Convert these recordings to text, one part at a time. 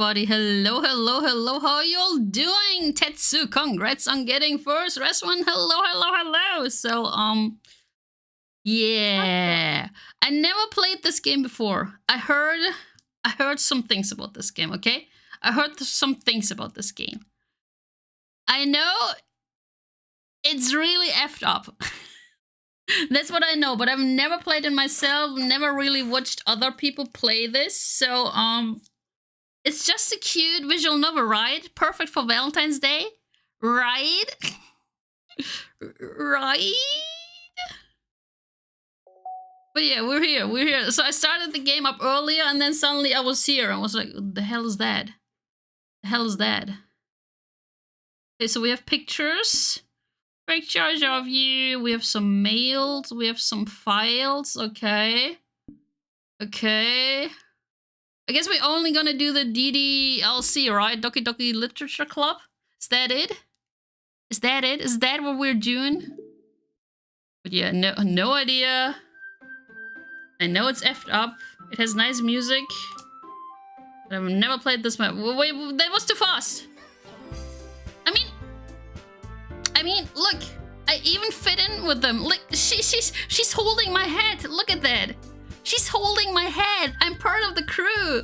everybody. Hello, hello, hello. How are you all doing? Tetsu, congrats on getting first restaurant. Hello, hello, hello. So, yeah. I never played this game before. I heard some things about this game, okay? I heard some things about this game. I know it's really effed up. That's what I know, but I've never played it myself, never really watched other people play this, so, it's just a cute visual novel, right? Perfect for Valentine's Day, right? Right? But yeah, we're here. So I started the game up earlier, and then suddenly I was here, and I was like, what the hell is that? The hell is that? Okay, so we have pictures. Pictures of you. We have some mails. We have some files. Okay. Okay. I guess we're only gonna do the DDLC, right? Doki Doki Literature Club. Is that it? Is that it? Is that what we're doing? But yeah, no idea. I know it's effed up. It has nice music. But I've never played this map. Wait, that was too fast. I mean, look, I even fit in with them. Like, she's holding my head. Look at that. She's holding my head. I'm part of the crew.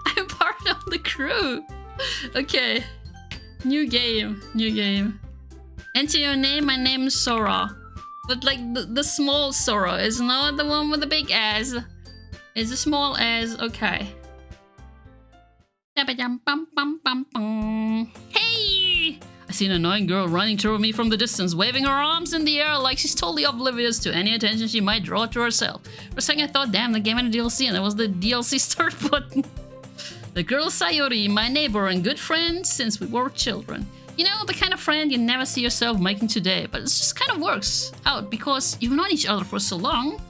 I'm part of the crew. Okay. New game. Enter your name. My name is Sora. But like the small Sora is not the one with the big ass. It's a small ass. Okay. Hey! I see an annoying girl running toward me from the distance, waving her arms in the air like she's totally oblivious to any attention she might draw to herself. For a second I thought, damn, the game had a DLC, and that was the DLC start button. The girl Sayori, my neighbor and good friend since we were children. You know, the kind of friend you never see yourself making today, but it just kind of works out because you've known each other for so long.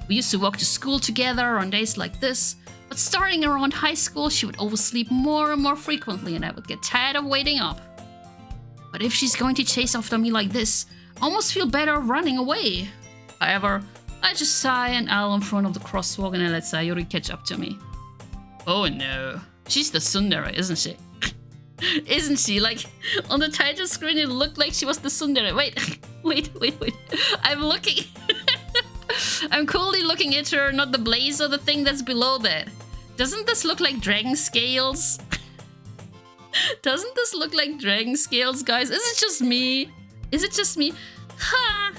We used to walk to school together on days like this, but starting around high school, she would oversleep more and more frequently, and I would get tired of waiting up. But if she's going to chase after me like this, I almost feel better running away. However, I just sigh and owl in front of the crosswalk and I let Sayori catch up to me. Oh no, she's the tsundere, isn't she? Isn't she? Like, on the title screen it looked like she was the tsundere. Wait. I'm looking. I'm coolly looking at her, not the blazer, the thing that's below that. Doesn't this look like dragon scales? Doesn't this look like dragon scales, guys? Is it just me? Is it just me? Ha!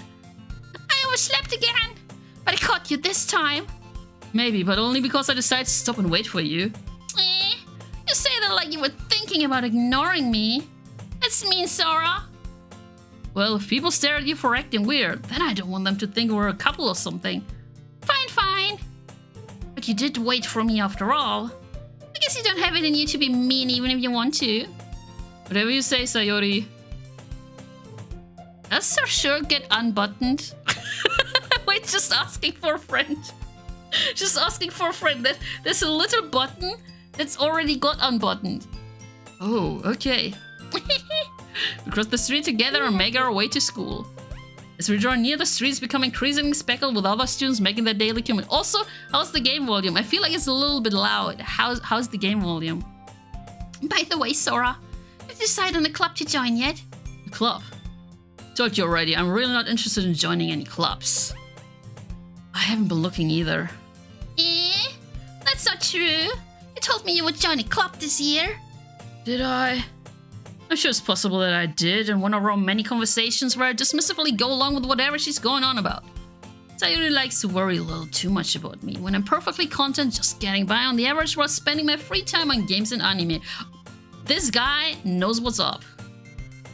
I overslept again! But I caught you this time. Maybe, but only because I decided to stop and wait for you. You say that like you were thinking about ignoring me. That's mean, Sora. Well, if people stare at you for acting weird, then I don't want them to think we're a couple or something. Fine. But you did wait for me after all. I guess you don't have it in you to be mean even if you want to. Whatever you say, Sayori. Does her shirt get unbuttoned? Wait, just asking for a friend. Just asking for a friend. There's a little button that's already got unbuttoned. Oh, okay. We cross the street together and make our way to school. As we draw near, the streets become increasingly speckled with other students making their daily commute. Also, how's the game volume? I feel like it's a little bit loud. How's the game volume? By the way, Sora, have you decided on a club to join yet? A club? Told you already, I'm really not interested in joining any clubs. I haven't been looking either. That's not true. You told me you would join a club this year. Did I? I'm sure it's possible that I did in one of our many conversations where I dismissively go along with whatever she's going on about. Sayori likes to worry a little too much about me when I'm perfectly content just getting by on the average while spending my free time on games and anime. This guy knows what's up.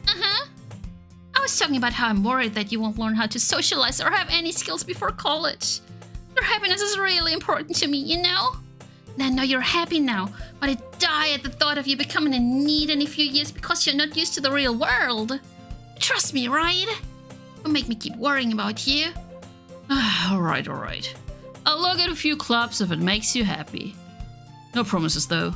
I was talking about how I'm worried that you won't learn how to socialize or have any skills before college. Your happiness is really important to me, you know? And I know you're happy now, but I die at the thought of you becoming in need in a few years because you're not used to the real world. Trust me, right? Don't make me keep worrying about you. Alright. I'll log at a few clubs if it makes you happy. No promises, though.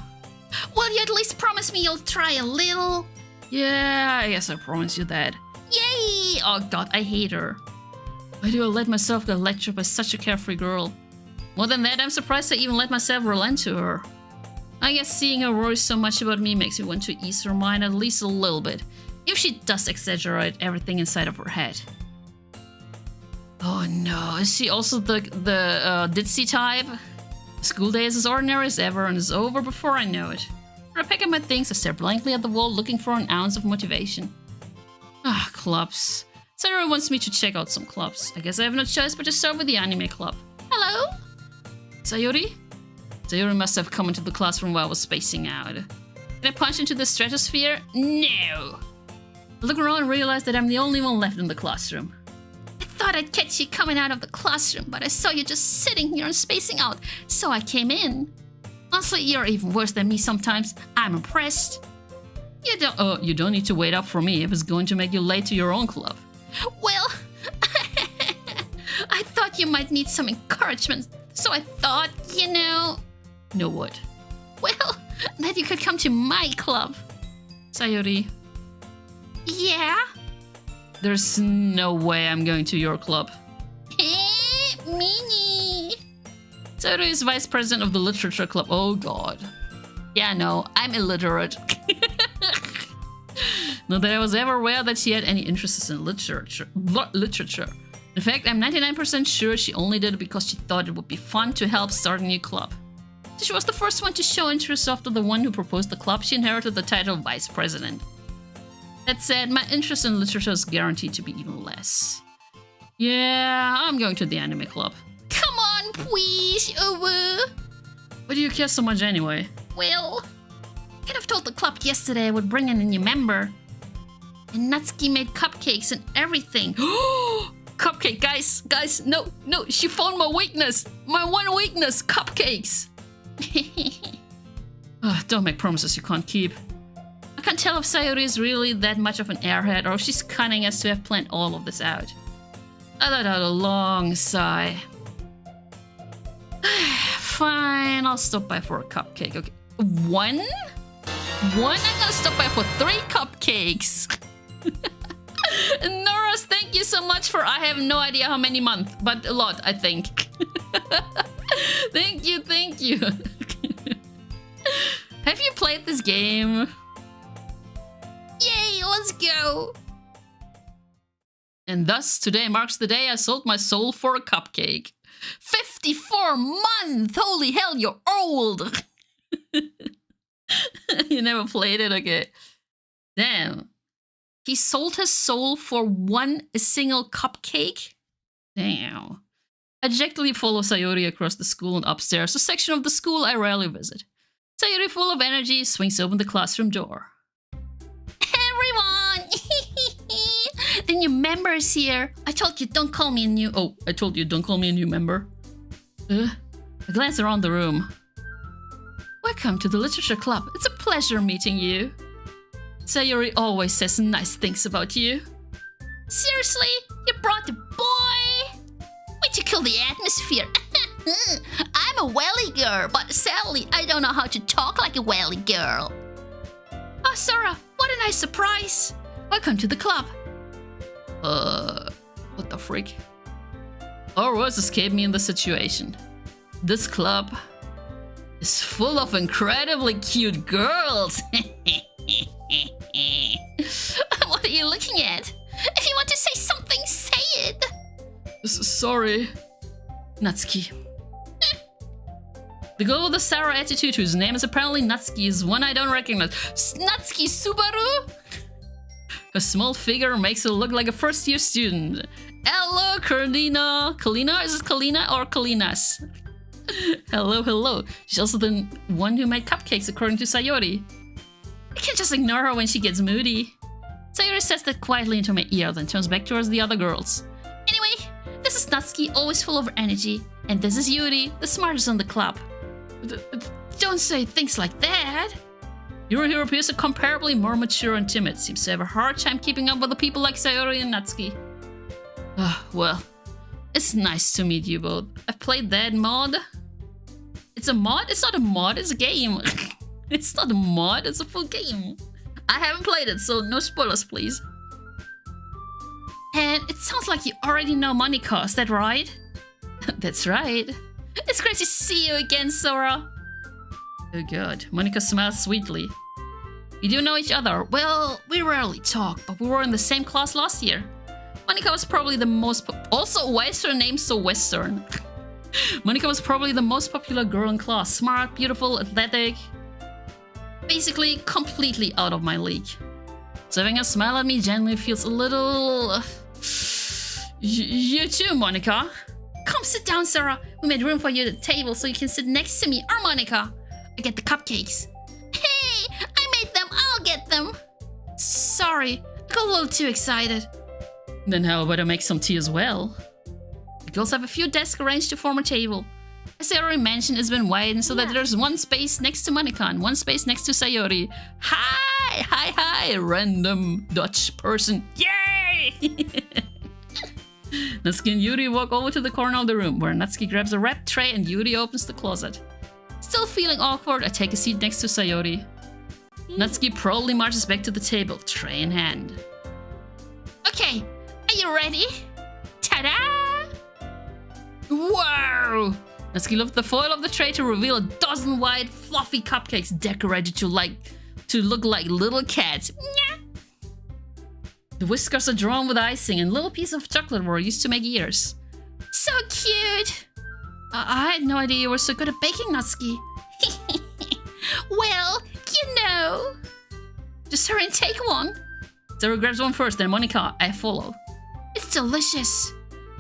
Will you at least promise me you'll try a little? Yeah, I guess I promise you that. Yay! Oh god, I hate her. Why do I let myself get lectured by such a carefree girl? More than that, I'm surprised I even let myself relent to her. I guess seeing her worry so much about me makes me want to ease her mind at least a little bit, if she does exaggerate everything inside of her head. Oh no, is she also the ditzy type? School day is as ordinary as ever and is over before I know it. I pick up my things, I stare blankly at the wall looking for an ounce of motivation. Ah, clubs. Sayori wants me to check out some clubs. I guess I have no choice but to start with the anime club. Hello? Sayori? Sayori must have come into the classroom while I was spacing out. Did I punch into the stratosphere? No! I look around and realize that I'm the only one left in the classroom. I thought I'd catch you coming out of the classroom, but I saw you just sitting here and spacing out, so I came in. Honestly, you're even worse than me sometimes. I'm impressed. You don't need to wait up for me if it's going to make you late to your own club. Well, I thought you might need some encouragement, so I thought, you know... No what? Well, that you could come to my club. Sayori. Yeah? There's no way I'm going to your club. Mini. Sayori is vice president of the literature club. Oh god. Yeah, no, I'm illiterate. Not that I was ever aware that she had any interests in literature. In fact, I'm 99% sure she only did it because she thought it would be fun to help start a new club. She was the first one to show interest after the one who proposed the club. She inherited the title of vice president. That said, my interest in literature is guaranteed to be even less. Yeah, I'm going to the anime club. Come on, please, Why do you care so much anyway? Well, I could have told the club yesterday I would bring in a new member. And Natsuki made cupcakes and everything. Cupcake, guys, no, she found my weakness. My one weakness, cupcakes. Don't make promises you can't keep. I can't tell if Sayori is really that much of an airhead or if she's cunning as to have planned all of this out. I let out a long sigh. Fine, I'll stop by for a cupcake. Okay, one? I'm gonna stop by for 3 cupcakes. Noras, thank you so much for I have no idea how many months, but a lot, I think. Thank you. Have you played this game? Yay, let's go! And thus, today marks the day I sold my soul for a cupcake. 54 months! Holy hell, you're old! You never played it? Okay. Damn. He sold his soul for a single cupcake? Damn. I dejectedly follow Sayori across the school and upstairs, a section of the school I rarely visit. Sayori, full of energy, swings open the classroom door. Everyone! The new member is here. I told you don't call me a new... Oh, I told you don't call me a new member. I glance around the room. Welcome to the literature club. It's a pleasure meeting you. Sayori always says nice things about you. Seriously? You brought the boy? Way to kill the atmosphere. I'm a welly girl, but sadly, I don't know how to talk like a welly girl. Oh, Sora, what a nice surprise. Welcome to the club. What the freak? Our words escape me in the situation. This club is full of incredibly cute girls. What are you looking at? If you want to say something, say it. Sorry. Natsuki. The girl with the sour attitude, whose name is apparently Natsuki, is one I don't recognize. Natsuki Subaru? Her small figure makes her look like a first-year student. Hello, Kalina. Kalina? Is it Kalina or Kalinas? Hello. She's also the one who made cupcakes, according to Sayori. I can't just ignore her when she gets moody. Sayori says that quietly into my ear, then turns back towards the other girls. Anyway, this is Natsuki, always full of energy. And this is Yuri, the smartest in the club. Don't say things like that. Yuri here appears comparably more mature and timid. Seems to have a hard time keeping up with the people like Sayori and Natsuki. Well, it's nice to meet you both. I've played that mod. It's a mod? It's not a mod, it's a game. It's not a mod, it's a full game. I haven't played it, so no spoilers, please. And it sounds like you already know Monika, is that right? That's right. It's great to see you again, Sora. Oh god. Monica smiles sweetly. We do know each other. Well, we rarely talk, but we were in the same class last year. Monica was probably the most... Also, why is her name so Western? Monica was probably the most popular girl in class. Smart, beautiful, athletic. Basically, completely out of my league. So having her smile at me genuinely feels a little... You too, Monica. Come sit down, Sarah. We made room for you at the table so you can sit next to me. Or Monica. I get the cupcakes. Hey, I made them. I'll get them. Sorry, I got a little too excited. Then how about I make some tea as well? The girls have a few desks arranged to form a table. As I already mentioned, it's been widened so that there's one space next to Monica and one space next to Sayori. Hi, random Dutch person. Yay! Natsuki and Yuri walk over to the corner of the room, where Natsuki grabs a wrapped tray and Yuri opens the closet. Still feeling awkward, I take a seat next to Sayori. Natsuki proudly marches back to the table, tray in hand. Okay, are you ready? Ta-da! Wow! Natsuki lifts the foil of the tray to reveal a dozen white, fluffy cupcakes decorated to look like little cats. The whiskers are drawn with icing and little pieces of chocolate were used to make ears. So cute! I had no idea you were so good at baking, Natsuki. Well, you know. Just hurry and take one. Zero grabs one first, then Monica, I follow. It's delicious.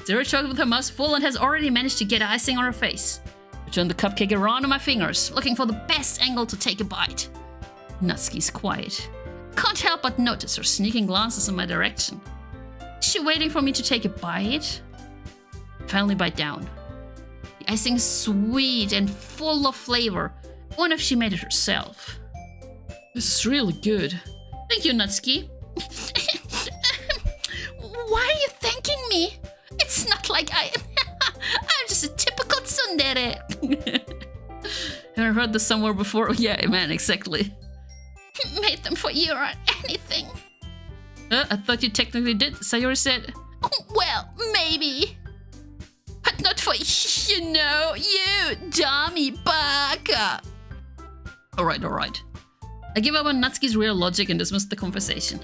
Zero choked with her mouth full and has already managed to get icing on her face. I turn the cupcake around on my fingers, looking for the best angle to take a bite. Natsuki's quiet. Can't help but notice her sneaking glances in my direction. Is she waiting for me to take a bite? Finally bite down. The icing is sweet and full of flavor. I wonder if she made it herself. This is really good. Thank you, Natsuki. Why are you thanking me? It's not like I'm just a typical tsundere. Haven't heard this somewhere before? Yeah, man, exactly. Made them for you or anything. I thought you technically did. Sayori said. Well, maybe. But not for, you know, you dummy baka. Alright. I give up on Natsuki's real logic and dismiss the conversation.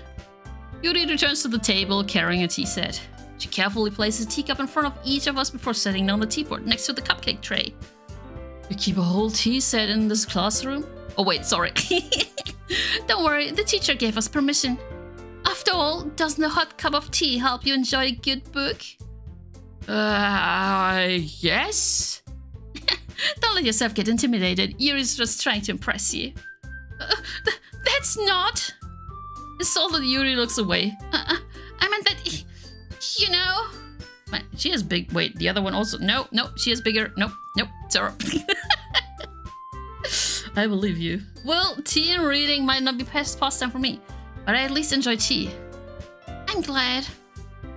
Yuri returns to the table carrying a tea set. She carefully places a teacup in front of each of us before setting down the teapot next to the cupcake tray. You keep a whole tea set in this classroom? Oh wait, sorry. Don't worry, the teacher gave us permission. After all, doesn't a hot cup of tea help you enjoy a good book? Yes? Don't let yourself get intimidated. Yuri's just trying to impress you. That's not... Insulted, Yuri looks away. I meant that... You know... She has big... Wait, the other one also... No, she is bigger. Nope, Sarah. I believe you. Well, tea and reading might not be pastime for me, but I at least enjoy tea. I'm glad.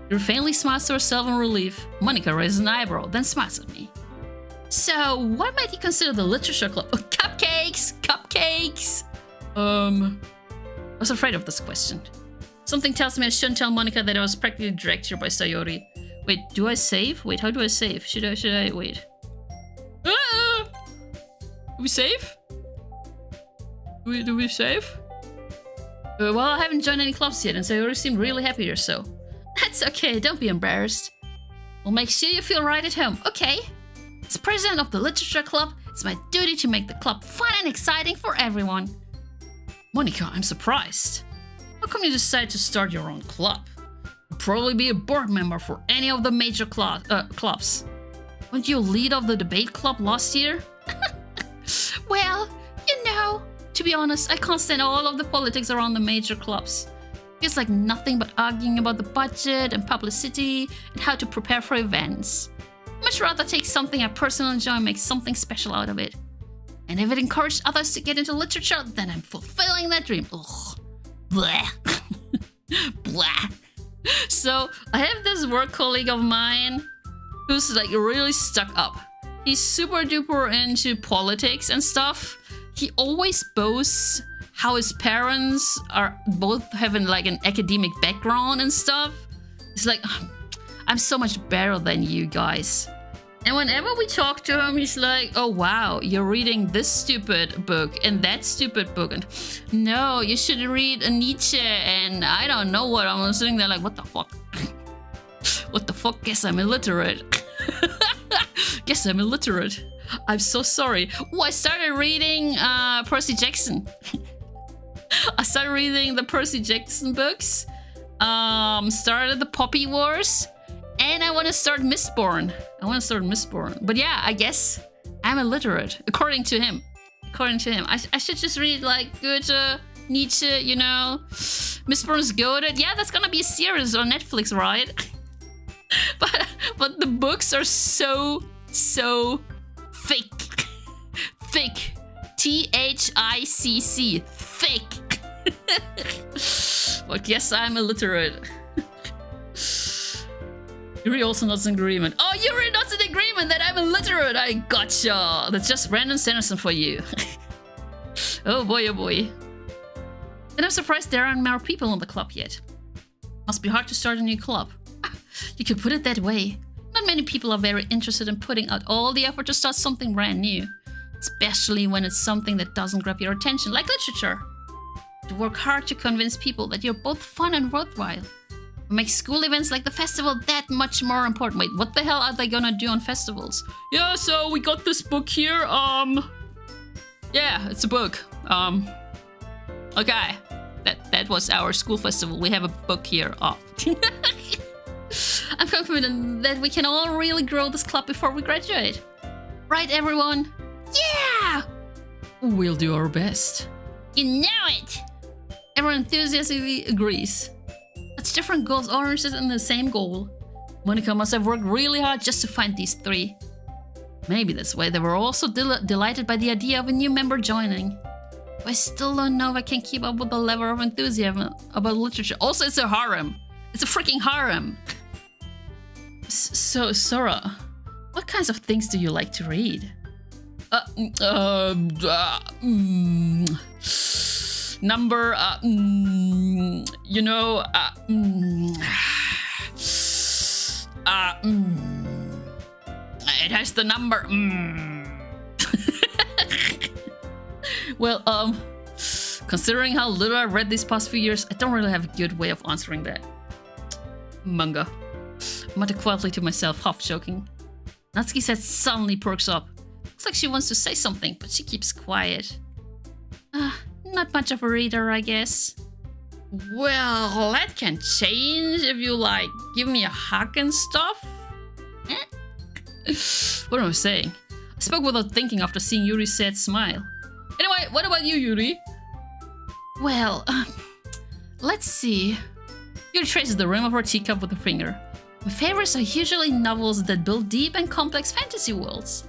Yuri faintly smiles to herself in relief. Monica raises an eyebrow, then smiles at me. So, what might you consider the literature club? Oh, cupcakes! I was afraid of this question. Something tells me I shouldn't tell Monica that I was practically dragged here by Sayori. Wait, do I save? Wait, how do I save? Should I wait? Ah! Do we save? Do we save? Well, I haven't joined any clubs yet, and Sayori seemed really happy here, so... That's okay, don't be embarrassed. We'll make sure you feel right at home, okay? As president of the literature club, it's my duty to make the club fun and exciting for everyone. Monica, I'm surprised. How come you decided to start your own club? You'd probably be a board member for any of the major clubs. Weren't you lead of the debate club last year? Well, you know, to be honest, I can't stand all of the politics around the major clubs. Feels like nothing but arguing about the budget and publicity and how to prepare for events. I'd much rather take something I personally enjoy and make something special out of it. And if it encouraged others to get into literature, then I'm fulfilling that dream. Ugh. Blah. Blah. So, I have this work colleague of mine who's like really stuck up. He's super duper into politics and stuff. He always boasts how his parents are both having like an academic background and stuff. It's like, I'm so much better than you guys. And whenever we talk to him, he's like, oh wow, you're reading this stupid book and that stupid book. And no, you should read a Nietzsche and I don't know what. I'm sitting there like, what the fuck? What the fuck? Guess I'm illiterate. Guess I'm illiterate. I'm so sorry. Oh, I started reading Percy Jackson. I started reading the Percy Jackson books. Started the Poppy Wars. And I want to start Mistborn. But yeah, I guess I'm illiterate, according to him. I should just read like Goethe, Nietzsche, you know. Mistborn's goated. Yeah, that's gonna be a series on Netflix, right? but the books are so thick. Thick. THICC. Thick. But yes, I'm illiterate. Yuri also nods in agreement. Oh, Yuri nods in agreement that I'm illiterate. I gotcha. That's just Brandon Sanderson for you. Oh boy, oh boy. And I'm surprised there aren't more people in the club yet. Must be hard to start a new club. You could put it that way. Not many people are very interested in putting out all the effort to start something brand new. Especially when it's something that doesn't grab your attention, like literature. To work hard to convince people that you're both fun and worthwhile. Make school events like the festival that much more important. Wait, what the hell are they gonna do on festivals? Yeah, so we got this book here. Yeah, it's a book. Okay. That was our school festival. We have a book here. Oh. I'm confident that we can all really grow this club before we graduate. Right, everyone? Yeah! We'll do our best. You know it! Everyone enthusiastically agrees. It's different goals oriented in the same goal. Monica must have worked really hard just to find these three. Maybe that's why they were also delighted by the idea of a new member joining. But I still don't know if I can keep up with the level of enthusiasm about literature. Also, it's a harem. It's a freaking harem. So, Sora, what kinds of things do you like to read? Number, you know, it has the number, Well, considering how little I've read these past few years, I don't really have a good way of answering that. Manga. I muttered quietly to myself, half joking. Natsuki's head suddenly perks up. Looks like she wants to say something, but she keeps quiet. Not much of a reader, I guess. Well, that can change if you, like, give me a hug and stuff. What am I saying? I spoke without thinking after seeing Yuri's sad smile. Anyway, what about you, Yuri? Well, let's see. Yuri traces the rim of her teacup with her finger. My favorites are usually novels that build deep and complex fantasy worlds.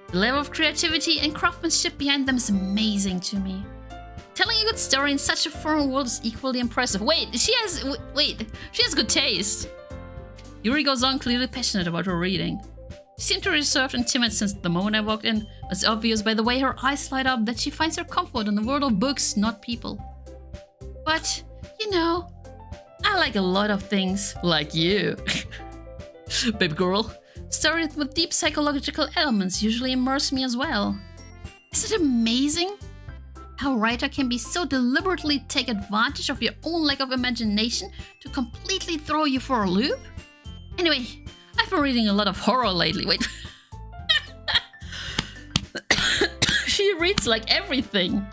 The level of creativity and craftsmanship behind them is amazing to me. Telling a good story in such a foreign world is equally impressive. She has good taste. Yuri goes on, clearly passionate about her reading. She seemed to be reserved and timid since the moment I walked in. It's obvious by the way her eyes light up that she finds her comfort in the world of books, not people. But, you know, I like a lot of things. Like you. Baby girl. Stories with deep psychological elements usually immerse me as well. Is it amazing how a writer can be so deliberately take advantage of your own lack of imagination to completely throw you for a loop? Anyway, I've been reading a lot of horror lately. Wait. She reads like everything.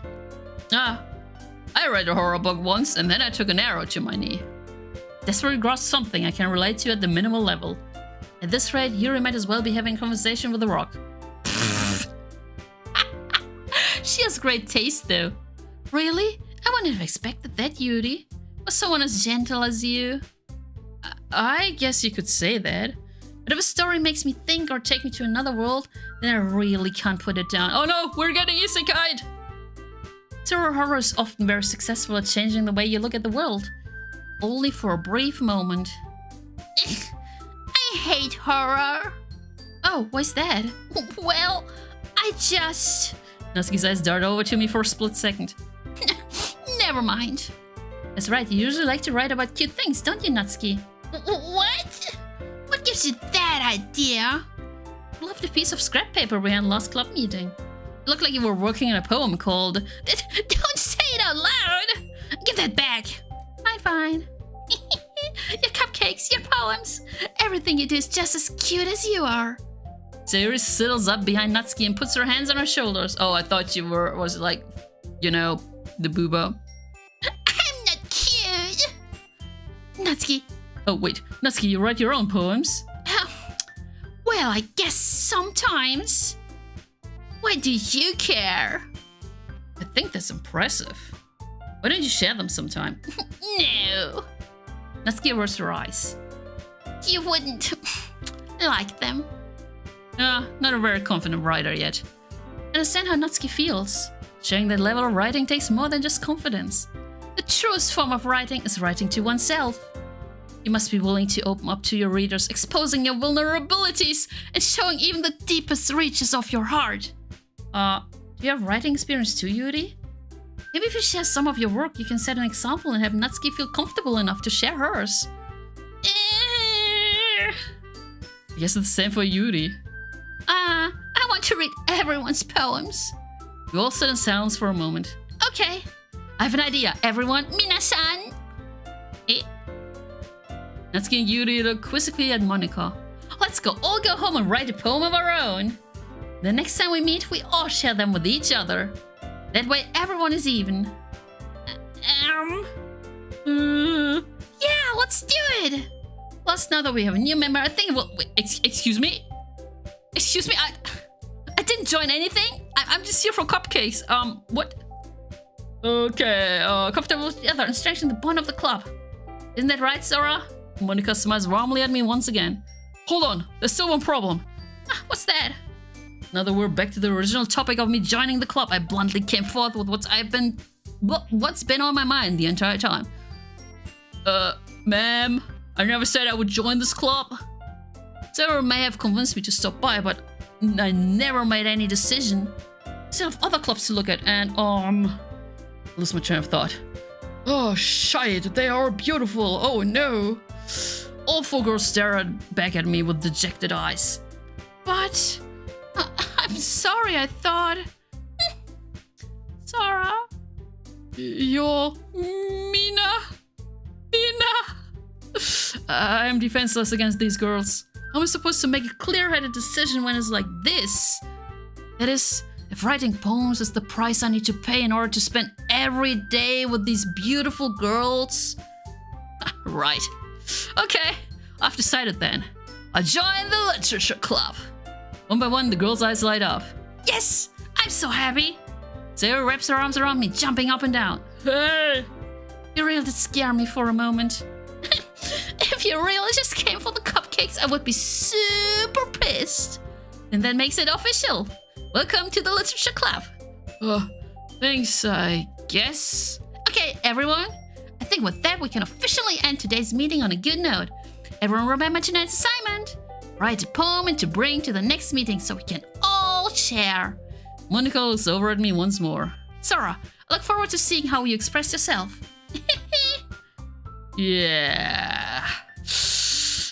I read a horror book once and then I took an arrow to my knee. Desperately grasped something I can relate to at the minimal level. At this rate, Yuri might as well be having a conversation with a rock. She has great taste, though. Really? I wouldn't have expected that, Yuri. For someone as gentle as you. I guess you could say that. But if a story makes me think or take me to another world, then I really can't put it down. Oh no, we're getting isekai'd! Terror horror is often very successful at changing the way you look at the world. Only for a brief moment. I hate horror. Oh, why's that? Well, I just... Natsuki's eyes dart over to me for a split second. Never mind. That's right, you usually like to write about cute things, don't you, Natsuki? What? What gives you that idea? Love the piece of scrap paper we had last club meeting. It looked like you were working on a poem called... Don't say it out loud! Give that back! Fine. Your cupcakes, your poems, everything you do is just as cute as you are. Sayuri settles up behind Natsuki and puts her hands on her shoulders. Oh, I thought you was like, you know, the booba. I'm not cute! Natsuki. Oh, wait. Natsuki, you write your own poems? Well, I guess sometimes. Why do you care? I think that's impressive. Why don't you share them sometime? No. Natsuki rolls her eyes. You wouldn't like them. Not a very confident writer yet. I understand how Natsuki feels. Sharing that level of writing takes more than just confidence. The truest form of writing is writing to oneself. You must be willing to open up to your readers, exposing your vulnerabilities and showing even the deepest reaches of your heart. Do you have writing experience too, Yuri? Maybe if you share some of your work, you can set an example and have Natsuki feel comfortable enough to share hers. I guess it's the same for Yuri. I want to read everyone's poems. We all sit in silence for a moment. Okay, I have an idea, everyone. Minasan! Natsuki and Yuri look quizzically at Monika. Let's all go home and write a poem of our own. The next time we meet, we all share them with each other. That way everyone is even. Yeah, let's do it! Plus, now that we have a new member, I think we'll... Wait, excuse me? Excuse me, I didn't join anything. I'm just here for cupcakes. What? Okay, comfortable together and strengthen the bond of the club. Isn't that right, Sora? Monika smiles warmly at me once again. Hold on, there's still one problem. What's that? Now that we're back to the original topic of me joining the club, I bluntly came forth with what's been on my mind the entire time. Ma'am, I never said I would join this club. Sarah may have convinced me to stop by, but I never made any decision. I still have other clubs to look at and, lose my train of thought. Oh, shit, they are beautiful. Oh, no. All four girls stare back at me with dejected eyes. But... I'm sorry, I thought... Sarah? You're... Mina? I'm defenseless against these girls. How am I supposed to make a clear-headed decision when it's like this? That is, if writing poems is the price I need to pay in order to spend every day with these beautiful girls... Right. Okay, I've decided then. I'll join the literature club. One by one, the girls' eyes light up. Yes! I'm so happy! Sarah wraps her arms around me, jumping up and down. Hey! You really did scare me for a moment. If you really just came for the cupcakes, I would be super pissed. And that makes it official. Welcome to the literature club. Thanks, I guess. Okay, everyone. I think with that, we can officially end today's meeting on a good note. Everyone remember tonight's assignment. Write a poem and to bring to the next meeting so we can all share. Monika looks over at me once more. Sora, I look forward to seeing how you express yourself. Yeah.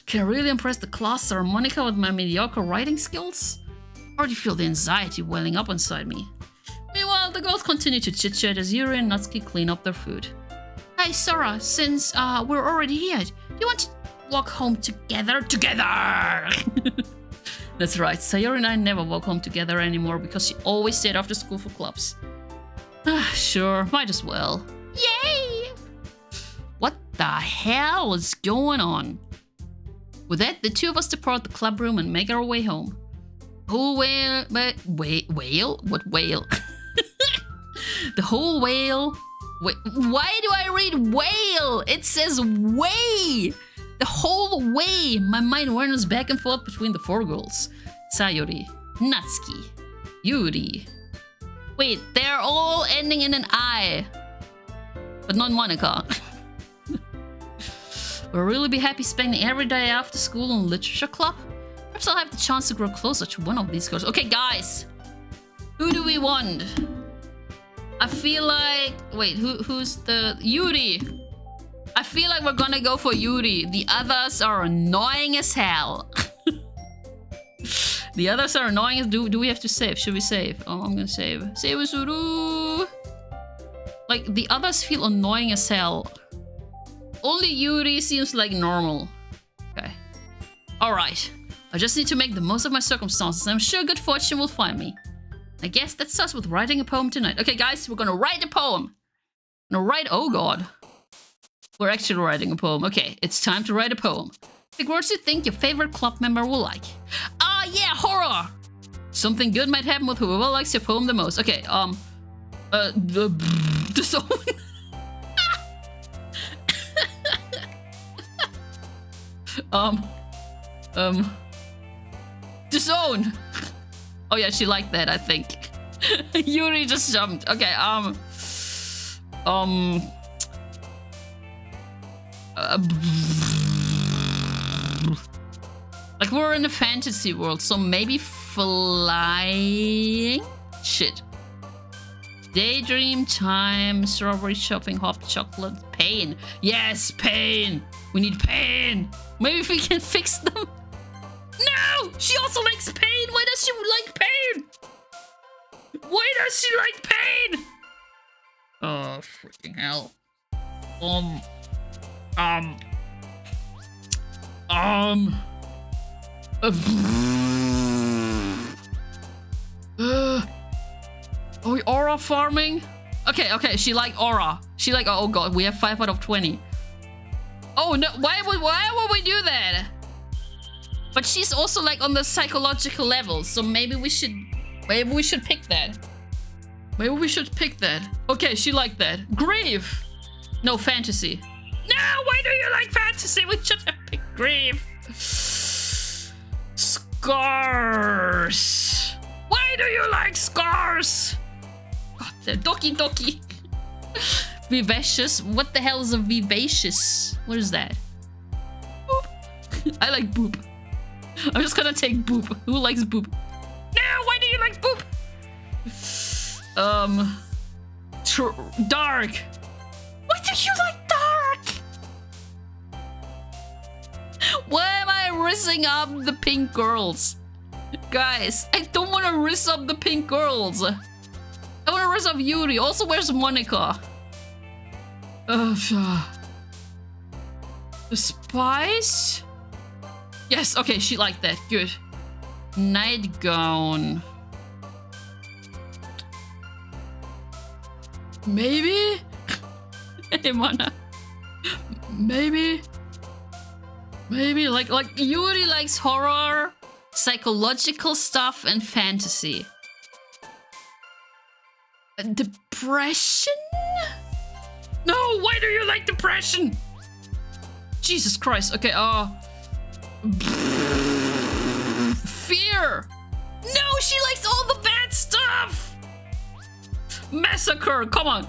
Can I really impress the class or Monika with my mediocre writing skills? I already feel the anxiety welling up inside me. Meanwhile, the girls continue to chit-chat as Yuri and Natsuki clean up their food. Hey Sora, since we're already here, do you want to walk home together? That's right, Sayori and I never walk home together anymore because she always stayed after school for clubs. Sure, might as well. Yay! What the hell is going on? With that, the two of us depart the club room and make our way home. Whole whale? Whale? What whale? The whole whale? Wait, why do I read whale? It says way! The whole way! My mind wanders back and forth between the four girls. Sayori, Natsuki, Yuri. Wait, they're all ending in an I. But not Monika. We'll really be happy spending every day after school in literature club. Perhaps I'll have the chance to grow closer to one of these girls. Okay, guys. Who do we want? I feel like... Wait, who's the... Yuri. I feel like we're gonna go for Yuri. The others are annoying as hell. The others are annoying. Do we have to save? Should we save? Oh, I'm gonna save. Save Usuru. Like, the others feel annoying as hell. Only Yuri seems like normal. Okay. Alright. I just need to make the most of my circumstances. I'm sure good fortune will find me. I guess that starts with writing a poem tonight. Okay, guys, we're gonna write a poem. Oh god. We're actually writing a poem. Okay, it's time to write a poem. Pick words you think your favorite club member will like. Ah, yeah, horror! Something good might happen with whoever likes your poem the most. Okay, the zone. The zone. Oh yeah, she liked that, I think. Yuri just jumped. Okay, like, we're in a fantasy world, so maybe flying? Shit. Daydream time, strawberry shopping, hot chocolate, pain. Yes, pain. We need pain. Maybe if we can fix them. No! She also likes pain. Why does she like pain? Why does she like pain? Oh, freaking hell. Are we aura farming? Okay, she like aura. She like, oh god, we have 5 out of 20. Oh no, why would we do that? But she's also like on the psychological level, so maybe we should pick that. Maybe we should pick that. Okay, she liked that. Grief. No, fantasy. No, why do you like fantasy? We should have picked grief. Scars. Why do you like scars? God, they're Doki. Vivacious. What the hell is a vivacious? What is that? Boop. I like boop. I'm just gonna take boop. Who likes boop? No, why do you like boop? Dark. Why do you like dark? Why am I rizzing up the pink girls? Guys, I don't want to rizz up the pink girls. I want to rizz up Yuri. Also, where's Monica? The spice? Yes, okay, she liked that. Good. Nightgown. Maybe? Hey, Mana. Maybe like Yuri likes horror, psychological stuff, and fantasy. Depression? No, why do you like depression? Jesus Christ. Okay, fear. No, she likes all the bad stuff. Massacre. Come on.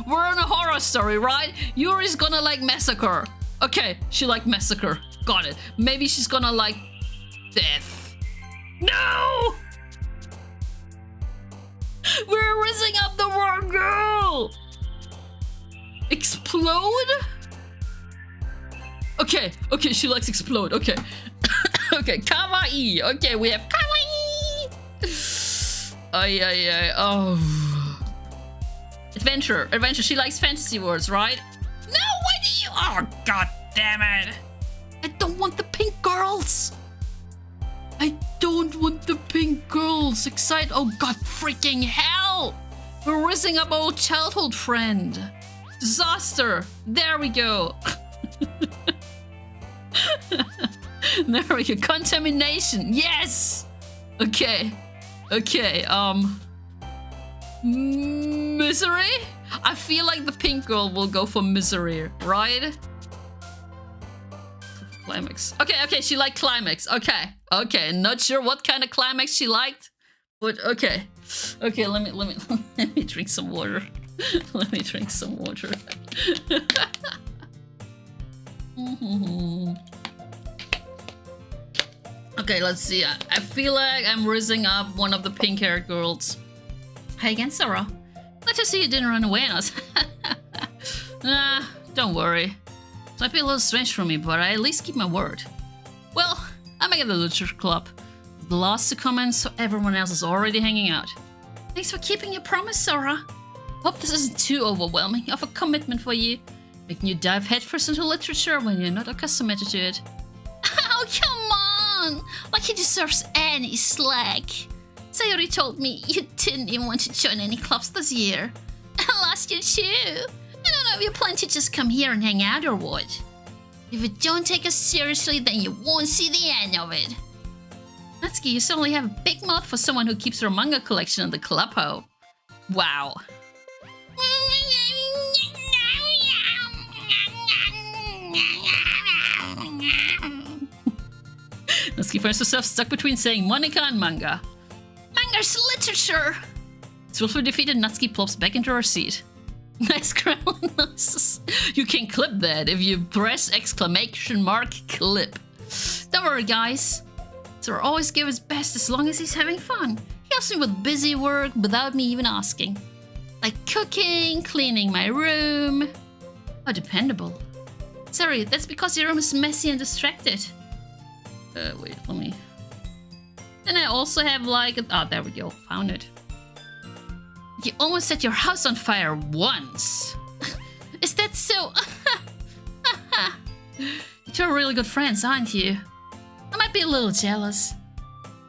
We're in a horror story, right? Yuri's gonna like massacre. Okay, she liked massacre. Got it. Maybe she's gonna like death. No! We're rizzing up the wrong girl. Explode? Okay, she likes explode. Okay. Okay, kawaii. Okay, we have kawaii. Oh. Adventure. She likes fantasy words, right? No, why do you? Oh, god damn it. I don't want the pink girls. Excite. Oh, god freaking hell. We're rizzing up our old childhood friend. Disaster. There we go. There we go. Contamination. Yes. Okay. Misery? I feel like the pink girl will go for misery, right? Climax. Okay, she liked climax. Okay, not sure what kind of climax she liked, but okay. Okay, let me drink some water. Let me drink some water. Okay, let's see. I feel like I'm rizzing up one of the pink-haired girls. Hi again, Sarah. Glad to see you didn't run away on us. Nah, don't worry. It might be a little strange for me, but I at least keep my word. Well, I'm making the literature club. The last to come in, so everyone else is already hanging out. Thanks for keeping your promise, Sora. Hope this isn't too overwhelming of a commitment for you, making you dive headfirst into literature when you're not accustomed to it. Oh, come on! Like he deserves any slack. Sayori told me you didn't even want to join any clubs this year. And last year too. I don't know if you plan to just come here and hang out or what. If you don't take us seriously, then you won't see the end of it. Natsuki, you certainly have a big mouth for someone who keeps her manga collection in the club, ho. Wow. Natsuki finds herself stuck between saying Monica and manga. Manga's literature! Swiftly defeated, Natsuki plops back into her seat. Nice grammar analysis. You can clip that if you press exclamation mark clip. Don't worry, guys. Sora always gives his best as long as he's having fun. He helps me with busy work without me even asking. Like cooking, cleaning my room. How dependable. Sorry, that's because your room is messy and distracted. Wait, let me... Then I also have like... Oh, there we go. Found it. You almost set your house on fire once. Is that so? You two are really good friends, aren't you? I might be a little jealous.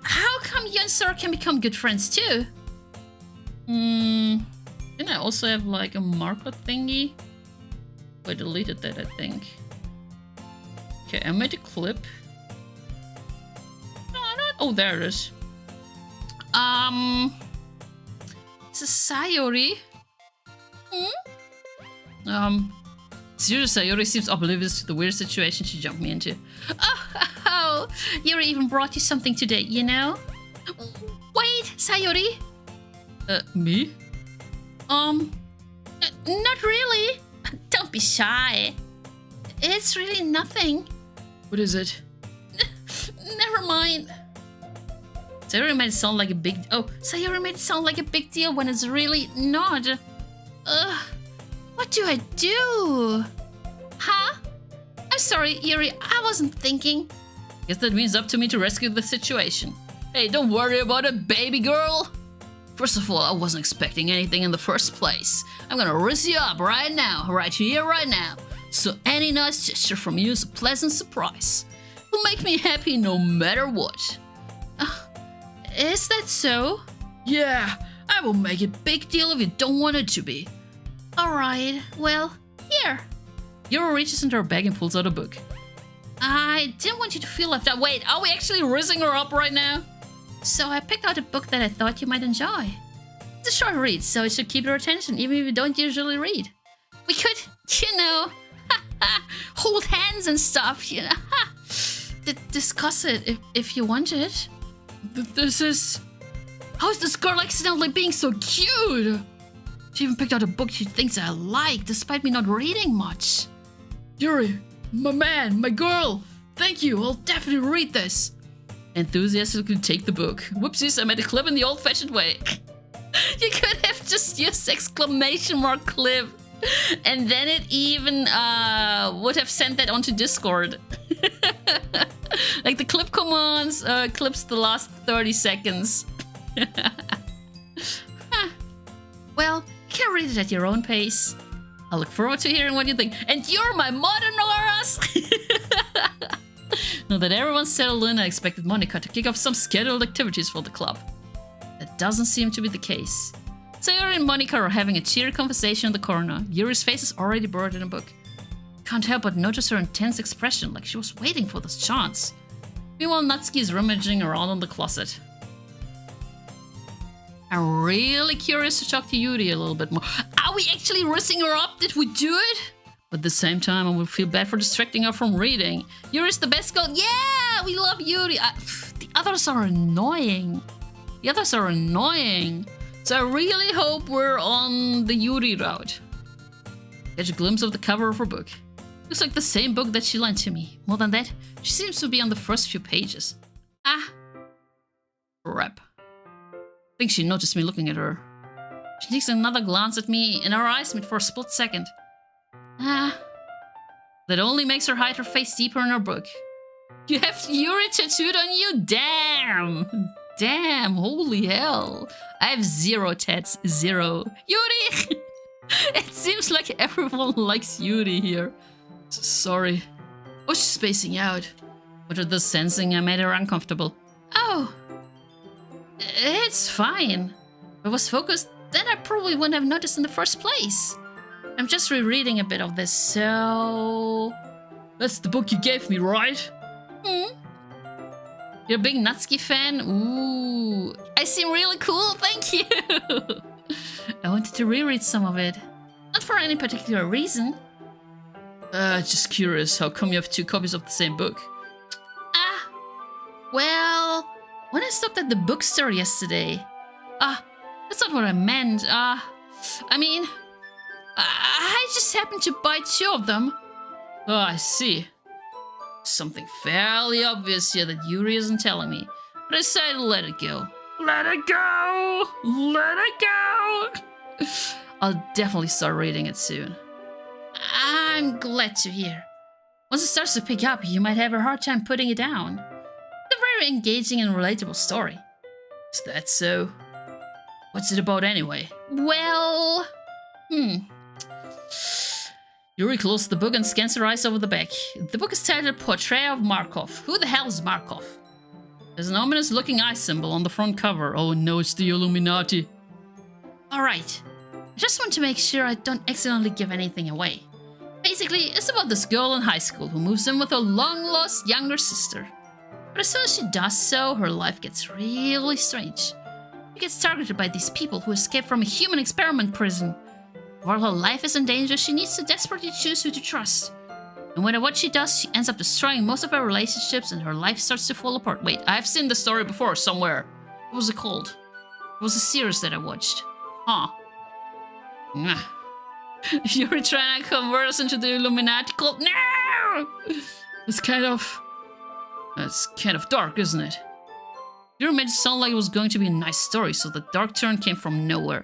How come you and Sora can become good friends too? Then I also have like a marker thingy. I deleted that, I think. Okay, I made a clip. Oh, there it is. It's a Sayori. Seriously, Sayori seems oblivious to the weird situation she jumped me into. Oh, Yuri even brought you something today, you know? Wait, Sayori. Me? Not really. Don't be shy. It's really nothing. What is it? Never mind. Sayori made it sound like a big... Oh, Sayori made it sound like a big deal when it's really not. What do I do? Huh? I'm sorry, Yuri. I wasn't thinking. Guess that means up to me to rescue the situation. Hey, don't worry about it, baby girl. First of all, I wasn't expecting anything in the first place. I'm gonna rizz you up right now, right here, right now. So any nice gesture from you is a pleasant surprise. Will make me happy no matter what. Is that so? Yeah, I will make it a big deal if you don't want it to be. Alright, well, here. Yuri reaches into her bag and pulls out a book. I didn't want you to feel left out. Wait, are we actually rizzing her up right now? So I picked out a book that I thought you might enjoy. It's a short read, so it should keep your attention even if you don't usually read. We could, you know, hold hands and stuff, you know. Discuss it if you wanted. This is... How is this girl accidentally being so cute? She even picked out a book she thinks I like, despite me not reading much. Yuri, my man, my girl, thank you, I'll definitely read this. Enthusiastically take the book. Whoopsies, I made a clip in the old-fashioned way. You could have just used exclamation mark clip. And then it even would have sent that onto Discord. Like the clip commands clips the last 30 seconds. Well, you can read it at your own pace. I look forward to hearing what you think. And you're my modern Auras! Now that everyone's settled in, I expected Monica to kick off some scheduled activities for the club. That doesn't seem to be the case. Sayori and Monica are having a cheery conversation in the corner. Yuri's face is already buried in a book. Can't help but notice her intense expression, like she was waiting for this chance. Meanwhile, Natsuki is rummaging around in the closet. I'm really curious to talk to Yuri a little bit more. Are we actually rizzing her up? Did we do it? But at the same time, I will feel bad for distracting her from reading. Yuri's the best girl. Yeah, we love Yuri. The others are annoying. So I really hope we're on the Yuri route. Catch a glimpse of the cover of her book. Looks like the same book that she lent to me. More than that, she seems to be on the first few pages. Crap. I think she noticed me looking at her. She takes another glance at me and our eyes meet for a split second. That only makes her hide her face deeper in her book. You have Yuri tattooed on you? Damn! Damn! Damn! Holy hell! I have 0 tats. 0. Yuri! It seems like everyone likes Yuri here. Sorry. I was just spacing out. But with the sensing, I made her uncomfortable. Oh. It's fine. If I was focused, then I probably wouldn't have noticed in the first place. I'm just rereading a bit of this, so... That's the book you gave me, right? Hmm? You're a big Natsuki fan? Ooh. I seem really cool, thank you! I wanted to reread some of it. Not for any particular reason. Just curious, how come you have 2 copies of the same book? Well... When I stopped at the bookstore yesterday... that's not what I meant. I mean... I just happened to buy 2 of them. Oh, I see. Something fairly obvious here that Yuri isn't telling me. But I decided to let it go. Let it go! Let it go! I'll definitely start reading it soon. I'm glad to hear. Once it starts to pick up, you might have a hard time putting it down. It's a very engaging and relatable story. Is that so? What's it about anyway? Well... Yuri closes the book and scans her eyes over the back. The book is titled Portrait of Markov. Who the hell is Markov? There's an ominous looking eye symbol on the front cover. Oh no, it's the Illuminati. Alright. I just want to make sure I don't accidentally give anything away. Basically, it's about this girl in high school who moves in with her long-lost younger sister. But as soon as she does so, her life gets really strange. She gets targeted by these people who escaped from a human experiment prison. While her life is in danger, she needs to desperately choose who to trust. No matter what she does, she ends up destroying most of her relationships and her life starts to fall apart. Wait, I've seen this story before somewhere. What was it called? It was a series that I watched. Huh. You're trying to convert us into the Illuminati cult? No! It's kind of dark, isn't it? You made it sound like it was going to be a nice story, so the dark turn came from nowhere.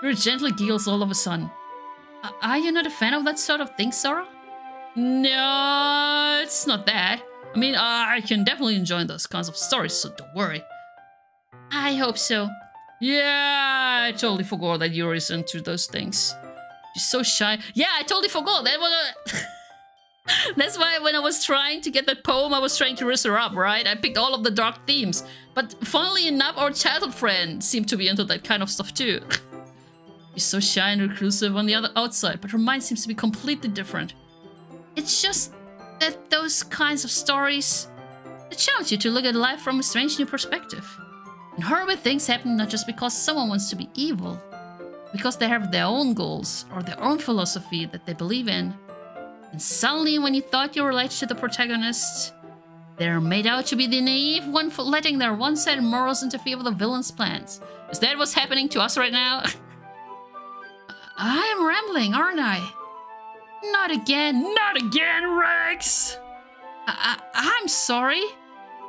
Yuri gently giggles all of a sudden. Are you not a fan of that sort of thing, Sora? No, it's not that. I mean, I can definitely enjoy those kinds of stories, so don't worry. I hope so. Yeah, I totally forgot that Yuri's into those things. She's so shy. Yeah, I totally forgot. That was That's why when I was trying to get that poem, I was trying to raise her up, right? I picked all of the dark themes. But funnily enough, our childhood friend seemed to be into that kind of stuff too. She's so shy and reclusive on the outside, but her mind seems to be completely different. It's just that those kinds of stories, they challenge you to look at life from a strange new perspective. And horrible things happen not just because someone wants to be evil, because they have their own goals or their own philosophy that they believe in. And suddenly, when you thought you related to the protagonists, they're made out to be the naive one for letting their one-sided morals interfere with the villain's plans. Is that what's happening to us right now? I'm rambling, aren't I? Not again. Not again, Rex! I'm sorry.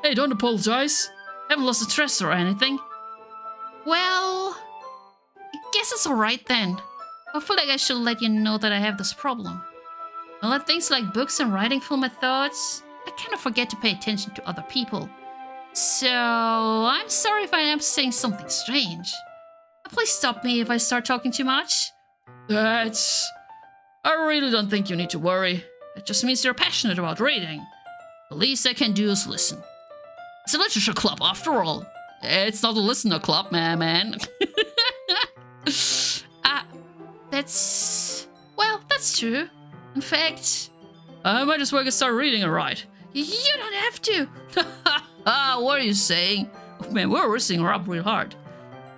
Hey, don't apologize. I haven't lost interest or anything. Well, I guess it's alright then. I feel like I should let you know that I have this problem. When I let things like books and writing fill my thoughts, I kind of forget to pay attention to other people. So, I'm sorry if I am saying something strange. Please stop me if I start talking too much. I really don't think you need to worry. It just means you're passionate about reading. The least I can do is listen. It's a literature club, after all. It's not a listener club, man. That's true. In fact, I might as well get started reading it right. You don't have to. What are you saying? Oh, man, we're risking her up real hard.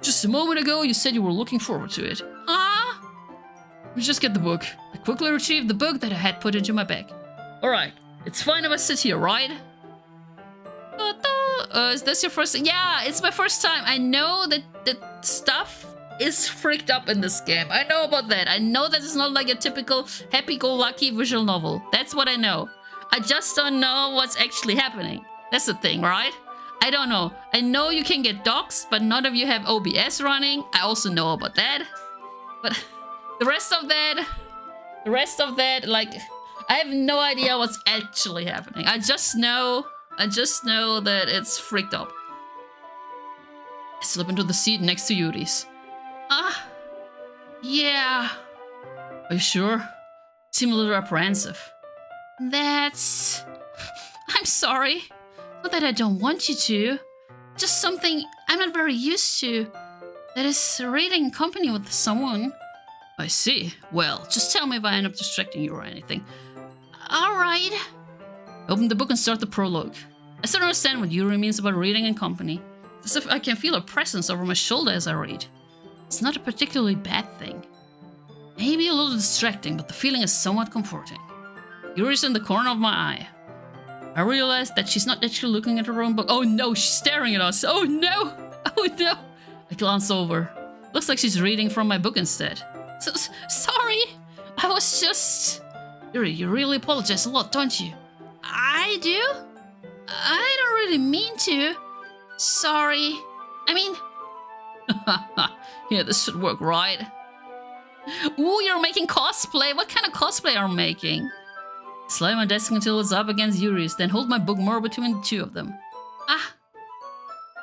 Just a moment ago, you said you were looking forward to it. We just get the book. I quickly retrieved the book that I had put into my bag. Alright, it's fine if I sit here, right? Is this your first time? Yeah, it's my first time. I know that the stuff is freaked up in this game. I know about that. I know that it's not like a typical happy-go-lucky visual novel. That's what I know. I just don't know what's actually happening. That's the thing, right? I don't know. I know you can get doxxed, but none of you have OBS running. I also know about that. But the rest of that, like, I have no idea what's actually happening. I just know I just know that it's freaked up. I slip into the seat next to Yuri's. Yeah. Are you sure? Seem a little apprehensive. That's... I'm sorry. Not that I don't want you to. Just something I'm not very used to. That is reading in company with someone. I see. Well, just tell me if I end up distracting you or anything. Alright. Open the book and start the prologue. I still don't understand what Yuri means about reading in company. As if I can feel a presence over my shoulder as I read. It's not a particularly bad thing. Maybe a little distracting, but the feeling is somewhat comforting. Yuri's in the corner of my eye. I realize that she's not actually looking at her own book. Oh no, she's staring at us. Oh no! Oh no! I glance over. Looks like she's reading from my book instead. Sorry! I was just... Yuri, you really apologize a lot, don't you? I do? I don't really mean to. Sorry. I mean... Yeah, this should work, right? Ooh, you're making cosplay. What kind of cosplay are you making? Slide my desk until it's up against Yuri's, then hold my book more between the two of them.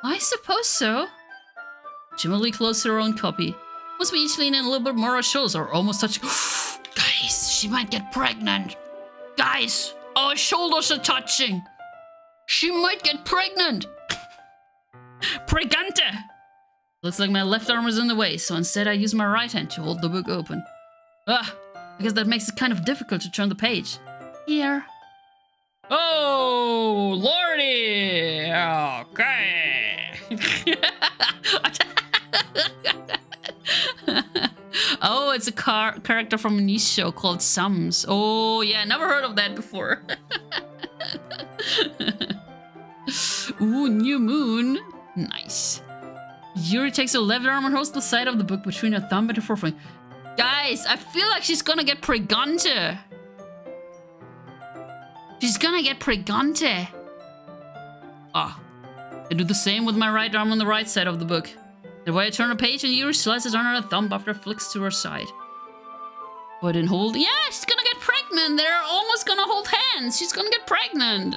I suppose so. She immediately closed her own copy. Once we each lean in a little bit more, our shoulders are almost touching. Guys, she might get pregnant. Guys, our shoulders are touching. She might get pregnant. Pregante. Looks like my left arm is in the way, so instead I use my right hand to hold the book open. I guess that makes it kind of difficult to turn the page. Here. Oh, lordy! Okay. Oh, it's a character from a niche show called Sums. Oh, yeah, never heard of that before. Ooh, new moon. Nice. Yuri takes her left arm and holds the side of the book between her thumb and her forefinger. Guys, I feel like she's gonna get pregante. She's gonna get pregante. I do the same with my right arm on the right side of the book. The way I turn a page and Yuri slices on her thumb after it flicks to her side. But in hold... Yeah, she's gonna get pregnant. They're almost gonna hold hands. She's gonna get pregnant.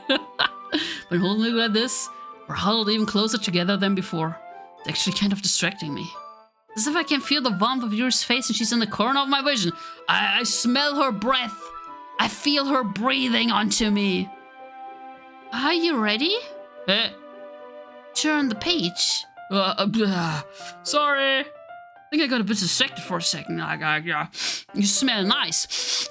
But holding it like this, we're huddled even closer together than before. It's actually kind of distracting me. As if I can feel the warmth of Yuri's face and she's in the corner of my vision. I smell her breath. I feel her breathing onto me. Are you ready? Turn the page. Sorry. I think I got a bit distracted for a second. You smell nice.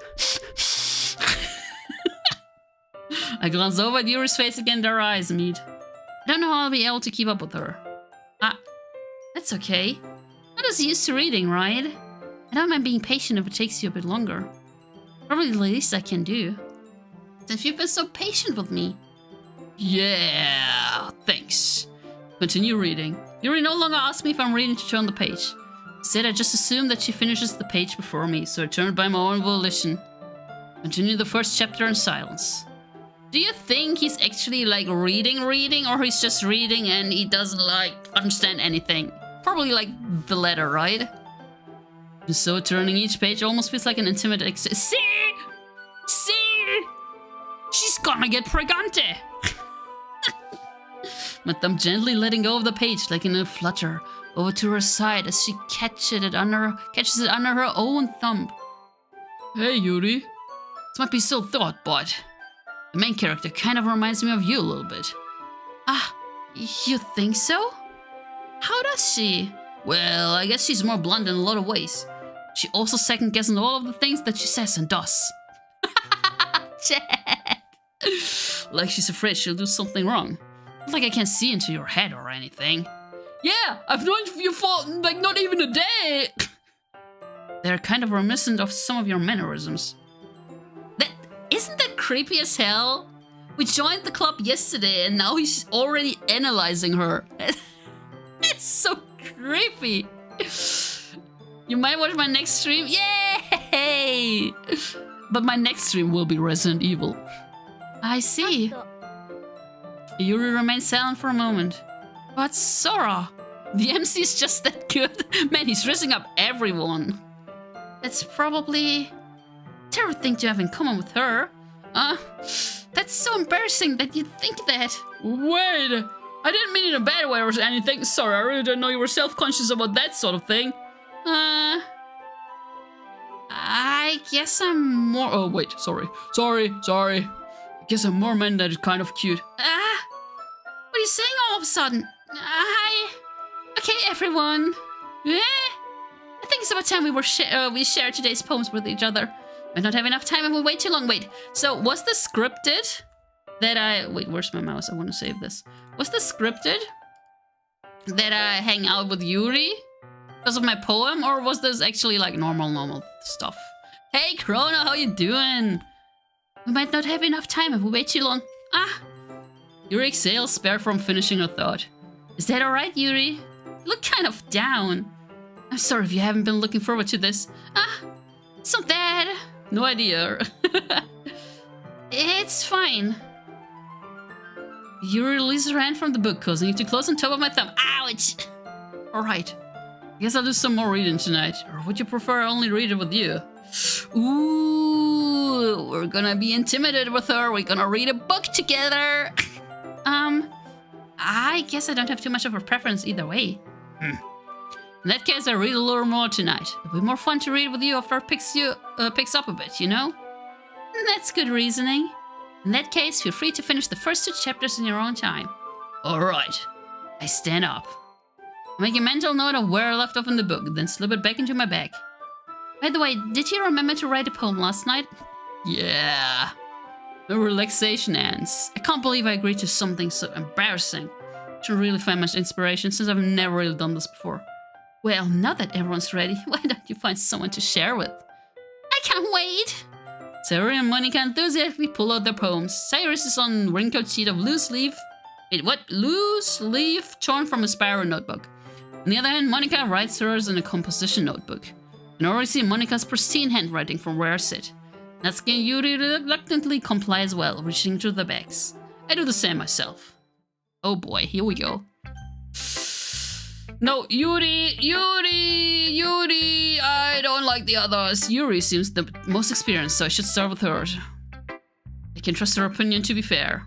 I glance over at Yuri's face again, their eyes meet. I don't know how I'll be able to keep up with her. That's okay. Not as used to reading, right? I don't mind being patient if it takes you a bit longer. Probably the least I can do. Since you've been so patient with me. Yeah, thanks. Continue reading. Yuri no longer asks me if I'm reading to turn the page. Instead, I just assume that she finishes the page before me, so I turn by my own volition. Continue the first chapter in silence. Do you think he's actually like reading, or he's just reading and he doesn't like understand anything? Probably like the letter, right? And so turning each page almost feels like an intimate See? She's gonna get pregante! My thumb gently letting go of the page like in a flutter over to her side as she catches it under her own thumb. Hey Yuri. This might be so thought, but the main character kind of reminds me of you a little bit. You think so? How does she? Well, I guess she's more blunt in a lot of ways. She also second-guesses all of the things that she says and does. Chad! Like she's afraid she'll do something wrong. Not like I can't see into your head or anything. Yeah, I've known you for, like, not even a day! They're kind of reminiscent of some of your mannerisms. Isn't that creepy as hell? We joined the club yesterday and now he's already analyzing her. It's so creepy. You might watch my next stream. Yay! But my next stream will be Resident Evil. I see. Yuri remains silent for a moment. But Sora, the MC is just that good. Man, he's dressing up everyone. That's probably a terrible thing to have in common with her. That's so embarrassing that you think that. Wait, I didn't mean it in a bad way or anything. Sorry, I really didn't know you were self-conscious about that sort of thing. I guess I'm more... Oh, wait, sorry. I guess I'm more man that is kind of cute. What are you saying all of a sudden? Okay, everyone. Yeah? I think it's about time we share today's poems with each other. I don't have enough time and we'll wait too long. Wait, so was this scripted? Wait, where's my mouse? I want to save this. Was this scripted? That I hang out with Yuri? Because of my poem? Or was this actually like normal stuff? Hey, Krona, how you doing? We might not have enough time if we wait too long. Yuri exhales, spared from finishing her thought. Is that alright, Yuri? You look kind of down. I'm sorry if you haven't been looking forward to this. It's not bad. No idea. It's fine. Yuri releases her hand from the book, causing it to close on top of my thumb. Ouch! Alright. I guess I'll do some more reading tonight. Or would you prefer I only read it with you? Ooh, we're gonna be intimidated with her. We're gonna read a book together. I guess I don't have too much of a preference either way. In that case, I read a little more tonight. It'll be more fun to read with you after it picks up a bit, you know? That's good reasoning. In that case, feel free to finish the first 2 chapters in your own time. Alright. I stand up. I make a mental note of where I left off in the book, then slip it back into my bag. By the way, did you remember to write a poem last night? Yeah. My relaxation ends. I can't believe I agreed to something so embarrassing. I should really find much inspiration since I've never really done this before. Well, now that everyone's ready, why don't you find someone to share with? I can't wait! Sayuri and Monica enthusiastically pull out their poems. Cyrus is on a wrinkled sheet of loose leaf. Wait, what? Loose leaf torn from a spiral notebook. On the other hand, Monica writes hers in a composition notebook. I can already see Monica's pristine handwriting from where I sit. Natsuki and Yuri reluctantly comply as well, reaching into the bags. I do the same myself. Oh boy, here we go. No, Yuri, I don't like the others. Yuri seems the most experienced, so I should start with her. I can trust her opinion to be fair.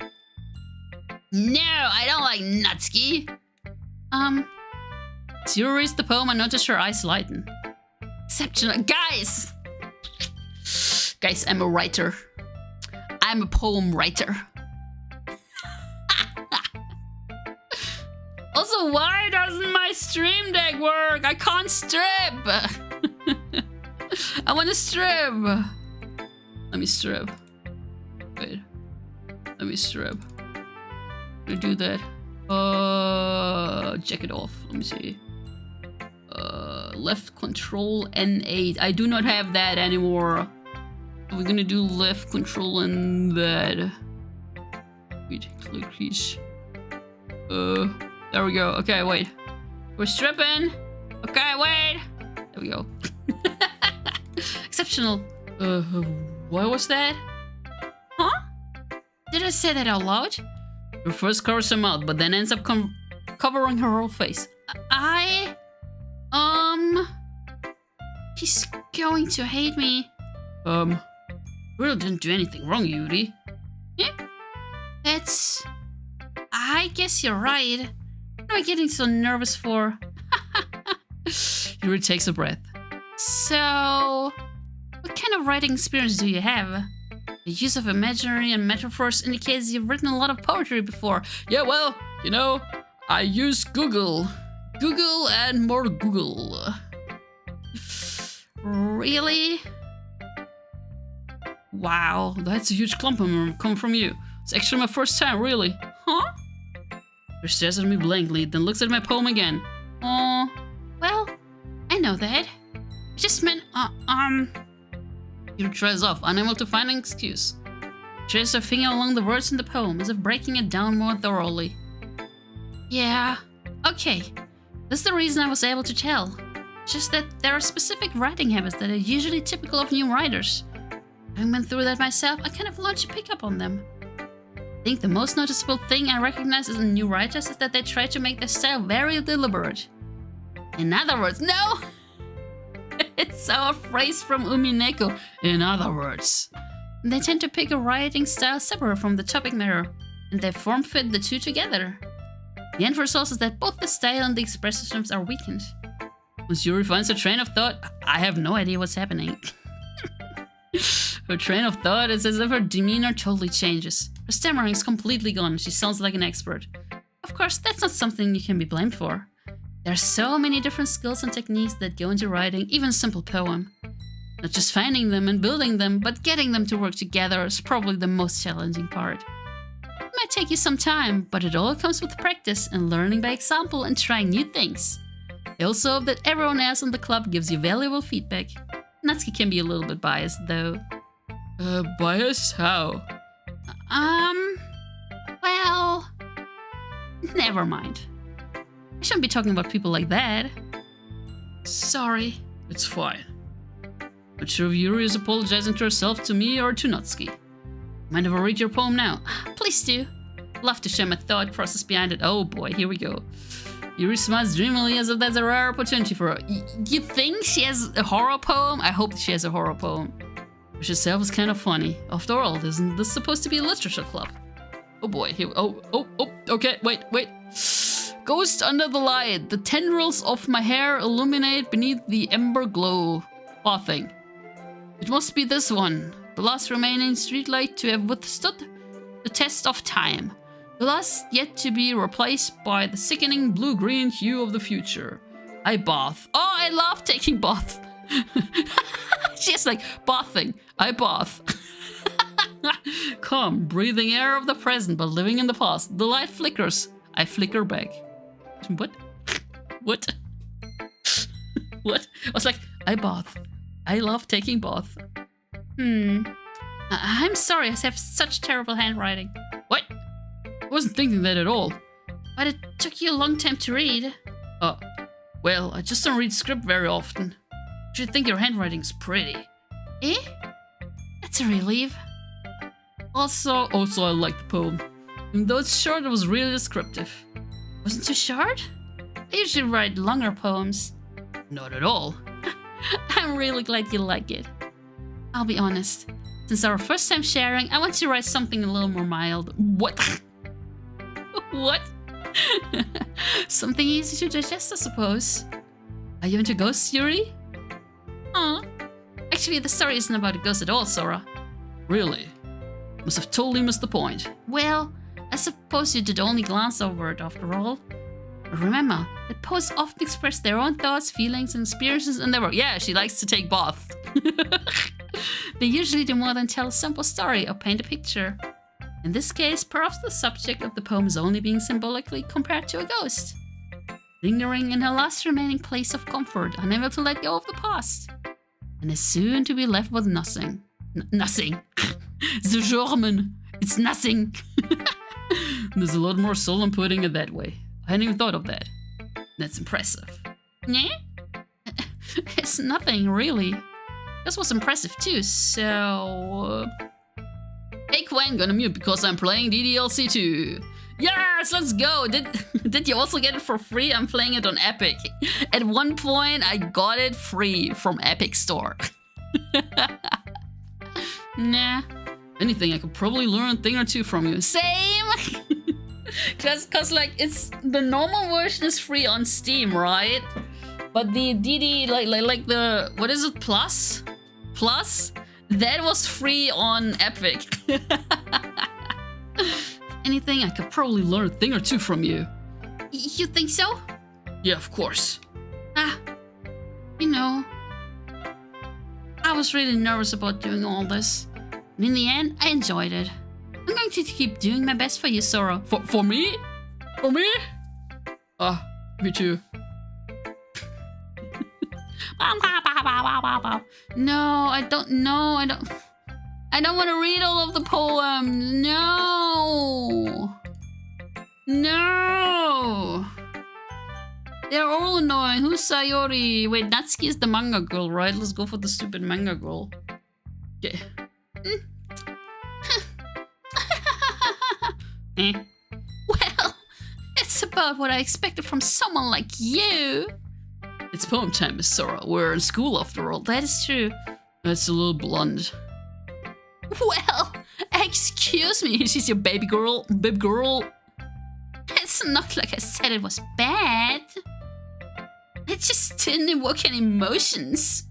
No, I don't like Natsuki. As Yuri reads the poem, I notice her eyes lighten. Exceptional. Guys, I'm a writer. I'm a poem writer. Also, why doesn't my stream deck work? I can't strip. I want to strip. Let me strip. Wait. Let me strip. I'm gonna do that. Check it off. Let me see. Left control N8. I do not have that anymore. We're gonna do left control and that. Wait, click keys. There we go. Okay, wait. We're stripping. Okay, wait. There we go. Exceptional. What was that? Huh? Did I say that out loud? Her first covers her mouth, but then ends up covering her whole face. He's going to hate me. Really didn't do anything wrong, Yuri. Yeah? I guess you're right. What am I getting so nervous for? Yuri takes a breath. So, what kind of writing experience do you have? The use of imaginary and metaphors indicates you've written a lot of poetry before. Yeah, well, you know, I use Google. Google and more Google. Really? Wow, that's a huge compliment coming from you. It's actually my first time, really. Huh? She stares at me blankly, then looks at my poem again. Oh, well, I know that. I just meant, Yuri tries off, unable to find an excuse. She traces her finger along the words in the poem, as if breaking it down more thoroughly. Yeah, okay. That's the reason I was able to tell. Just that there are specific writing habits that are usually typical of new writers. Having been through that myself, I kind of learned to pick up on them. I think the most noticeable thing I recognize in new writers is that they try to make their style very deliberate. In other words, no! It's our phrase from Umineko. In other words, They tend to pick a writing style separate from the topic matter, and they form-fit the two together. The end result is that both the style and the expressiveness are weakened. Once Yuri finds her train of thought, I have no idea what's happening. Her train of thought is as if her demeanor totally changes. Her stammering is completely gone and she sounds like an expert. Of course, that's not something you can be blamed for. There are so many different skills and techniques that go into writing even a simple poem. Not just finding them and building them, but getting them to work together is probably the most challenging part. It might take you some time, but it all comes with practice and learning by example and trying new things. I also hope that everyone else in the club gives you valuable feedback. Natsuki can be a little bit biased though. Biased? How? Well... Never mind. I shouldn't be talking about people like that. Sorry. It's fine. Not sure if Yuri is apologizing to herself, to me, or to Natsuki. Mind if I read your poem now? Please do. Love to share my thought process behind it. Oh boy, here we go. Yuri smiles dreamily as if that's a rare opportunity for her. You think she has a horror poem? I hope she has a horror poem. Which itself is kind of funny. After all, isn't this supposed to be a literature club? Oh boy, here. Okay, wait. Ghost under the light. The tendrils of my hair illuminate beneath the ember glow. Bathing. It must be this one. The last remaining streetlight to have withstood the test of time. The last yet to be replaced by the sickening blue-green hue of the future. I bath. Oh, I love taking bath. She's like, bathing. I bath. Calm, breathing air of the present, but living in the past. The light flickers. I flicker back. What? What? What? I was like, I bath. I love taking bath. I'm sorry, I have such terrible handwriting. What? I wasn't thinking that at all. But it took you a long time to read. Well, I just don't read script very often. But you think your handwriting's pretty. Eh? That's a relief. Also, I like the poem. Even though it's short, it was really descriptive. Wasn't too short? I usually write longer poems. Not at all. I'm really glad you like it. I'll be honest. Since our first time sharing, I want to write something a little more mild. What? What? Something easy to digest, I suppose. Are you into ghosts, Yuri? Aw. Actually, the story isn't about a ghost at all, Sora. Really? Must have totally missed the point. Well, I suppose you did only glance over it after all. But remember, that poets often express their own thoughts, feelings, and experiences in their work. Yeah, she likes to take baths. They usually do more than tell a simple story or paint a picture. In this case, perhaps the subject of the poem is only being symbolically compared to a ghost. Lingering in her last remaining place of comfort, unable to let go of the past. And is soon to be left with nothing. Nothing. The German. It's nothing. There's a lot more soul in putting it that way. I hadn't even thought of that. That's impressive. Yeah? It's nothing, really. This was impressive too, so... Hey Quen, gonna mute because I'm playing DDLC 2. Yes, let's go! Did you also get it for free? I'm playing it on Epic. At one point, I got it free from Epic Store. Nah. If anything, I could probably learn a thing or two from you. Same! Cause like, it's... The normal version is free on Steam, right? But the DD, like the... What is it? Plus? That was free on Epic. Anything, I could probably learn a thing or two from you. You think so? Yeah, of course. You know, I was really nervous about doing all this. And in the end, I enjoyed it. I'm going to keep doing my best for you, Sora. For me? For me? Me too. No, I don't want to read all of the poems. No. They're all annoying. Who's Sayori? Wait, Natsuki is the manga girl, right? Let's go for the stupid manga girl. Okay. Well, it's about what I expected from someone like you. It's poem time, Miss Sora. We're in school after all. That is true. That's a little blunt. Well, Excuse me, she's your baby girl, babe girl. It's not like I said it was bad. It just didn't evoke any emotions.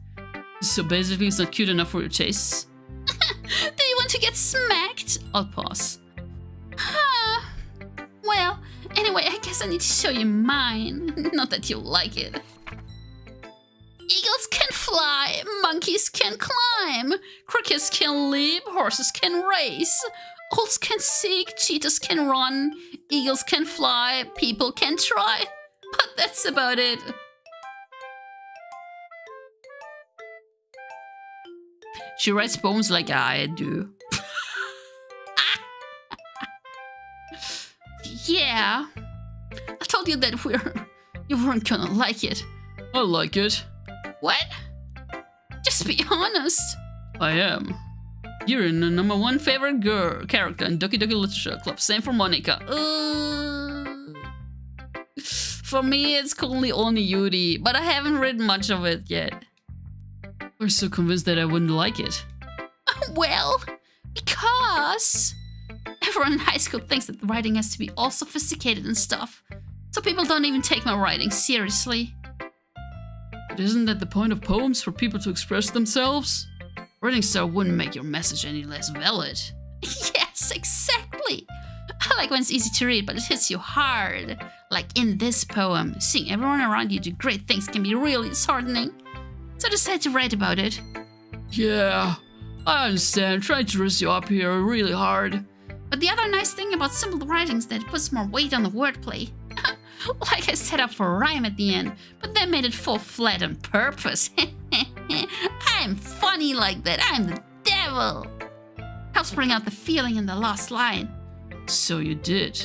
So basically it's not cute enough for your tastes? Do you want to get smacked? I'll pause. Well, anyway, I guess I need to show you mine. Not that you'll like it. Eagles can fly, monkeys can climb, crickets can leap, horses can race, owls can seek, cheetahs can run, eagles can fly, people can try, but that's about it. She writes poems like I do. Yeah, I told you that you weren't gonna like it. I like it. What? Just be honest. I am. You're in the #1 favorite girl character in Doki Doki Literature Club. Same for Monica. For me, it's currently only Yuri, but I haven't read much of it yet. We're so convinced that I wouldn't like it. Well, because everyone in high school thinks that writing has to be all sophisticated and stuff. So people don't even take my writing seriously. But isn't that the point of poems, for people to express themselves? Writing style wouldn't make your message any less valid. Yes, exactly. I like when it's easy to read, but it hits you hard. Like in this poem, seeing everyone around you do great things can be really disheartening. So I decided to write about it. Yeah, I understand. Trying to dress you up here really hard. But the other nice thing about simple writing is that it puts more weight on the wordplay. Like I set up for a rhyme at the end, but then made it fall flat on purpose. I'm funny like that. I'm the devil. Helps bring out the feeling in the last line. So you did.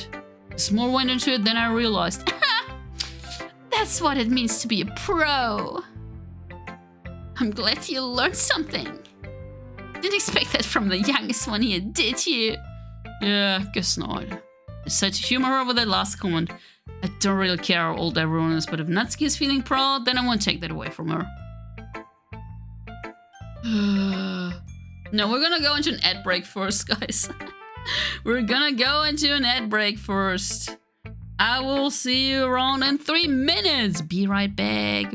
There's more went into it than I realized. That's what it means to be a pro. I'm glad you learned something. Didn't expect that from the youngest one here, did you? Yeah, guess not. I decided to humor her with that last comment. I don't really care how old everyone is, but if Natsuki is feeling proud, then I won't take that away from her. No, we're gonna go into an ad break first, guys. We're gonna go into an ad break first. I will see you around in 3 minutes. Be right back.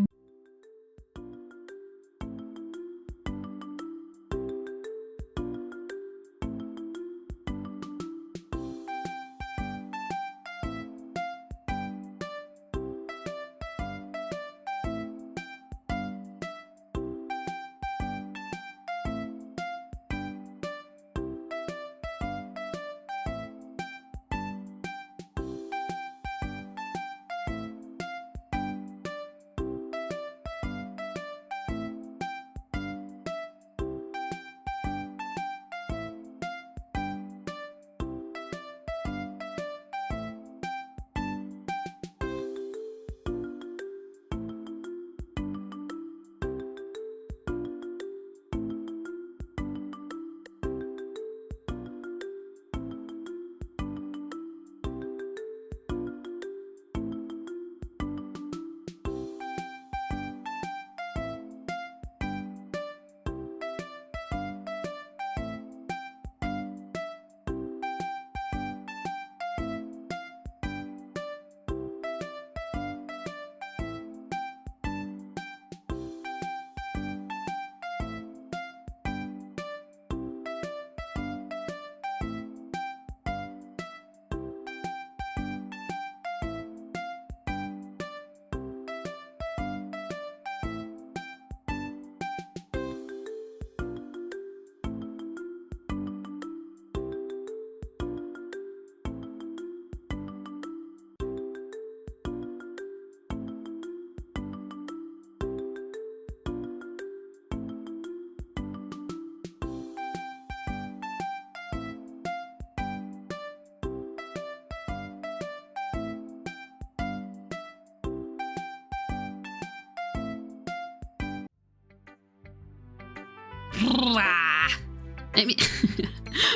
Maybe,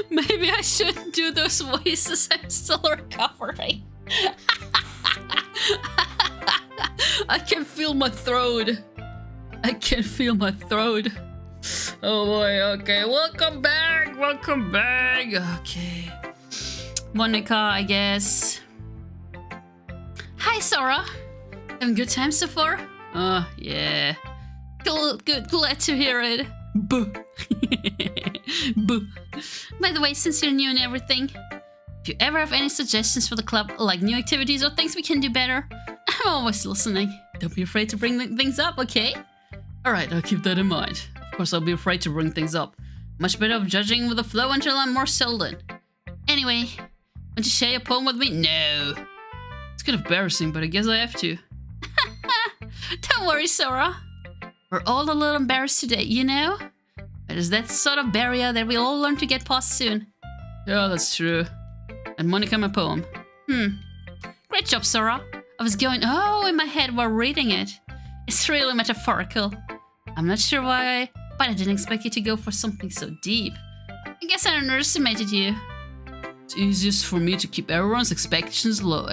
maybe I shouldn't do those voices. I'm still recovering. I can feel my throat. I can feel my throat. Oh boy, okay. Welcome back. Welcome back. Okay. Monica, I guess. Hi, Sora. Having good time so far? Yeah. Cool, good, glad to hear it. Boo. Boo. By the way, since you're new and everything, if you ever have any suggestions for the club, like new activities or things we can do better, I'm always listening. Don't be afraid to bring things up, okay? Alright, I'll keep that in mind. Of course, I'll be afraid to bring things up. Much better of judging with the flow until I'm more settled in. Anyway, want to share your poem with me? No. It's kind of embarrassing, but I guess I have to. Don't worry, Sora. We're all a little embarrassed today, you know? But it's that sort of barrier that we'll all learn to get past soon. Yeah, that's true. And Monica, my poem. Great job, Sora. I was going, oh, in my head while reading it. It's really metaphorical. I'm not sure why, but I didn't expect you to go for something so deep. I guess I underestimated you. It's easiest for me to keep everyone's expectations low.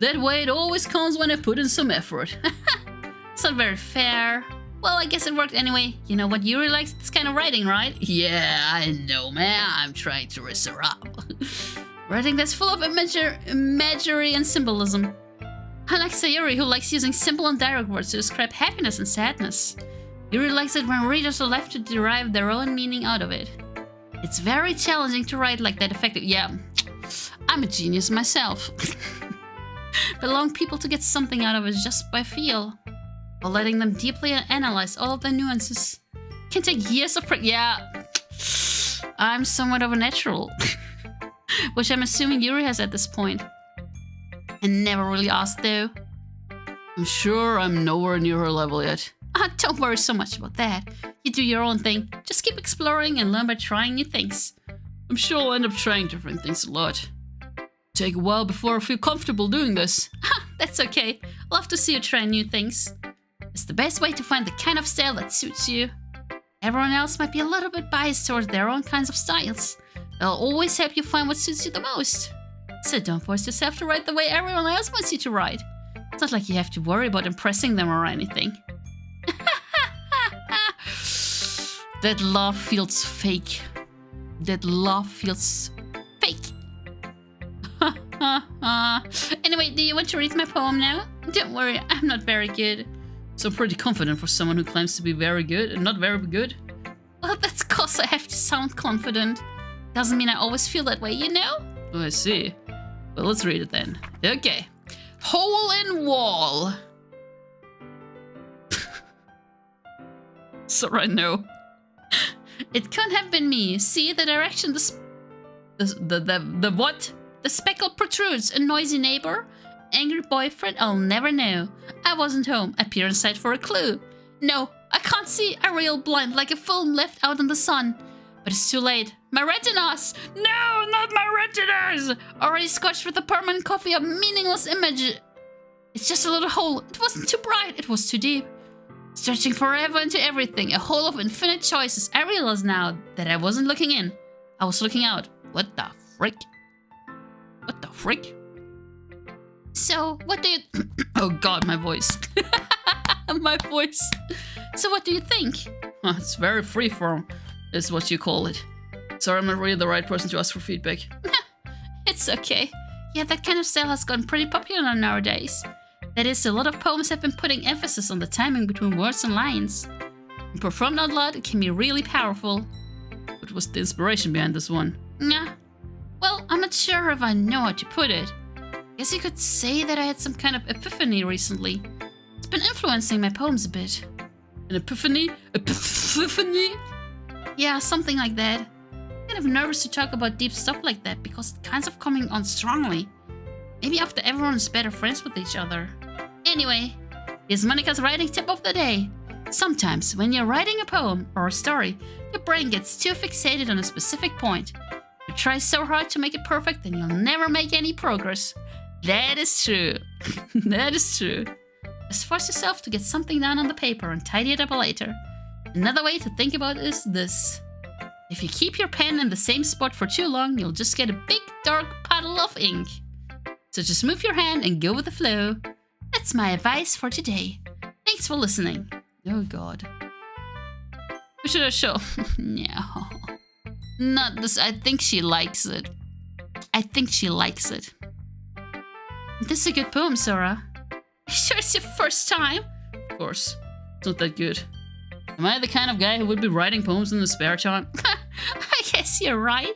That way it always counts when I put in some effort. It's not very fair. Well, I guess it worked anyway. You know what Yuri likes? This kind of writing, right? Yeah, I know, man. I'm trying to raise her up. Writing that's full of imagery and symbolism. Unlike Sayuri, who likes using simple and direct words to describe happiness and sadness. Yuri likes it when readers are left to derive their own meaning out of it. It's very challenging to write like that effective. Yeah, I'm a genius myself. But allowing people to get something out of it just by feel, while letting them deeply analyze all of the nuances, can take years of practice. Yeah, I'm somewhat of a natural. Which I'm assuming Yuri has at this point. And never really asked though. I'm sure I'm nowhere near her level yet. Don't worry so much about that. You do your own thing. Just keep exploring and learn by trying new things. I'm sure I'll end up trying different things a lot. Take a while before I feel comfortable doing this. That's okay. I'll have to see you try new things. It's the best way to find the kind of style that suits you. Everyone else might be a little bit biased towards their own kinds of styles. They'll always help you find what suits you the most. So don't force yourself to write the way everyone else wants you to write. It's not like you have to worry about impressing them or anything. That laugh feels fake. That laugh feels fake. Anyway, do you want to read my poem now? Don't worry, I'm not very good. So pretty confident for someone who claims to be very good and not very good. Well, that's cause I have to sound confident. Doesn't mean I always feel that way, you know? Oh, I see. Well, let's read it then. Okay. Hole in wall. Sorry, no. It couldn't have been me. See the direction the what? The speckle protrudes. A noisy neighbor? Angry boyfriend? I'll never know. I wasn't home. I peer inside for a clue. No, I can't see. A real blind, like a film left out in the sun. But it's too late. My retinas! No, not my retinas! Already scotched with a permanent copy of meaningless image. It's just a little hole. It wasn't too bright. It was too deep. Stretching forever into everything. A hole of infinite choices. I realize now that I wasn't looking in. I was looking out. What the frick? What the frick? So, what do you... Oh god, my voice. My voice. So what do you think? It's very freeform, is what you call it. Sorry, I'm not really the right person to ask for feedback. It's okay. Yeah, that kind of style has gotten pretty popular nowadays. That is, a lot of poems have been putting emphasis on the timing between words and lines. When performed out loud, it can be really powerful. What was the inspiration behind this one? Yeah. Well, I'm not sure if I know how to put it. Guess you could say that I had some kind of epiphany recently. It's been influencing my poems a bit. An epiphany? Epiphany? Yeah, something like that. I'm kind of nervous to talk about deep stuff like that because it's kind of coming on strongly. Maybe after everyone is better friends with each other. Anyway, here's Monica's writing tip of the day. Sometimes when you're writing a poem or a story, your brain gets too fixated on a specific point. You try so hard to make it perfect and you'll never make any progress. That is true. That is true. Just force yourself to get something down on the paper and tidy it up later. Another way to think about it is this. If you keep your pen in the same spot for too long, you'll just get a big dark puddle of ink. So just move your hand and go with the flow. That's my advice for today. Thanks for listening. Oh god. Who should I show? No. Not this. I think she likes it. I think she likes it. This is a good poem, Sora. Sure it's your first time? Of course. It's not that good. Am I the kind of guy who would be writing poems in his spare time? I guess you're right.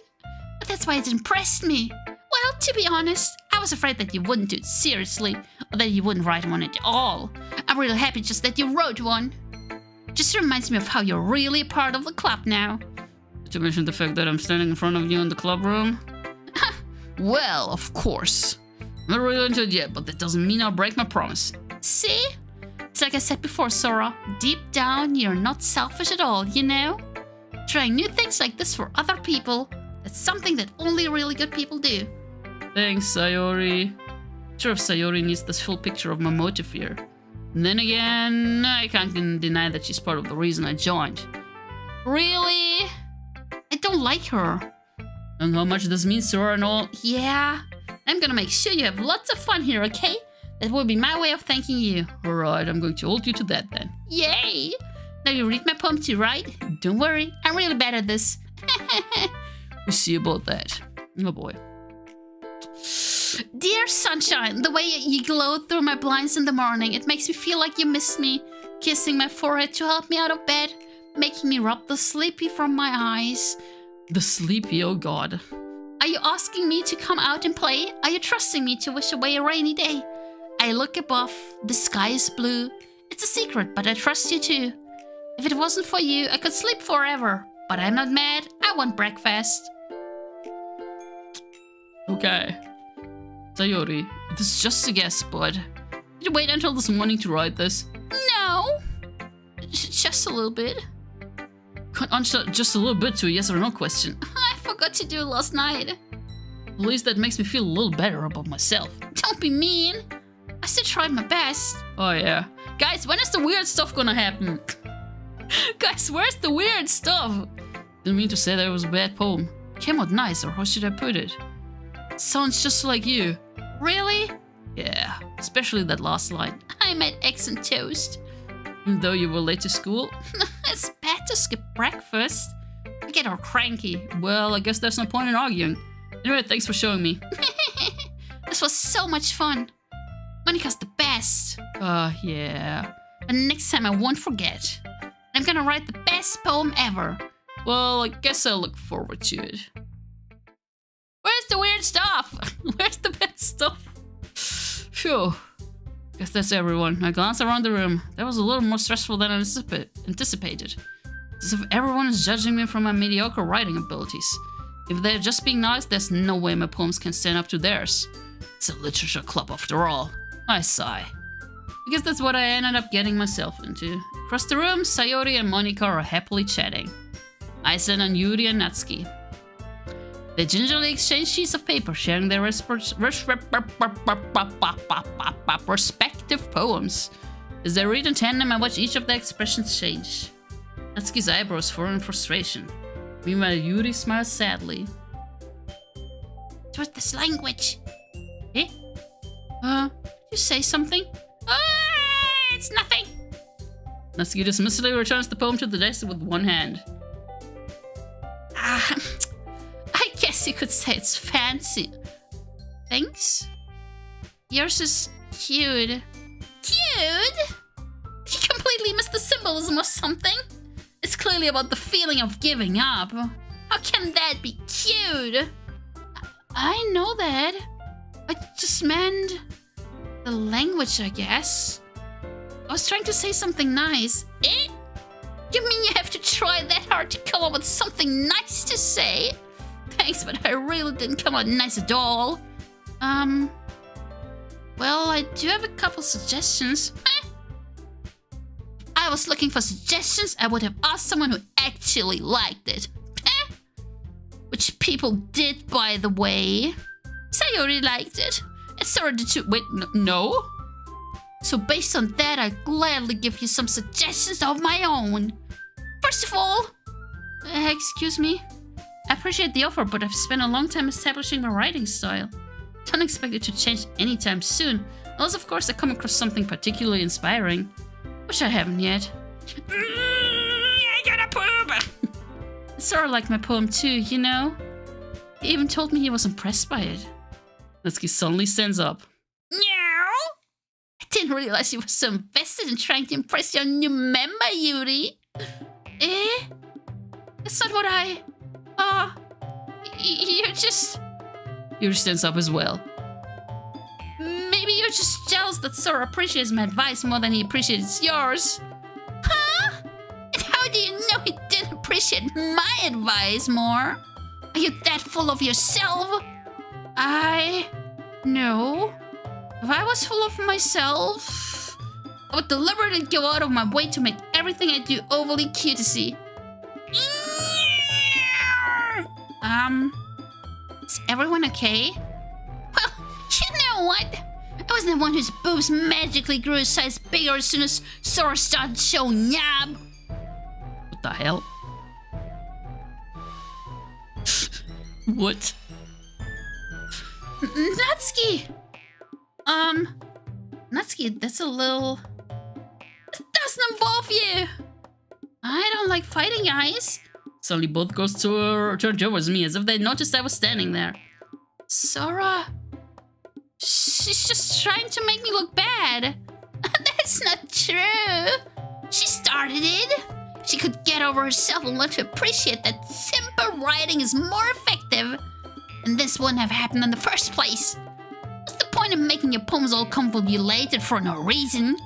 But that's why it impressed me. Well, to be honest, I was afraid that you wouldn't do it seriously, or that you wouldn't write one at all. I'm really happy just that you wrote one. Just reminds me of how you're really a part of the club now. To mention the fact that I'm standing in front of you in the club room? Well, of course. I'm not really into it yet, but that doesn't mean I'll break my promise. See? It's like I said before, Sora. Deep down, you're not selfish at all, you know? Trying new things like this for other people, that's something that only really good people do. Thanks, Sayori. Sure if Sayori needs this full picture of my motive here. And then again, I can't deny that she's part of the reason I joined. Really? I don't like her. And how much this means to her and all? Yeah. I'm gonna make sure you have lots of fun here, okay? That will be my way of thanking you. Alright, I'm going to hold you to that then. Yay! Now you read my poem too, right? Don't worry, I'm really bad at this. We'll see about that. Oh boy. Dear sunshine, the way you glow through my blinds in the morning, it makes me feel like you missed me. Kissing my forehead to help me out of bed, making me rub the sleepy from my eyes. The sleepy, oh god. Are you asking me to come out and play? Are you trusting me to wish away a rainy day? I look above, the sky is blue. It's a secret, but I trust you too. If it wasn't for you, I could sleep forever. But I'm not mad, I want breakfast. Okay. Sayori, this is just a guess, bud. Did you wait until this morning to write this? No. Just a little bit. Answer just a little bit to a yes or no question. I forgot to do it last night. At least that makes me feel a little better about myself. Don't be mean. I still tried my best. Oh yeah. Guys, when is the weird stuff gonna happen? Guys, where's the weird stuff? Didn't mean to say that it was a bad poem. Came out nice, or how should I put it? Sounds just like you. Really? Yeah, especially that last line. I made eggs and toast. Even though you were late to school? It's bad to skip breakfast. I get all cranky. Well, I guess there's no point in arguing. Anyway, thanks for showing me. This was so much fun. Monika's the best. Yeah. But next time I won't forget. I'm gonna write the best poem ever. Well, I guess I'll look forward to it. Where's the weird stuff? Where's the bad stuff? Phew. Guess that's everyone. I glance around the room. That was a little more stressful than I anticipated. As if everyone is judging me for my mediocre writing abilities. If they're just being nice, there's no way my poems can stand up to theirs. It's a literature club after all. I sigh. I guess that's what I ended up getting myself into. Across the room, Sayori and Monika are happily chatting. Aizen and Yuri and Natsuki. They gingerly exchange sheets of paper, sharing their respective poems. As they read in tandem, I watch each of their expressions change. Natsuki's eyebrows furrow in frustration. Meanwhile, Yuri smiles sadly. It was this language. Eh? You say something? It's nothing. Natsuki dismissively returns the poem to the desk with one hand. I guess you could say it's fancy. Thanks? Yours is cute. Cute? You completely missed the symbolism or something. It's clearly about the feeling of giving up. How can that be cute? I know that. I just meant the language, I guess. I was trying to say something nice. Eh? You mean you have to try that hard to come up with something nice to say? Thanks, but I really didn't come out nice at all. Well, I do have a couple suggestions. I was looking for suggestions, I would have asked someone who actually liked it. Which people did, by the way. Sayori liked it. And Sora did too. Wait, no? So based on that, I'd gladly give you some suggestions of my own. First of all, excuse me. I appreciate the offer, but I've spent a long time establishing my writing style. Don't expect it to change anytime soon, unless of course I come across something particularly inspiring. Which I haven't yet. I gotta poop! Sora liked my poem too, you know? He even told me he was impressed by it. Natsuki suddenly stands up. Meow! I didn't realize you were so invested in trying to impress your new member, Yuri. Eh? That's not what I... you're just... Yuri stands up as well. Maybe you're just jealous that Sora appreciates my advice more than he appreciates yours. Huh? And how do you know he didn't appreciate my advice more? Are you that full of yourself? No. If I was full of myself, I would deliberately go out of my way to make everything I do overly cute to see. Is everyone okay? Well, you know what? I wasn't the one whose boobs magically grew a size bigger as soon as Sora started showing knob. What the hell? What? Natsuki! Natsuki, that's a little... It doesn't involve you! I don't like fighting, guys. Suddenly both girls turned towards me as if they noticed I was standing there. Sora... She's just trying to make me look bad. That's not true. She started it. She could get over herself and learn to appreciate that simple writing is more effective. And this wouldn't have happened in the first place. What's the point of making your poems all convoluted for no reason?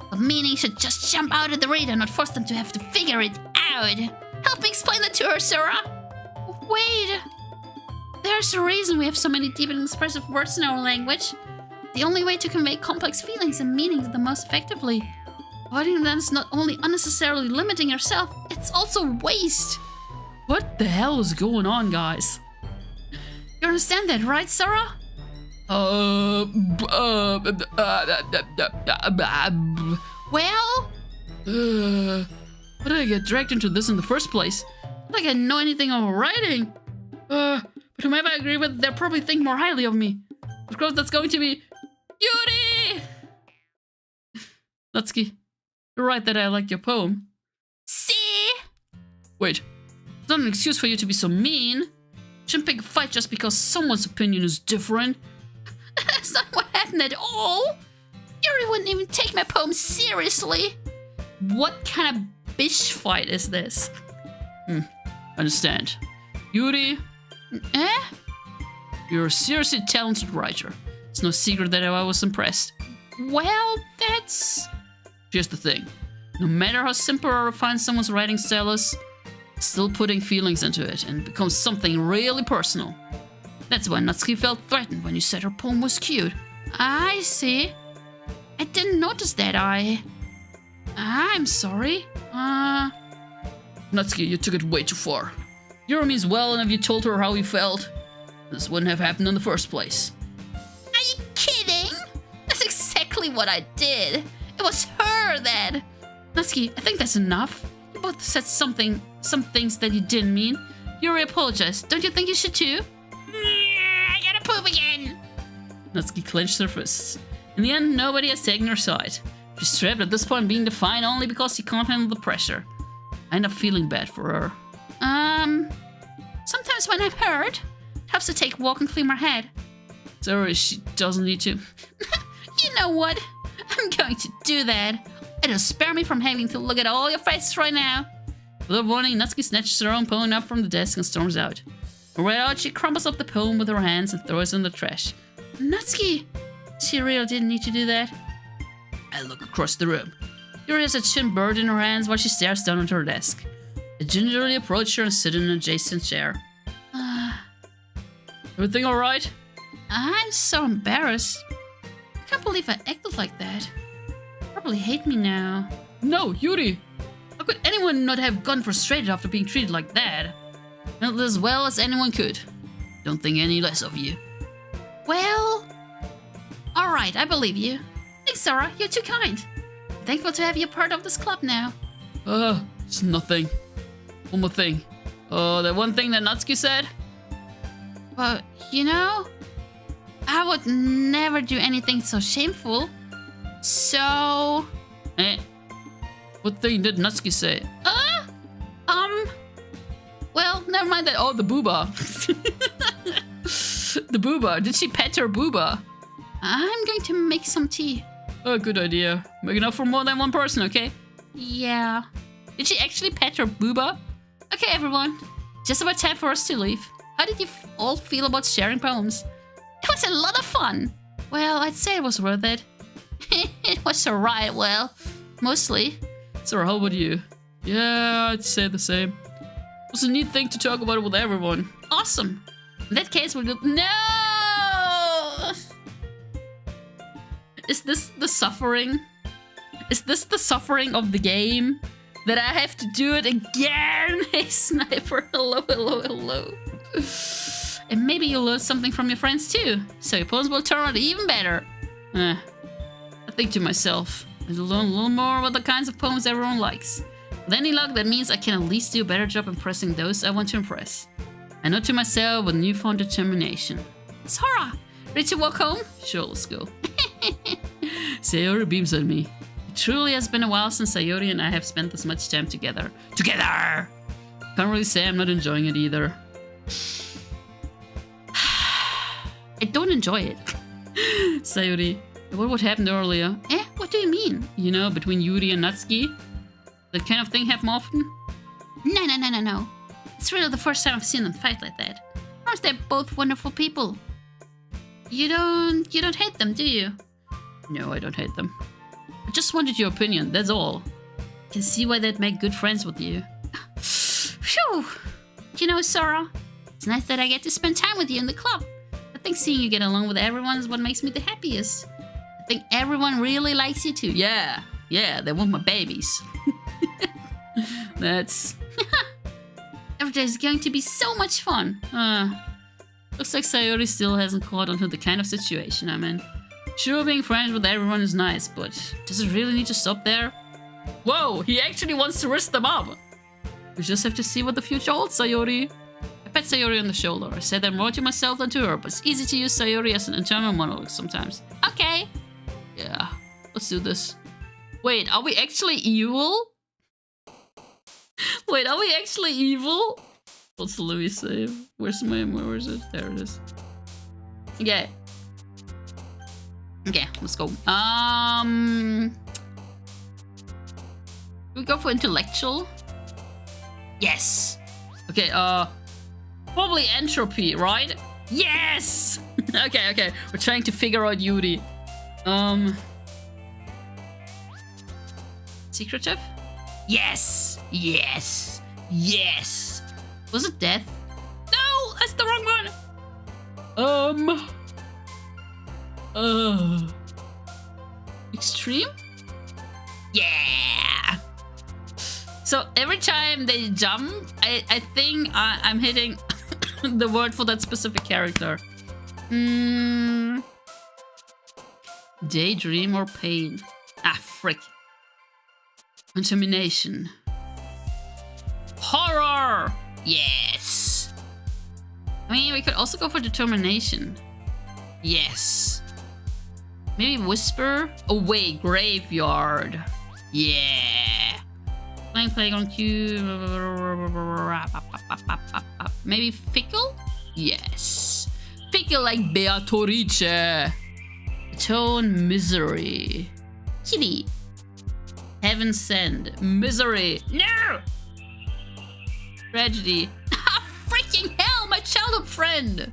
The meaning should just jump out of the reader, not force them to have to figure it out. Help me explain that to her, Sora. Wait. There's a reason we have so many deep and expressive words in our language. The only way to convey complex feelings and meanings the most effectively. Avoiding them is not only unnecessarily limiting yourself, it's also waste. What the hell is going on, guys? You understand that, right, Sora? Well? Why did I get dragged into this in the first place? Not like I know anything about writing. But whomever I agree with, they'll probably think more highly of me. Of course, that's going to be Yuri! Natsuki, you're right that I like your poem. See? Wait, it's not an excuse for you to be so mean. Shouldn't pick a fight just because someone's opinion is different. That's not what happened at all. Yuri wouldn't even take my poem seriously. What kind of bitch fight is this? Understand. Yuri... You're a seriously talented writer. It's no secret that I was impressed. Well, that's... Here's the thing. No matter how simple or refined someone's writing style is, still putting feelings into it and it becomes something really personal. That's why Natsuki felt threatened when you said her poem was cute. I see. I didn't notice that. I'm sorry. Natsuki, you took it way too far. Yuri means well, and if you told her how you felt, this wouldn't have happened in the first place. Are you kidding? That's exactly what I did. It was her that... Natsuki, I think that's enough. You both said some things that you didn't mean. Yuri apologized. Don't you think you should too? I gotta poop again. Natsuki clenched her fists. In the end, nobody has taken her side. She's trapped at this point, being defiant only because she can't handle the pressure. I end up feeling bad for her. Sometimes when I'm hurt, it helps to take a walk and clear my head. Sorry, she doesn't need to. You know what? I'm going to do that. It'll spare me from having to look at all your faces right now. Without warning, Natsuki snatches her own poem up from the desk and storms out. Right out, she crumbles up the poem with her hands and throws it in the trash. Natsuki! She really didn't need to do that. I look across the room. Yuri has a chin buried in her hands while she stares down at her desk. I gingerly approach her and sit in an adjacent chair. Everything alright? I'm so embarrassed. I can't believe I acted like that. Probably hate me now. No, Yuri! How could anyone not have gone frustrated after being treated like that? Not as well as anyone could. Don't think any less of you. Well... Alright, I believe you. Thanks, Sora. You're too kind. I'm thankful to have you part of this club now. It's nothing. One more thing. That one thing that Natsuki said? Well, you know, I would never do anything so shameful. So... What thing did Natsuki say? Well, never mind that. Oh, the booba. The booba. Did she pet her booba? I'm going to make some tea. Oh, good idea. Make enough for more than one person, okay? Yeah. Did she actually pet her booba? Okay, everyone. Just about time for us to leave. How did you all feel about sharing poems? It was a lot of fun. Well, I'd say it was worth it. It was alright, well, mostly. So, how about you? Yeah, I'd say the same. It was a neat thing to talk about it with everyone. Awesome. In that case, we'll do— No! Is this the suffering? Is this the suffering of the game? That I have to do it again? Hey, Sniper. Hello, hello, hello. And maybe you'll learn something from your friends too. So your poems will turn out even better. I think to myself, I'll learn a little more about the kinds of poems everyone likes. With any luck, that means I can at least do a better job impressing those I want to impress. I know to myself with newfound determination. Sora, ready to walk home? Sure, let's go. Sayori beams at me. It truly has been a while since Sayori and I have spent this much time together. Together! Can't really say I'm not enjoying it either. I don't enjoy it. Sayori, what happened earlier? What do you mean? You know, between Yuri and Natsuki? That kind of thing happen often? No. It's really the first time I've seen them fight like that. Of course, they're both wonderful people. You don't hate them, do you? No, I don't hate them. I just wanted your opinion, that's all. I can see why they'd make good friends with you. Phew! You know, Sora, it's nice that I get to spend time with you in the club. I think seeing you get along with everyone is what makes me the happiest. I think everyone really likes you too. Yeah, they want my babies. That's... Every day is going to be so much fun. Looks like Sayori still hasn't caught on to the kind of situation I'm in. Sure, being friends with everyone is nice, but does it really need to stop there? Whoa, he actually wants to risk them up. We just have to see what the future holds, Sayori. I pat Sayori on the shoulder. I said that more to myself than to her, but it's easy to use Sayori as an internal monologue sometimes. Okay. Yeah, let's do this. Wait, are we actually evil? Wait, are we actually evil? What's the Louis save? Where is it? There it is. Okay. Okay, let's go. We go for intellectual? Yes! Okay, probably entropy, right? Yes! Okay. We're trying to figure out Yuri. Secretive? Yes! Was it death? No! That's the wrong one! Extreme? Yeah! So every time they jump, I think I'm hitting the word for that specific character. Daydream or pain? Ah, frick. Contamination. Horror! Yes! I mean, we could also go for determination. Yes. Maybe whisper? Oh wait, graveyard. Yeah. Playing on cue. Maybe fickle? Yes. Fickle like Beatrice. Tone misery. Kitty. Heaven send. Misery. No! Tragedy. Freaking hell, my childhood friend.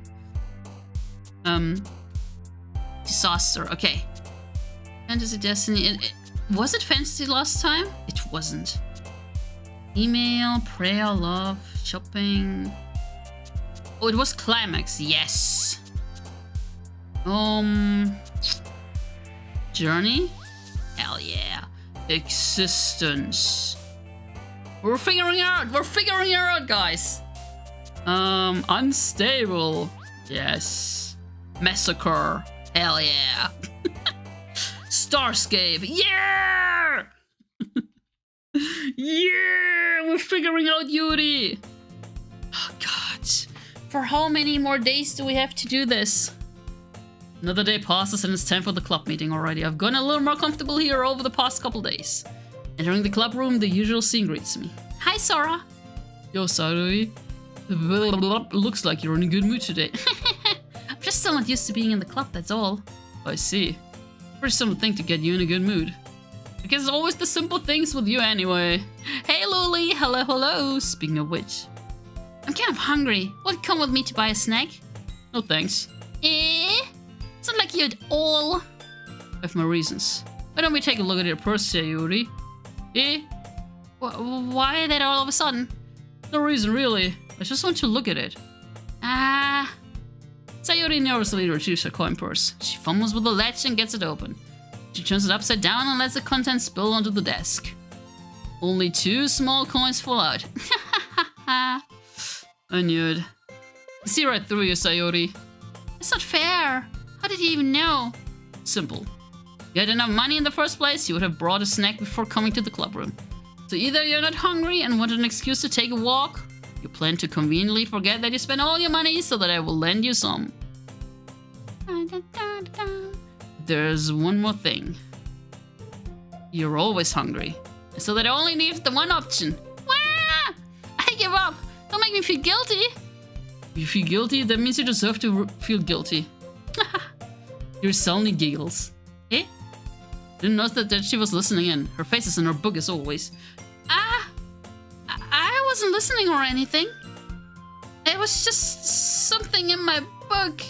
Disaster. Okay. Fantasy Destiny. Was it fantasy last time? It wasn't. Email, prayer, love, shopping. Oh, it was climax. Yes. Journey? Hell yeah. Existence. We're figuring it out. We're figuring it out, guys. Unstable. Yes. Massacre. Hell yeah. Starscape. Yeah! Yeah! We're figuring out Yuri. Oh, God. For how many more days do we have to do this? Another day passes and it's time for the club meeting already. I've gotten a little more comfortable here over the past couple days. Entering the club room, the usual scene greets me. Hi, Sora. Yo, Sayori. Looks like you're in a good mood today. I'm Just still not used to being in the club, that's all. I see. Pretty simple thing to get you in a good mood. I guess it's always the simple things with you anyway. Hey Luli, hello, hello. Speaking of which, I'm kind of hungry. Want to come with me to buy a snack? No thanks. It's not like you at all. I have my reasons. Why don't we take a look at your purse, Sayuri? Why that all of a sudden? No reason really. I just want to look at it. Sayuri nervously retrieves her coin purse. She fumbles with the latch and gets it open. She turns it upside down and lets the contents spill onto the desk. Only 2 small coins fall out. I knew it. I see right through you, Sayuri. It's not fair. How did you even know? Simple. If you had enough money in the first place, you would have brought a snack before coming to the club room. So either you're not hungry and wanted an excuse to take a walk, you plan to conveniently forget that you spent all your money so that I will lend you some. There's one more thing. You're always hungry. So that only leaves the one option. Wah! I give up. Don't make me feel guilty. If you feel guilty, that means you deserve to feel guilty. Your Sally giggles. Eh? Didn't notice that she was listening in. Her face is in her book as always. I wasn't listening or anything. It was just something in my book.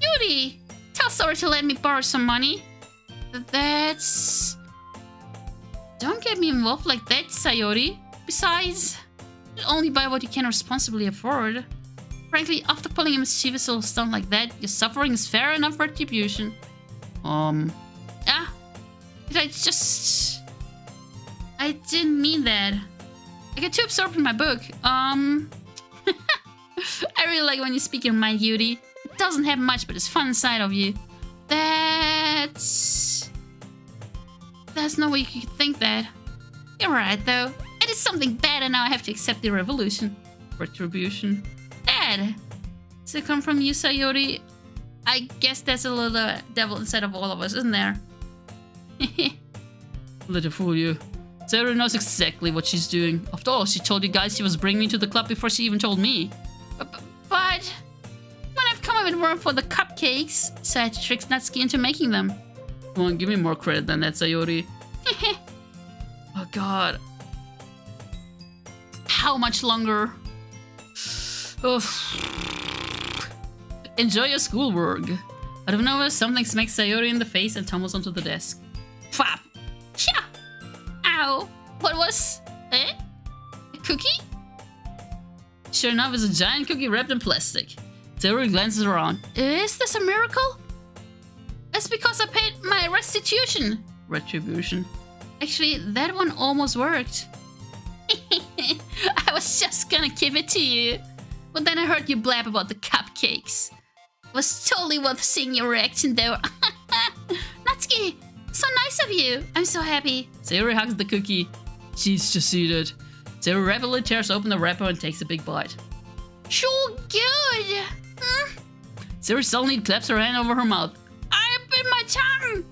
Yuri, tell Sora to let me borrow some money. That's... Don't get me involved like that, Sayori. Besides, you only buy what you can responsibly afford. Frankly, after pulling a mischievous little stunt like that, your suffering is fair enough retribution. I didn't mean that. I get too absorbed in my book. I really like when you speak your mind, Yuri. It doesn't have much, but it's fun inside of you. There's no way you could think that. You're right, though. I did something bad and now I have to accept the retribution. Bad? Does it come from you, Sayori? I guess there's a little devil inside of all of us, isn't there? Let her fool you. Sayori knows exactly what she's doing. After all, she told you guys she was bringing me to the club before she even told me. But when I've come up with more for the cupcakes, so I had to trick Natsuki into making them. Come on, give me more credit than that, Sayori. Oh god. How much longer? Enjoy your schoolwork. Out of nowhere, something smacks Sayori in the face and tumbles onto the desk. Fap! Chia! Ow! What was... A cookie? Sure enough, it's a giant cookie wrapped in plastic. Sayori glances around. Is this a miracle? It's because I paid my restitution. Retribution. Actually, that one almost worked. I was just gonna give it to you. But then I heard you blab about the cupcakes. It was totally worth seeing your reaction though. Natsuki, so nice of you. I'm so happy. Sayori hugs the cookie. She's just eat it. Sayori rapidly tears open the wrapper and takes a big bite. So good. Sayori suddenly claps her hand over her mouth. I bit my tongue.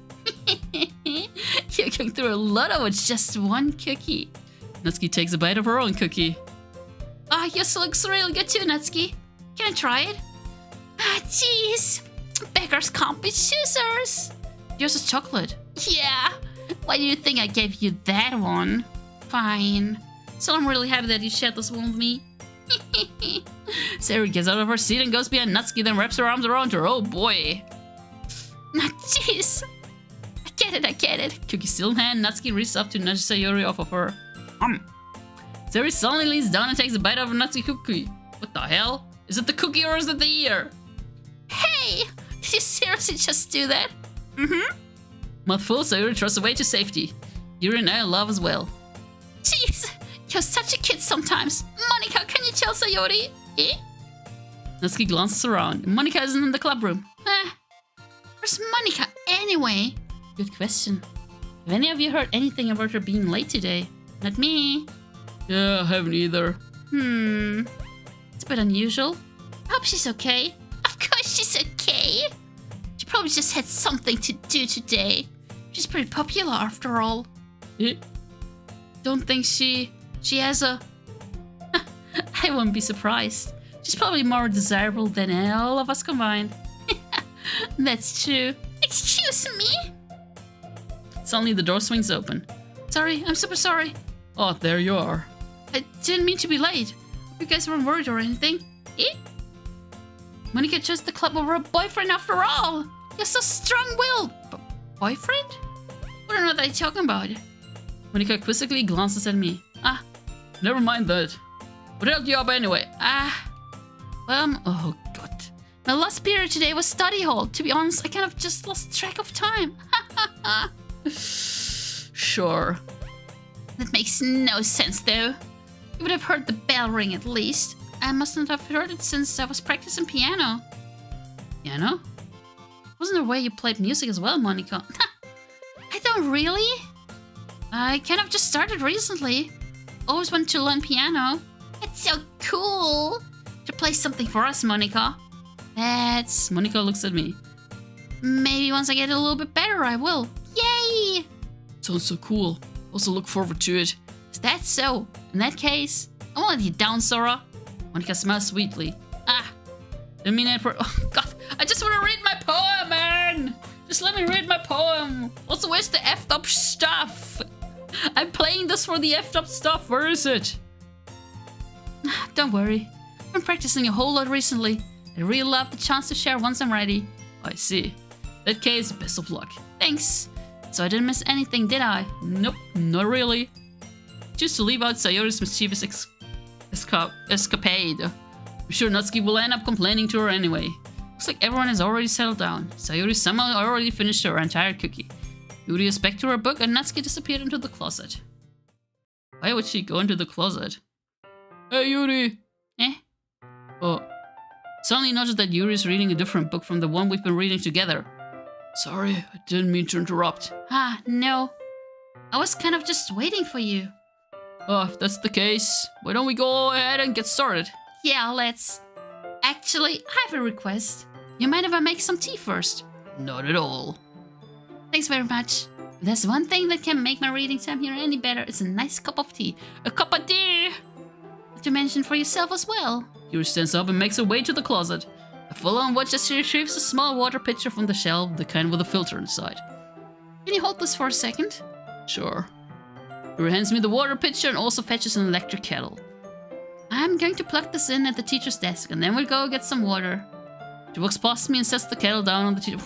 You're going through a lot of it's just one cookie. Natsuki takes a bite of her own cookie. Ah, yours looks really good too, Natsuki. Can I try it? Ah, jeez. Beggars can't be choosers. Yours is chocolate. Yeah. Why do you think I gave you that one? Fine. So I'm really happy that you shared this one with me. Sayori gets out of her seat and goes behind Natsuki, then wraps her arms around her. Oh boy. Nah, jeez. I get it. Cookie still in hand, Natsuki reaches up to nudge Sayori off of her. Sayori suddenly leans down and takes a bite out of a Natsuki cookie. What the hell? Is it the cookie or is it the ear? Hey! Did you seriously just do that? Mouthful, Sayori thrusts away to safety. Yuri and I love as well. Jeez! You're such a kid sometimes. Monika, can you tell Sayori? Eh? Natsuki glances around. Monika isn't in the club room. Where's Monika anyway? Good question. Have any of you heard anything about her being late today? Not me. Yeah, I haven't either. It's a bit unusual. I hope she's okay. Of course she's okay. She probably just had something to do today. She's pretty popular after all. Don't think she has a... I wouldn't be surprised. She's probably more desirable than all of us combined. That's true. Excuse me? Suddenly the door swings open. Sorry, I'm super sorry. Oh, there you are. I didn't mean to be late. You guys weren't worried or anything. Eh? Monica chose the club over a boyfriend after all. You're so strong-willed. Boyfriend? I don't know what you're talking about. Monica quizzically glances at me. Ah, never mind that. What held you up anyway? Oh god. My last period today was study hall. To be honest, I kind of just lost track of time. Sure. That makes no sense though. You would have heard the bell ring at least. I mustn't have heard it since I was practicing piano. Piano? Wasn't there a way you played music as well, Monica? I don't really. I kind of just started recently. Always wanted to learn piano. It's so cool. To play something for us, Monica. Monica looks at me. Maybe once I get a little bit better, I will. Yay! Sounds so cool. Also look forward to it. Is that so? In that case, I won't let you down, Sora. Monica smiles sweetly. Didn't mean it for. Oh god, I just want to read my poem, man. Just let me read my poem. Also, where's the effed up stuff? I'm playing this for the effed up stuff. Where is it? Don't worry. I've been practicing a whole lot recently. I really love the chance to share once I'm ready. I see. In that case, best of luck. Thanks. So I didn't miss anything, did I? Nope, not really. Just to leave out Sayori's mischievous escapade. I'm sure Natsuki will end up complaining to her anyway. Looks like everyone has already settled down. Sayori somehow already finished her entire cookie. Yuri is back to her book and Natsuki disappeared into the closet. Why would she go into the closet? Hey Yuri! Eh? Oh. Suddenly noticed that Yuri is reading a different book from the one we've been reading together. Sorry, I didn't mean to interrupt. No. I was kind of just waiting for you. Oh, if that's the case, why don't we go ahead and get started? Yeah, let's. Actually, I have a request. You mind if I make some tea first? Not at all. Thanks very much. If there's one thing that can make my reading time here any better, it's a nice cup of tea. A cup of tea! Not to mention for yourself as well. Yuri stands up and makes her way to the closet. I follow and watch as she retrieves a small water pitcher from the shelf, the kind with a filter inside. Can you hold this for a second? Sure. Yuri hands me the water pitcher and also fetches an electric kettle. I'm going to plug this in at the teacher's desk and then we'll go get some water. She walks past me and sets the kettle down on the teacher.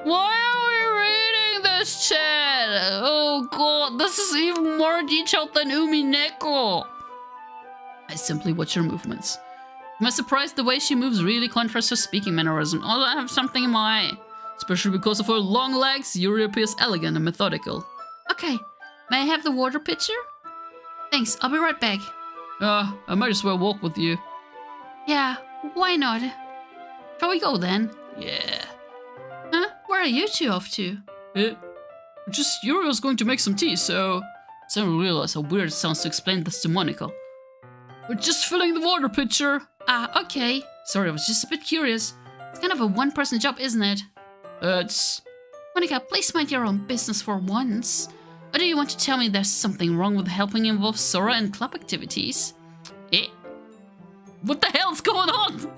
Why are we reading this chat? Oh god, this is even more detailed than Umi Neko. I simply watch her movements. To my surprise, the way she moves really contrasts her speaking mannerism. Although I have something in my eye. Especially because of her long legs, Yuri appears elegant and methodical. Okay, may I have the water pitcher? Thanks, I'll be right back. I might as well walk with you. Yeah, why not? Shall we go then? Yeah. Huh? Where are you two off to? Just Yuri was going to make some tea, so... Suddenly realized how weird it sounds to explain this to Monica. We're just filling the water pitcher. Okay. Sorry, I was just a bit curious. It's kind of a one-person job, isn't it? It's... Monica, please mind your own business for once. Or do you want to tell me there's something wrong with helping involve Sora in club activities? What the hell's going on?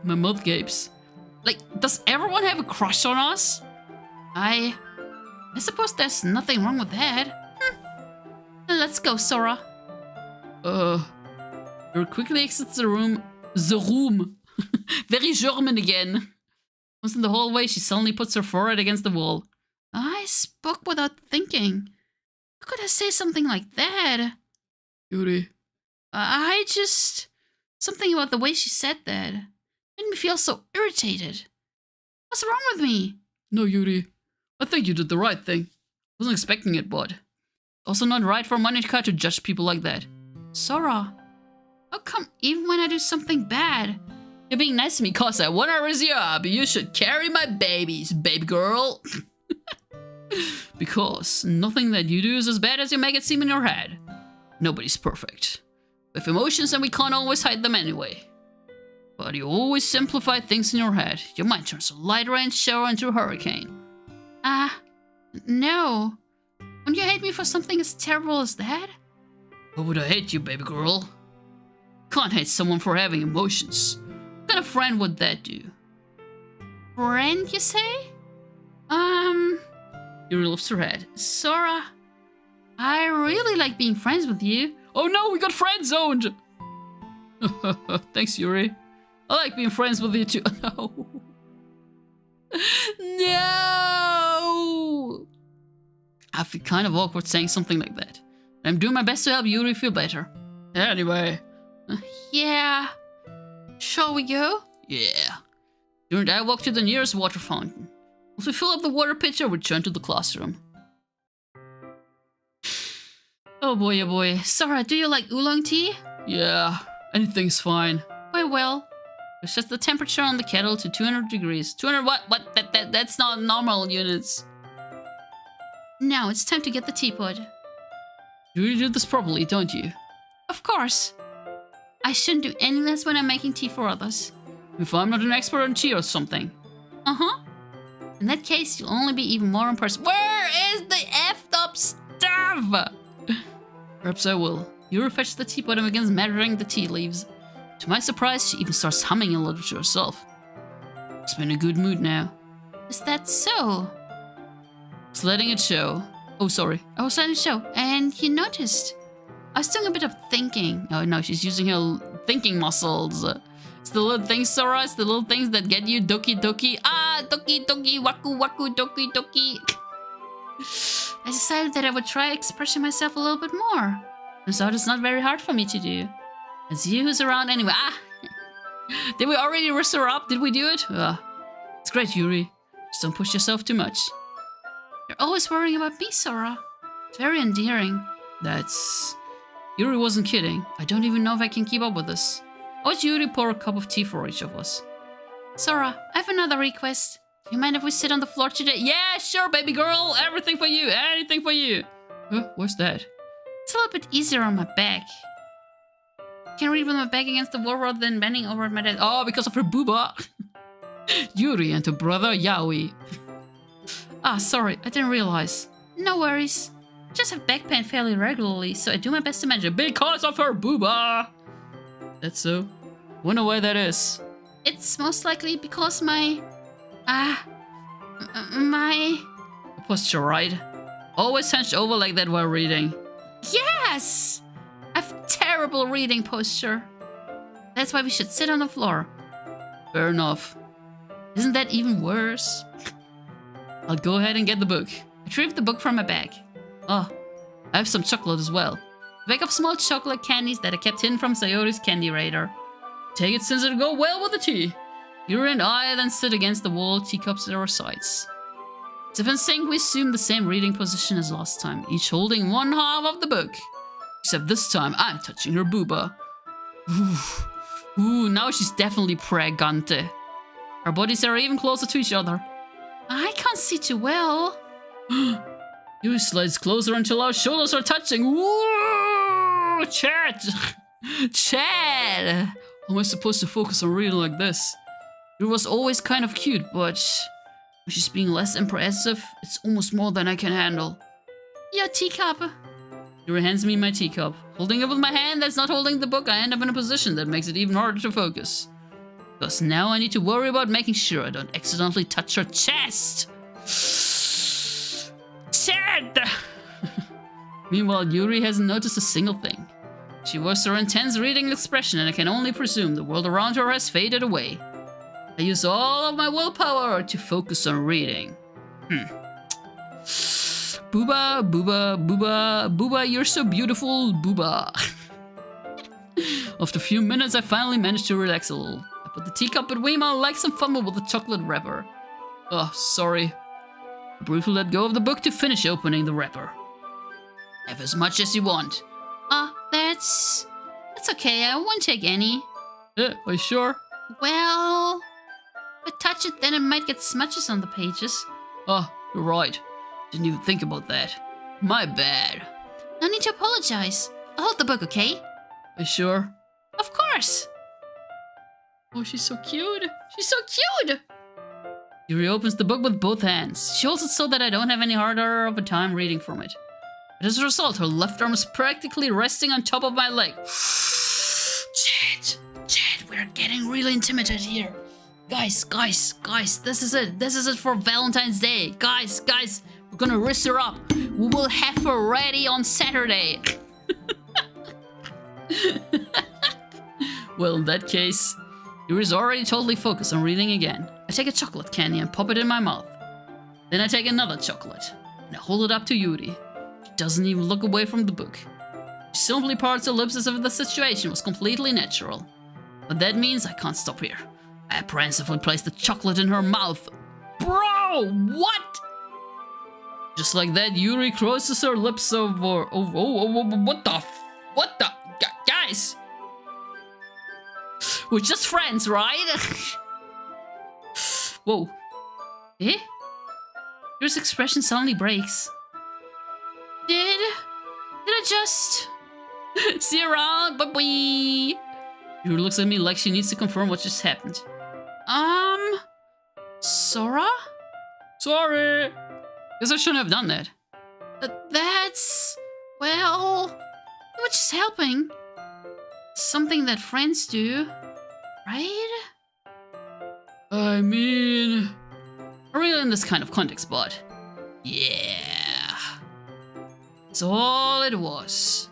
My mouth gapes. Like, does everyone have a crush on us? I suppose there's nothing wrong with that. Let's go, Sora. Yuri quickly exits the room. Very German again. Once in the hallway, she suddenly puts her forehead against the wall. I spoke without thinking. How could I say something like that? Yuri. Something about the way she said that made me feel so irritated. What's wrong with me? No, Yuri. I think you did the right thing. Wasn't expecting it, but... Also not right for Monica to judge people like that. Sora. How come even when I do something bad? You're being nice to me cause I wanna raise you up. You should carry my babies, baby girl. Because nothing that you do is as bad as you make it seem in your head. Nobody's perfect. We have emotions and we can't always hide them anyway. But you always simplify things in your head. Your mind turns a light rain shower into a hurricane. No. Wouldn't you hate me for something as terrible as that? Why would I hate you, baby girl? Can't hate someone for having emotions. What kind of friend would that do? Friend, you say? Yuri lifts her head. Sora, I really like being friends with you. Oh no, we got friend zoned! Thanks, Yuri. I like being friends with you too. No. No! I feel kind of awkward saying something like that. I'm doing my best to help Yuri feel better. Anyway. Yeah. Shall we go? Yeah. During that, I walk to the nearest water fountain. Once we fill up the water pitcher, we return to the classroom. Oh boy. Sora, do you like oolong tea? Yeah, anything's fine. Well. We set the temperature on the kettle to 200 degrees. 200 what? What? That's not normal units. Now it's time to get the teapot. You do this properly, don't you? Of course. I shouldn't do any less when I'm making tea for others. If I'm not an expert on tea or something. Uh-huh. In that case, you'll only be even more impressed. Where is the effed up stuff? Perhaps I will. You fetch the teapot and begins measuring the tea leaves. To my surprise, she even starts humming a little to herself. She's in a good mood now. Is that so? It's letting it show. Oh, sorry. I was letting it show, and you noticed. I was doing a bit of thinking. Oh no, she's using her thinking muscles. It's the little things, Sora. It's the little things that get you Doki Doki. Ah, Doki Doki, Waku Waku, Doki Doki. I decided that I would try expressing myself a little bit more. Turns out it's not very hard for me to do. It's you who's around anyway. Ah! Did we already risk her up? Did we do it? It's great, Yuri. Just don't push yourself too much. You're always worrying about me, Sora. It's very endearing. Yuri wasn't kidding. I don't even know if I can keep up with this. How would Yuri pour a cup of tea for each of us? Sora, I have another request. Do you mind if we sit on the floor today? Yeah, sure, baby girl. Everything for you. Anything for you. What's that? It's a little bit easier on my back. I can read with my back against the wall rather than bending over at my desk. Oh, because of her booba. Yuri and her brother Yaoi. Ah, sorry, I didn't realize. No worries. I just have back pain fairly regularly, so I do my best to manage it. Because of her booba! That's so? Wonder why that is. It's most likely because my posture, right? Always hunched over like that while reading. Yes! I have terrible reading posture. That's why we should sit on the floor. Fair enough. Isn't that even worse? I'll go ahead and get the book. I retrieved the book from my bag. Oh, I have some chocolate as well. A bag of small chocolate candies that I kept hidden from Sayori's candy radar. Take it since it'll go well with the tea. Yuri and I then sit against the wall, teacups at our sides. As if in sync, we assume the same reading position as last time, each holding one half of the book. Except this time, I'm touching her booba. Ooh, now she's definitely pregante. Our bodies are even closer to each other. I can't see too well. Yuri slides closer until our shoulders are touching. Whoa! Chad! Chad! How am I supposed to focus on reading like this? Yuri was always kind of cute, but when she's being less impressive, it's almost more than I can handle. Your teacup. Yuri hands me my teacup. Holding it with my hand that's not holding the book, I end up in a position that makes it even harder to focus. Because now I need to worry about making sure I don't accidentally touch her chest. Chad! Meanwhile, Yuri hasn't noticed a single thing. She wears her intense reading expression, and I can only presume the world around her has faded away. I use all of my willpower to focus on reading. Booba, booba, booba, booba, you're so beautiful, booba. After a few minutes, I finally managed to relax a little. I put the teacup between my legs and fumbled with the chocolate wrapper. Oh, sorry. I briefly let go of the book to finish opening the wrapper. Have as much as you want. That's okay. I won't take any. Yeah, are you sure? Well, if I touch it, then it might get smudges on the pages. Oh, you're right. Didn't even think about that. My bad. No need to apologize. I'll hold the book, okay? Are you sure? Of course. Oh, she's so cute. She's so cute. Yuri opens the book with both hands. She holds it so that I don't have any harder of a time reading from it. But as a result, her left arm is practically resting on top of my leg. Chad, we're getting really intimidated here. Guys, this is it. This is it for Valentine's Day. Guys, we're gonna risk her up. We will have her ready on Saturday. Well, in that case, Yuri's already totally focused on reading again. I take a chocolate candy and pop it in my mouth. Then I take another chocolate and I hold it up to Yuri. She doesn't even look away from the book. She simply parts her lips as if the situation was completely natural. But that means I can't stop here. I apprehensively place the chocolate in her mouth. Bro, what? Just like that, Yuri crosses her lips over. What the? Guys! We're just friends, right? Whoa. Eh? Yuri's expression suddenly breaks. Did I just... See you around, bye-bye. Yuri looks at me like she needs to confirm what just happened. Sora? Sorry. Guess I shouldn't have done that. That's... well... you were just helping. Something that friends do, right? I mean... not really in this kind of context, but... yeah. That's all it was.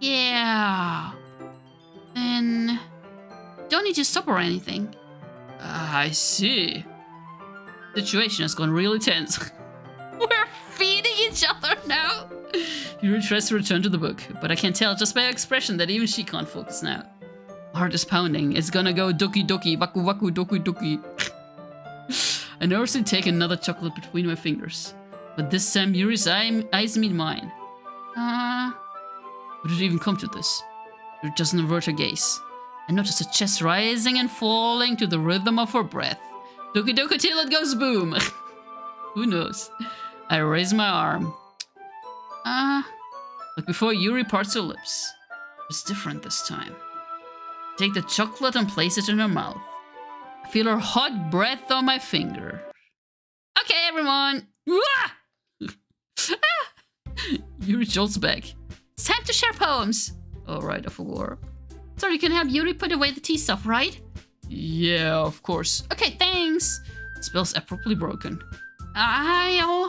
Yeah. Then... don't need to stop or anything. I see. The situation has gone really tense. We're feeding each other now. Yuri tries to return to the book, but I can tell just by her expression that even she can't focus now. My heart is pounding. It's gonna go doki doki, waku waku, doki doki. I nervously take another chocolate between my fingers, but this time Yuri's eyes meet mine. How did it even come to this? Yuri doesn't avert her gaze. I notice her chest rising and falling to the rhythm of her breath. Doki doki till it goes boom. Who knows? I raise my arm. Like before, Yuri parts her lips. It's different this time. I take the chocolate and place it in her mouth. I feel her hot breath on my finger. Okay, everyone. Yuri jolts back. It's time to share poems. All right, I forgot. Sorry, you can help Yuri put away the tea stuff, right? Yeah, of course. Okay, thanks. Spell's abruptly broken. I'll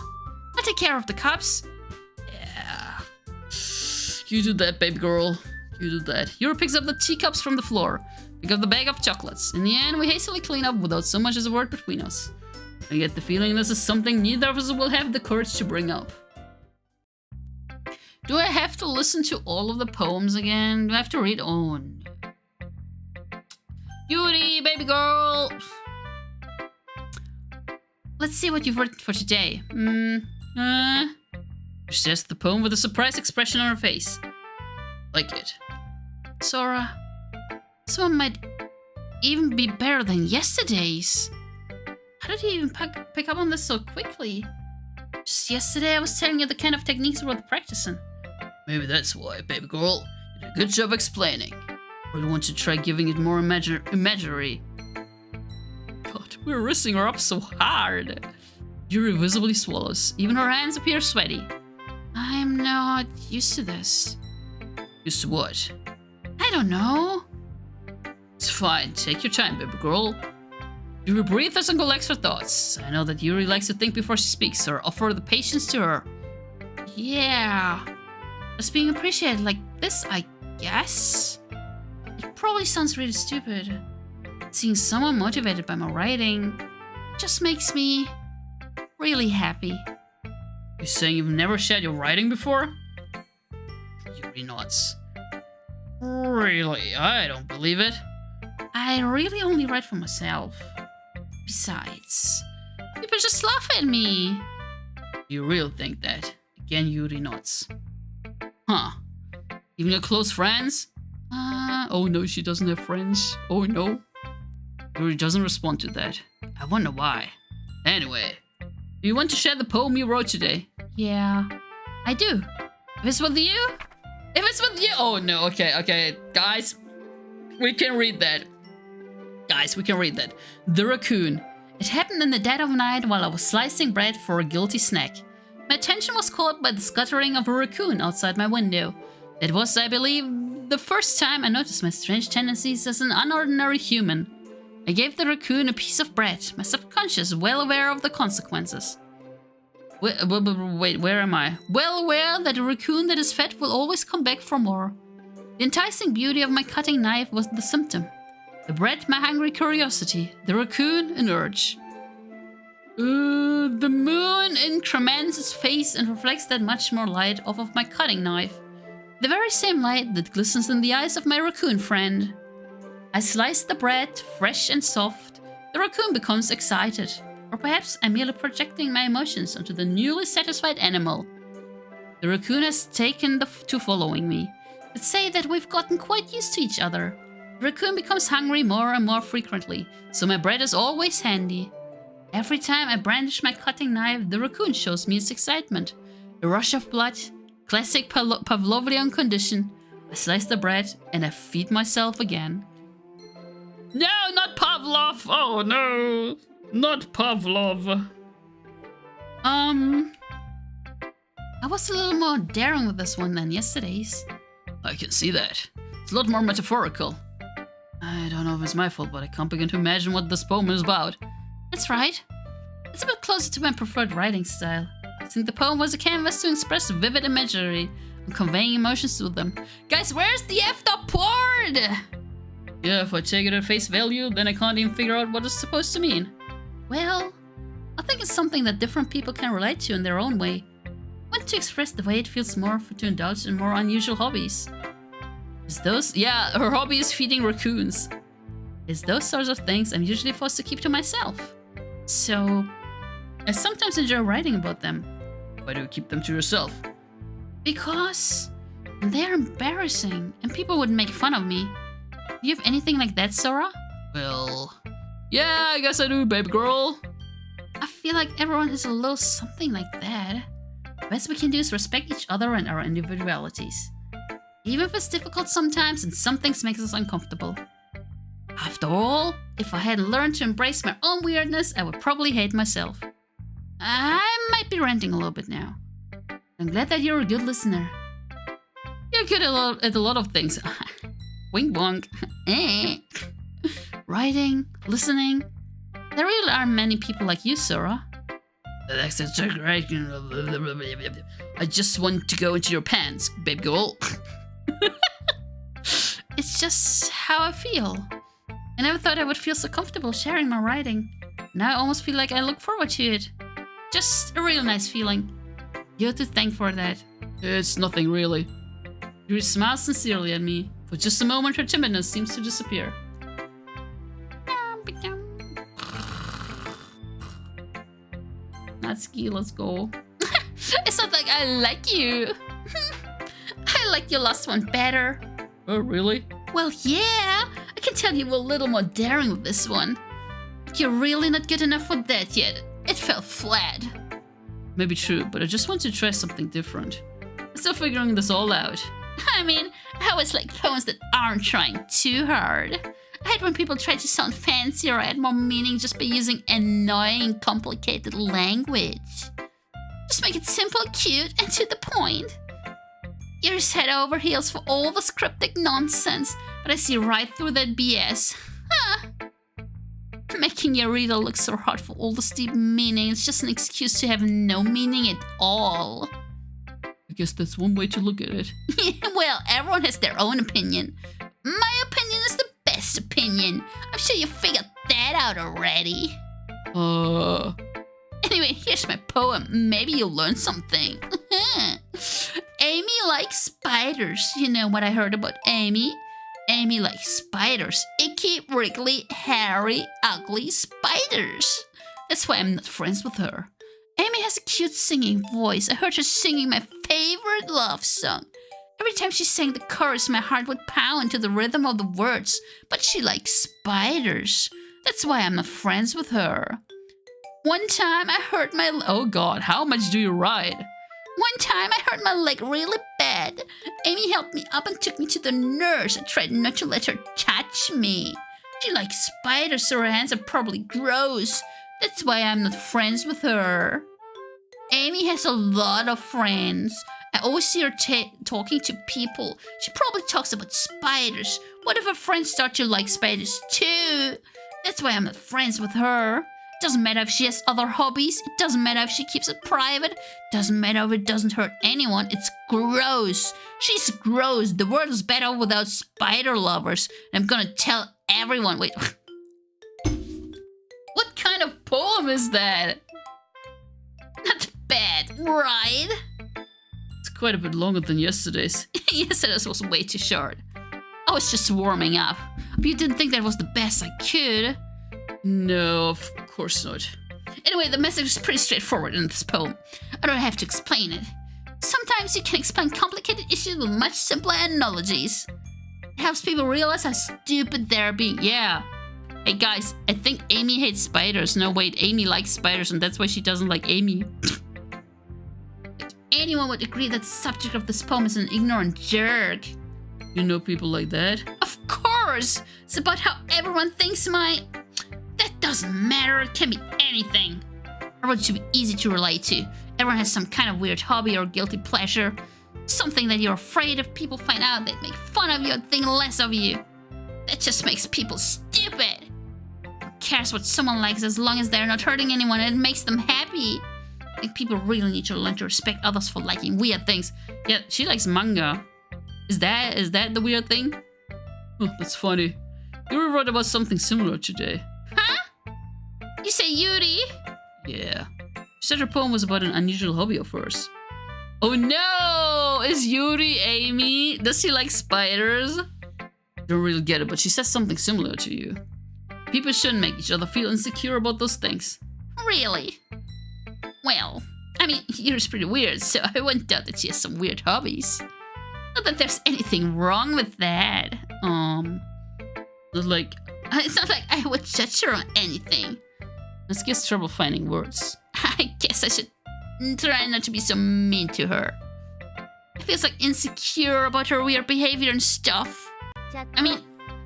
take care of the cups. Yeah. You do that, baby girl. You do that. Yuri picks up the teacups from the floor. Pick up the bag of chocolates. In the end, we hastily clean up without so much as a word between us. I get the feeling this is something neither of us will have the courage to bring up. Do I have to listen to all of the poems again? Do I have to read? Oh, no. Yuri, baby girl. Let's see what you've written for today. She says the poem with a surprised expression on her face. Like it. Sora, this one might even be better than yesterday's. How did you even pick up on this so quickly? Just yesterday I was telling you the kind of techniques worth practicing. Maybe that's why, baby girl. You did a good job explaining. I really want to try giving it more imagery. God, we're risking her up so hard. Yuri visibly swallows. Even her hands appear sweaty. I'm not used to this. Used to what? I don't know. It's fine. Take your time, baby girl. Yuri breathes and collects her thoughts. I know that Yuri likes to think before she speaks, so I offer the patience to her. Yeah. Just being appreciated like this, I guess? It probably sounds really stupid. Seeing someone motivated by my writing just makes me really happy. You're saying you've never shared your writing before? Yuri nods. Really? I don't believe it. I really only write for myself. Besides, people just laugh at me. You really think that? Again, Yuri nods. Huh. Even your close friends? Oh no, she doesn't have friends. Oh no. Yuri doesn't respond to that. I wonder why. Anyway, do you want to share the poem you wrote today? Yeah, I do. If it's with you? If it's with you? Oh no, okay. Guys, we can read that. The raccoon. It happened in the dead of night while I was slicing bread for a guilty snack. My attention was caught by the scuttering of a raccoon outside my window. It was, I believe, the first time I noticed my strange tendencies as an unordinary human. I gave the raccoon a piece of bread, my subconscious well aware of the consequences. Wait, where am I? Well aware that a raccoon that is fed will always come back for more. The enticing beauty of my cutting knife was the symptom. The bread, my hungry curiosity. The raccoon, an urge. The moon increments its face and reflects that much more light off of my cutting knife. The very same light that glistens in the eyes of my raccoon friend. I slice the bread, fresh and soft. The raccoon becomes excited. Or perhaps I'm merely projecting my emotions onto the newly satisfied animal. The raccoon has taken to following me. Let's say that we've gotten quite used to each other. The raccoon becomes hungry more and more frequently, so my bread is always handy. Every time I brandish my cutting knife, the raccoon shows me its excitement. A rush of blood, classic Pavlovian condition. I slice the bread and I feed myself again. No, not Pavlov! Oh no! Not Pavlov. I was a little more daring with this one than yesterday's. I can see that. It's a lot more metaphorical. I don't know if it's my fault, but I can't begin to imagine what this poem is about. That's right. It's a bit closer to my preferred writing style. I think the poem was a canvas to express vivid imagery and conveying emotions to them. Guys, where's the effed up word? Yeah, if I take it at face value, then I can't even figure out what it's supposed to mean. Well, I think it's something that different people can relate to in their own way. Want to express the way it feels more to indulge in more unusual hobbies. Her hobby is feeding raccoons. It's those sorts of things I'm usually forced to keep to myself. So, I sometimes enjoy writing about them. Why do you keep them to yourself? Because they're embarrassing and people would make fun of me. Do you have anything like that, Sora? Well, yeah, I guess I do, baby girl. I feel like everyone has a little something like that. The best we can do is respect each other and our individualities. Even if it's difficult sometimes and some things make us uncomfortable. After all, if I hadn't learned to embrace my own weirdness, I would probably hate myself. I might be ranting a little bit now. I'm glad that you're a good listener. You're good at a lot of things. Wink bonk. Writing, listening. There really aren't many people like you, Sora. That's right. I just want to go into your pants, babe girl. It's just how I feel. I never thought I would feel so comfortable sharing my writing. Now I almost feel like I look forward to it. Just a real nice feeling. You're to thank for that. It's nothing really. Yuri smiles sincerely at me. For just a moment her timidness seems to disappear. Natsuki, let's go. It's not like I like you. I like your last one better. Oh, really? Well, yeah. I can tell you were a little more daring with this one. But you're really not good enough for that yet. It fell flat. Maybe true, but I just want to try something different. I'm still figuring this all out. I mean, I always like poems that aren't trying too hard. I hate when people try to sound fancy or add more meaning just by using annoying, complicated language. Just make it simple, cute, and to the point. You're head over heels for all the cryptic nonsense, but I see right through that BS. Huh. Making your reader look so hard for all this deep meaning is just an excuse to have no meaning at all. I guess that's one way to look at it. Well, everyone has their own opinion. My opinion is the best opinion. I'm sure you figured that out already. Anyway, here's my poem. Maybe you'll learn something. Amy likes spiders. You know what I heard about Amy? Amy likes spiders. Icky, wriggly, hairy, ugly spiders. That's why I'm not friends with her. Amy has a cute singing voice. I heard her singing my favorite love song. Every time she sang the chorus, my heart would pound to the rhythm of the words. But she likes spiders. That's why I'm not friends with her. One time I hurt my... Oh God, how much do you ride? One time I hurt my leg really bad. Amy helped me up and took me to the nurse. I tried not to let her touch me. She likes spiders, so her hands are probably gross. That's why I'm not friends with her. Amy has a lot of friends. I always see her talking to people. She probably talks about spiders. What if her friends start to like spiders too? That's why I'm not friends with her. It doesn't matter if she has other hobbies. It doesn't matter if she keeps it private. It doesn't matter if it doesn't hurt anyone. It's gross. She's gross. The world is better without spider lovers. And I'm gonna tell everyone. Wait. What kind of poem is that? Not bad, right? It's quite a bit longer than yesterday's. Yesterday's was way too short. I was just warming up. But you didn't think that was the best I could? No, of course not. Anyway, the message is pretty straightforward in this poem. I don't have to explain it. Sometimes you can explain complicated issues with much simpler analogies. It helps people realize how stupid they're being. Yeah. Hey guys, I think Amy hates spiders. No, wait, Amy likes spiders and that's why she doesn't like Amy. Anyone would agree that the subject of this poem is an ignorant jerk. You know people like that? Of course! It's about how everyone thinks That doesn't matter, it can be anything. Everyone should be easy to relate to. Everyone has some kind of weird hobby or guilty pleasure. Something that you're afraid if people find out, they'd make fun of you and think less of you. That just makes people stupid. Who cares what someone likes as long as they're not hurting anyone and it makes them happy? I think people really need to learn to respect others for liking weird things. Yeah, she likes manga. Is that the weird thing? Oh, that's funny. You wrote about something similar today. Huh? You say Yuri? Yeah. She said her poem was about an unusual hobby of hers. Oh no! Is Yuri Amy? Does she like spiders? Don't really get it, but she says something similar to you. People shouldn't make each other feel insecure about those things. Really? Well, I mean, Yuri's pretty weird, so I wouldn't doubt that she has some weird hobbies. Not that there's anything wrong with that. Not like... It's not like I would judge her on anything. This gives trouble finding words. I guess I should try not to be so mean to her. I feel like insecure about her weird behavior and stuff. I mean,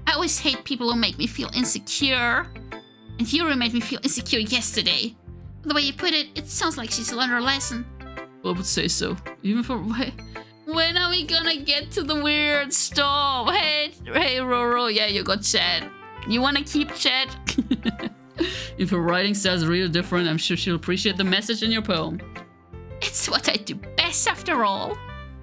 I always hate people who make me feel insecure. And Yuri made me feel insecure yesterday. The way you put it, it sounds like she's learned her lesson. I would say so. Even for... When are we gonna get to the weird stuff? Hey, Roro, yeah, you got chat. You wanna keep chat? If her writing sounds real different, I'm sure she'll appreciate the message in your poem. It's what I do best after all.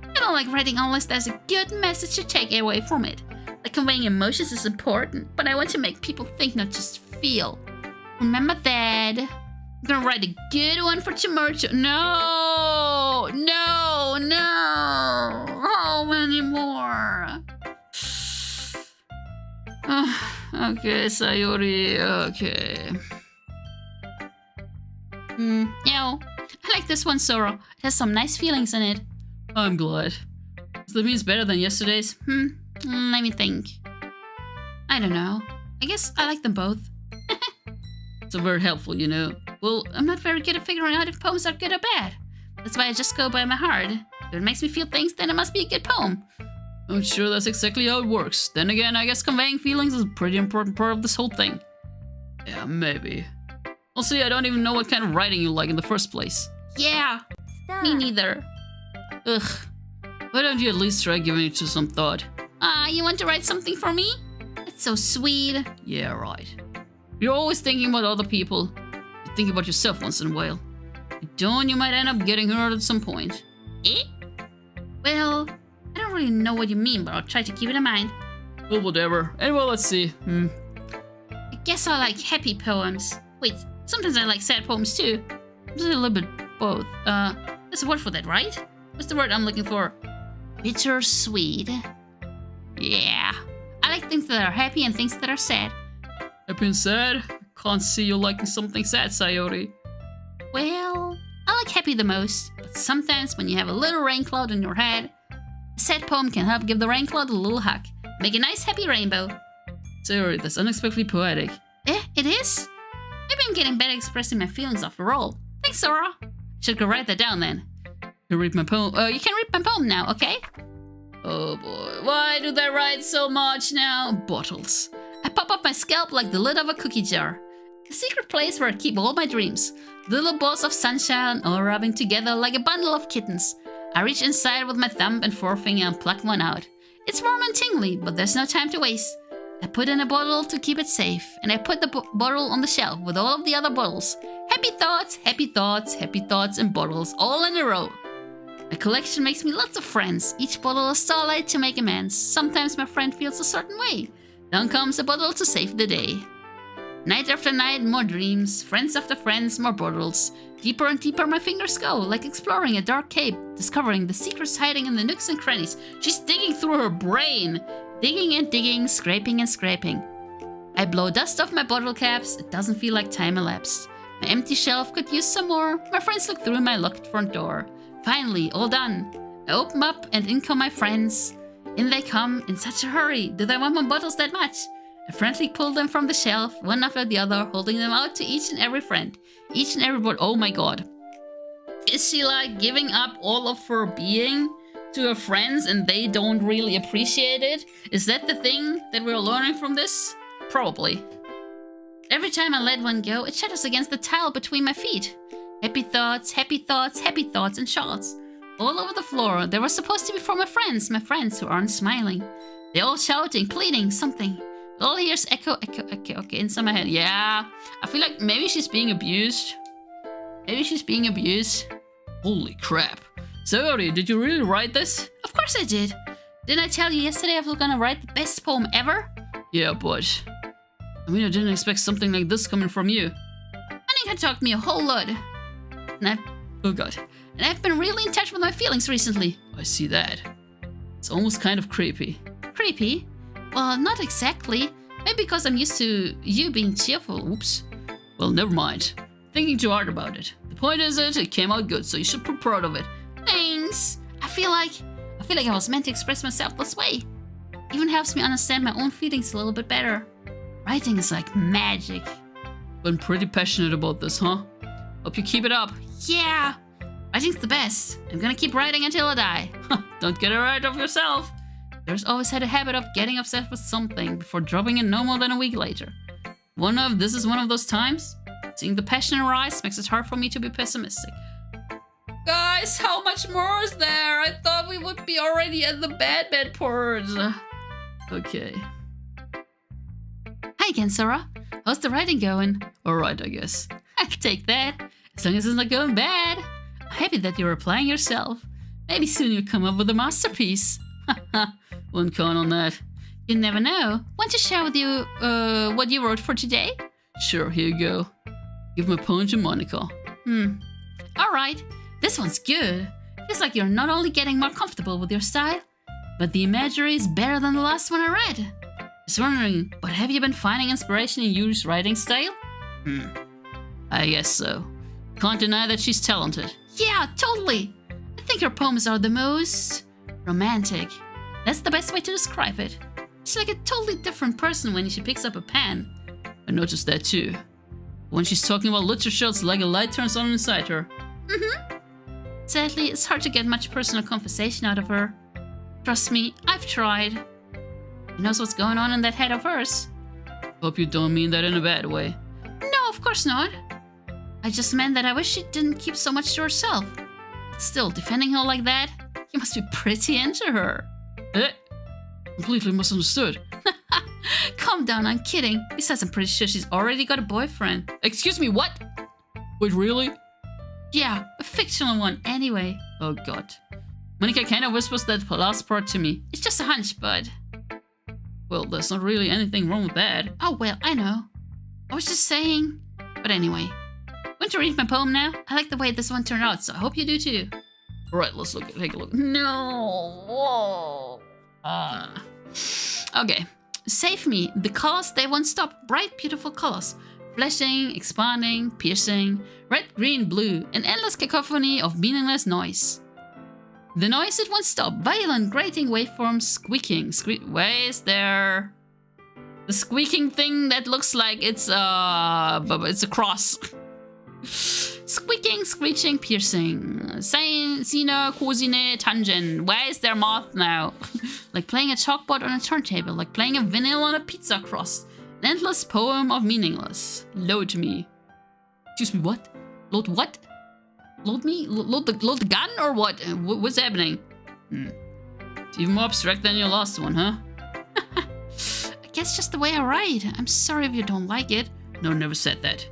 I don't like writing unless there's a good message to take away from it. Like conveying emotions is important, but I want to make people think, not just feel. Remember that. I'm gonna write a good one for tomorrow. No! How many more? Okay, Sayori, okay. I like this one, Sora. It has some nice feelings in it. I'm glad. So that means better than yesterday's? Let me think. I don't know. I guess I like them both. So very helpful, you know. Well, I'm not very good at figuring out if poems are good or bad. That's why I just go by my heart. If it makes me feel things, then it must be a good poem. I'm sure that's exactly how it works. Then again, I guess conveying feelings is a pretty important part of this whole thing. Yeah, maybe. Well, see, I don't even know what kind of writing you like in the first place. Yeah, me neither. Ugh. Why don't you at least try giving it some thought? You want to write something for me? It's so sweet. Yeah, right. You're always thinking about other people. You think about yourself once in a while. If you don't, you might end up getting hurt at some point. Eh? Well, I don't really know what you mean, but I'll try to keep it in mind. Well, whatever. Anyway, let's see. I guess I like happy poems. Wait, sometimes I like sad poems too. Just a little bit both. There's a word for that, right? What's the word I'm looking for? Bittersweet. Yeah. I like things that are happy and things that are sad. Happy and sad? Can't see you liking something sad, Sayori. Well, I like happy the most, but sometimes when you have a little rain cloud in your head, a sad poem can help give the rain cloud a little hug. Make a nice happy rainbow. Sayori, that's unexpectedly poetic. It is? Maybe I'm getting better at expressing my feelings after all. Thanks, Sora. Should go write that down then. You read my poem? You can read my poem now, okay? Oh boy, why do they write so much now? Bottles. I pop up my scalp like the lid of a cookie jar. A secret place where I keep all my dreams. Little balls of sunshine all rubbing together like a bundle of kittens. I reach inside with my thumb and forefinger and pluck one out. It's warm and tingly, but there's no time to waste. I put in a bottle to keep it safe, and I put the bottle on the shelf with all of the other bottles. Happy thoughts, happy thoughts, happy thoughts, and bottles all in a row. My collection makes me lots of friends. Each bottle a starlight to make amends. Sometimes my friend feels a certain way. Down comes a bottle to save the day. Night after night, more dreams. Friends after friends, more bottles. Deeper and deeper my fingers go, like exploring a dark cave, discovering the secrets hiding in the nooks and crannies. She's digging through her brain. Digging and digging, scraping and scraping. I blow dust off my bottle caps. It doesn't feel like time elapsed. My empty shelf could use some more. My friends look through my locked front door. Finally, all done. I open up and in come my friends. In they come in such a hurry. Do they want my bottles that much? I frantically pull them from the shelf, one after the other, holding them out to each and every friend. Each and every bottle. Oh my god. Is she like giving up all of her being to her friends and they don't really appreciate it? Is that the thing that we're learning from this? Probably. Every time I let one go, it shatters against the tile between my feet. Happy thoughts, happy thoughts, happy thoughts, and shards. All over the floor. They were supposed to be for my friends who aren't smiling. They're all shouting, pleading, something. All here's echo, echo, echo, okay, inside my head. Yeah, I feel like maybe she's being abused. Maybe she's being abused. Holy crap. Sayori, did you really write this? Of course I did. Didn't I tell you yesterday I was gonna write the best poem ever? Yeah, but I mean, I didn't expect something like this coming from you. Monika taught me a whole lot. Oh god. And I've been really in touch with my feelings recently. I see that. It's almost kind of creepy. Creepy? Well, not exactly. Maybe because I'm used to you being cheerful. Oops. Well, never mind. Thinking too hard about it. The point is it came out good, so you should be proud of it. Thanks. I feel like I was meant to express myself this way. Even helps me understand my own feelings a little bit better. Writing is like magic. Been pretty passionate about this, huh? Hope you keep it up. Yeah. Writing's the best. I'm gonna keep writing until I die. Don't get it right of yourself. There's always had a habit of getting upset with something before dropping it no more than a week later. This is one of those times. Seeing the passion in her eyes makes it hard for me to be pessimistic. Guys, how much more is there? I thought we would be already at the bad part. Okay. Hi again, Sora. How's the writing going? Alright, I guess. I'll take that. As long as it's not going bad. I'm happy that you're applying yourself. Maybe soon you'll come up with a masterpiece. Wouldn't count on that. You never know. Want to share with you what you wrote for today? Sure, here you go. Give my poem to Monika. Alright. This one's good. Feels like you're not only getting more comfortable with your style, but the imagery is better than the last one I read. Just wondering, but have you been finding inspiration in Yuri's writing style? I guess so. Can't deny that she's talented. Yeah, totally. I think her poems are the most romantic. That's the best way to describe it. She's like a totally different person when she picks up a pen. I noticed that too. When she's talking about literature, it's like a light turns on inside her. Sadly, it's hard to get much personal conversation out of her. Trust me, I've tried. Who knows what's going on in that head of hers? Hope you don't mean that in a bad way. No, of course not. I just meant that I wish she didn't keep so much to herself. But still, defending her like that, you must be pretty into her. Completely misunderstood. Calm down, I'm kidding. Besides, I'm pretty sure she's already got a boyfriend. Excuse me, what? Wait, really? Yeah, a fictional one anyway. Oh god. Monika kind of whispers that last part to me. It's just a hunch, bud. Well, there's not really anything wrong with that. Oh well, I know. I was just saying. But anyway. Want to read my poem now? I like the way this one turned out, so I hope you do too. Alright, let's take a look. No. Okay. Save me. The colors, they won't stop. Bright, beautiful colors. Flashing, expanding, piercing. Red, green, blue. An endless cacophony of meaningless noise. The noise, it won't stop. Violent, grating waveforms, squeaking. Where is there? The squeaking thing that looks like it's a cross. Squeaking, screeching, piercing. Sine, cosine, tangent. Where is their mouth now? Like playing a chalkboard on a turntable. Like playing a vinyl on a pizza crust. An endless poem of meaningless. Load me. Excuse me, what? Load what? Load me? Load the gun or what? What's happening? It's even more abstract than your last one, huh? I guess just the way I write. I'm sorry if you don't like it. No, never said that.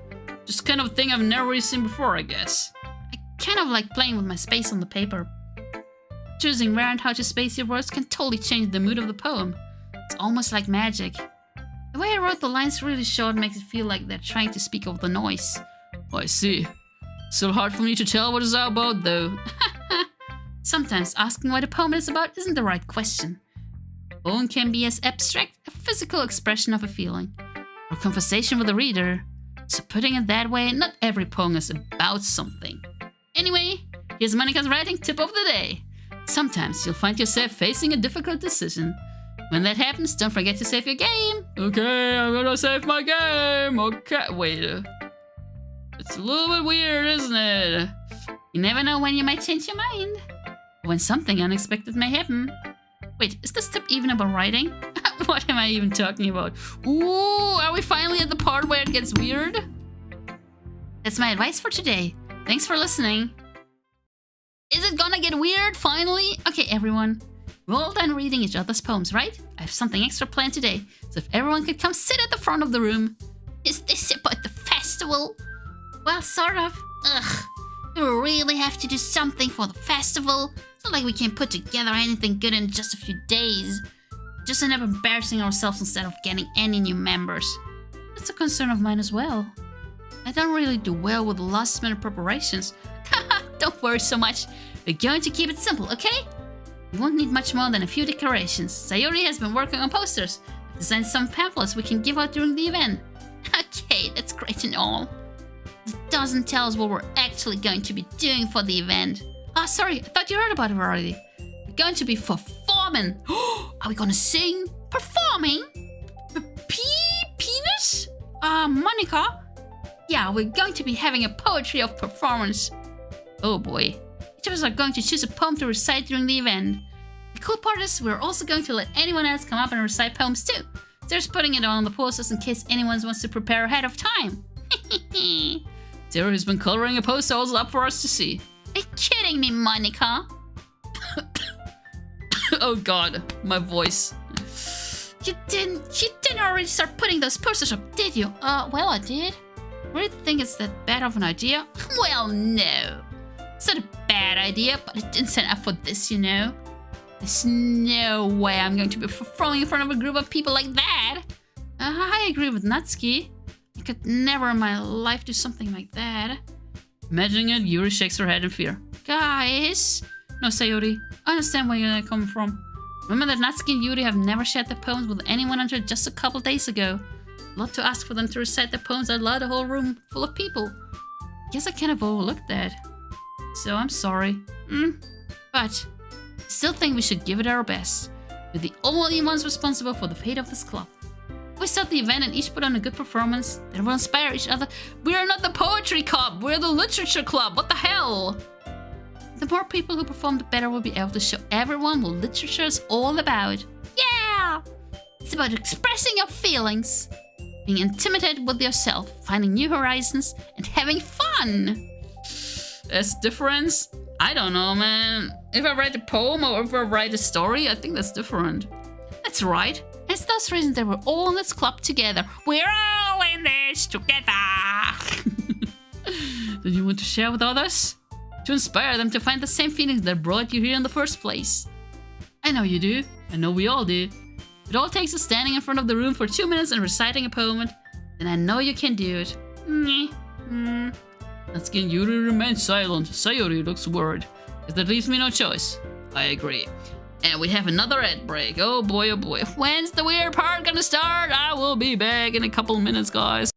Just kind of thing I've never really seen before, I guess. I kind of like playing with my space on the paper. Choosing where and how to space your words can totally change the mood of the poem. It's almost like magic. The way I wrote the lines really short makes it feel like they're trying to speak over the noise. Oh, I see. Still hard for me to tell what it's all about, though. Sometimes asking what a poem is about isn't the right question. A poem can be as abstract, a physical expression of a feeling, or a conversation with a reader. So putting it that way, not every poem is about something. Anyway, here's Monica's writing tip of the day. Sometimes you'll find yourself facing a difficult decision. When that happens, don't forget to save your game. Okay, I'm gonna save my game. Okay, wait. It's a little bit weird, isn't it? You never know when you might change your mind. When something unexpected may happen. Wait, is this tip even about writing? What am I even talking about? Ooh, are we finally at the part where it gets weird? That's my advice for today. Thanks for listening. Is it gonna get weird finally? Okay, everyone. We're all done reading each other's poems, right? I have something extra planned today, so if everyone could come sit at the front of the room. Is this about the festival? Well, sort of. Ugh. Do we really have to do something for the festival? It's not like we can put together anything good in just a few days. Just end up embarrassing ourselves instead of getting any new members. That's a concern of mine as well. I don't really do well with last-minute preparations. Don't worry so much. We're going to keep it simple, okay? We won't need much more than a few decorations. Sayori has been working on posters. I've designed some pamphlets we can give out during the event. Okay, that's great and all. It doesn't tell us what we're actually going to be doing for the event. Ah, sorry, I thought you heard about it already. We're going to be performing. Are we gonna sing? Performing? Penis? Monica? Yeah, we're going to be having a poetry of performance. Oh boy. Each of us are going to choose a poem to recite during the event. The cool part is we're also going to let anyone else come up and recite poems too. There's putting it on the posters in case anyone wants to prepare ahead of time. Sarah has been coloring a poster all up for us to see. Are you kidding me, Monica? Oh god, my voice. You didn't already start putting those posters up, did you? Well, I did. Really think it's that bad of an idea? Well, no. It's not a bad idea, but it didn't set up for this, you know? There's no way I'm going to be performing in front of a group of people like that. I agree with Natsuki. I could never in my life do something like that. Imagining it, Yuri shakes her head in fear. Guys! No, Sayori, I understand where you're coming from. Remember that Natsuki and Yuri have never shared their poems with anyone until just a couple days ago. A lot to ask for them to recite their poems out loud, a whole room full of people. Guess I kind of overlooked that. So I'm sorry. But I still think we should give it our best. We're the only ones responsible for the fate of this club. If we start the event and each put on a good performance, then we'll inspire each other. We're not the poetry club, we're the literature club. What the hell? The more people who perform, the better we'll be able to show everyone what literature is all about. Yeah! It's about expressing your feelings, being intimidated with yourself, finding new horizons, and having fun. There's difference? I don't know, man. If I write a poem or if I write a story, I think that's different. That's right. And it's those reasons that we're all in this club together. We're all in this together. Do you want to share with others? To inspire them to find the same feelings that brought you here in the first place. I know you do. I know we all do. It all takes us standing in front of the room for 2 minutes and reciting a poem, and I know you can do it. Natsuki and Yuri remain silent. Sayori looks worried. If that leaves me no choice. I agree. And we have another ad break. Oh boy, oh boy. When's the weird part gonna start? I will be back in a couple minutes, guys.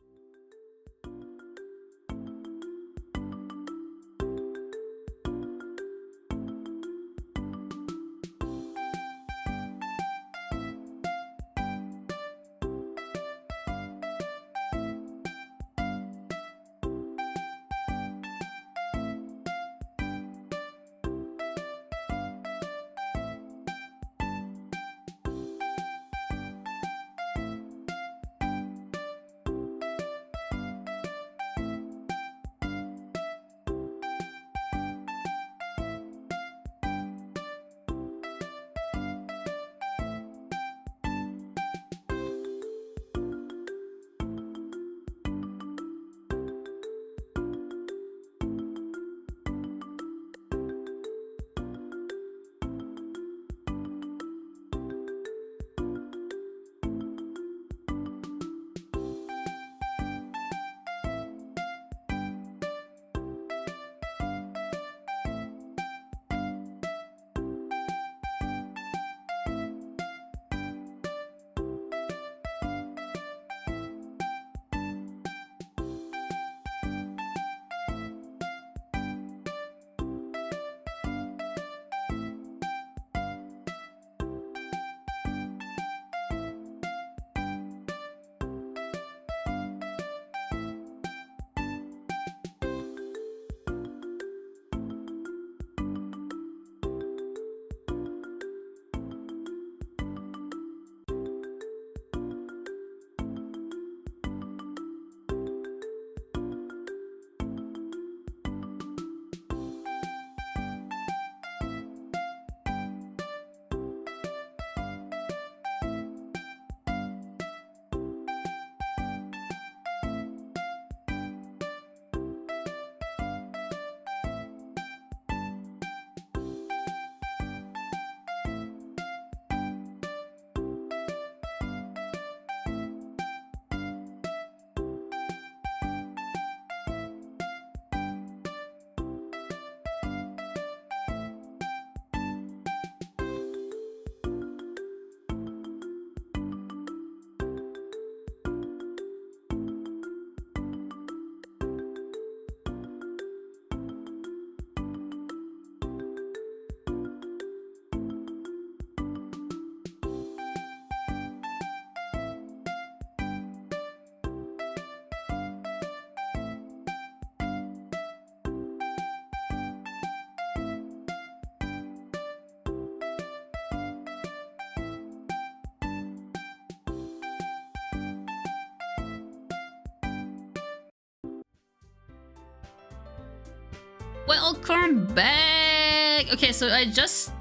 Welcome back. Okay, so I just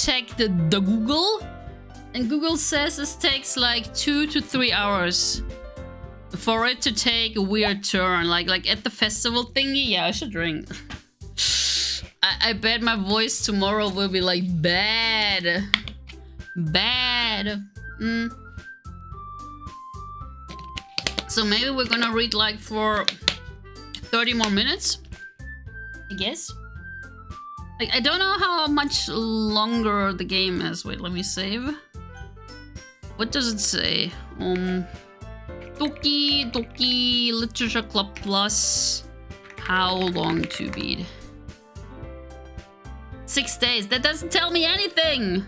checked the Google, and Google says this takes like 2 to 3 hours for it to take a weird turn, like at the festival thingy. Yeah, I should drink. I bet my voice tomorrow will be like bad. So maybe we're gonna read like for 30 more minutes, I guess. Like, I don't know how much longer the game is. Wait, let me save. What does it say? Doki Literature Club Plus. How long to beat? 6 days. That doesn't tell me anything.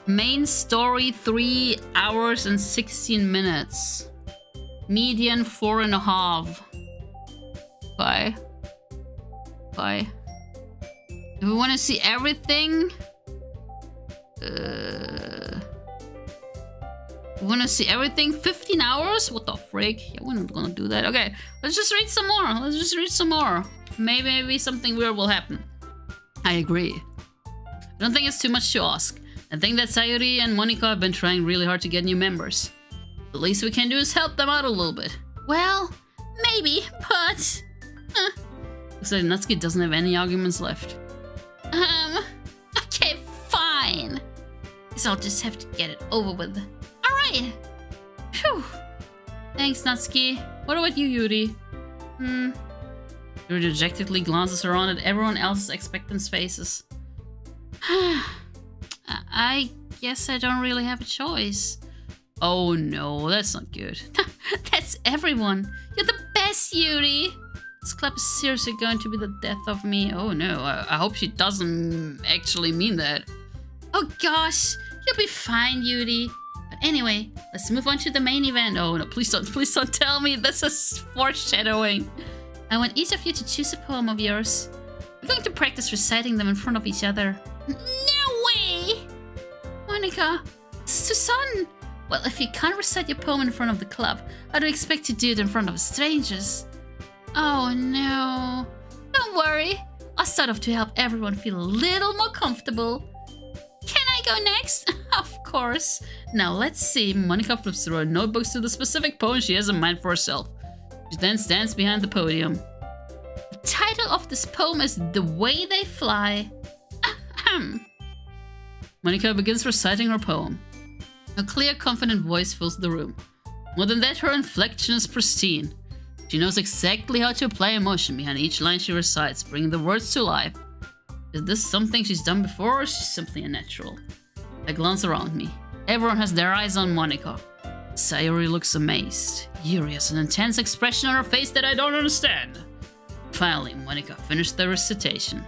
Main story 3 hours and 16 minutes. Median 4.5. Bye. If we want to see everything, we want to see everything. 15 hours? What the frick? Yeah, we're not gonna do that. Okay, let's just read some more. Maybe something weird will happen. I agree. I don't think it's too much to ask. I think that Sayuri and Monika have been trying really hard to get new members. The least we can do is help them out a little bit. Well, maybe, but... Looks like Natsuki doesn't have any arguments left. Okay, fine. Guess I'll just have to get it over with. Alright. Phew. Thanks, Natsuki. What about you, Yuri? Yuri dejectedly glances around at everyone else's expectant faces. I guess I don't really have a choice. Oh no, that's not good. That's everyone. You're the best, Yuri. This club is seriously going to be the death of me. Oh no, I hope she doesn't actually mean that. Oh gosh, you'll be fine, Yuri. But anyway, let's move on to the main event. Oh no, please don't tell me this is foreshadowing. I want each of you to choose a poem of yours. We're going to practice reciting them in front of each other. No way! Monika, it's too sudden. Well, if you can't recite your poem in front of the club, how do you expect to do it in front of strangers? Oh no. Don't worry. I'll start off to help everyone feel a little more comfortable. Can I go next? Of course. Now let's see. Monika flips through her notebooks to the specific poem she has in mind for herself. She then stands behind the podium. The title of this poem is The Way They Fly. Ahem. Monika begins reciting her poem. A clear, confident voice fills the room. More than that, her inflection is pristine. She knows exactly how to apply emotion behind each line she recites, bringing the words to life. Is this something she's done before, or is she simply a natural? I glance around me. Everyone has their eyes on Monika. Sayuri looks amazed. Yuri has an intense expression on her face that I don't understand. Finally, Monika finished the recitation.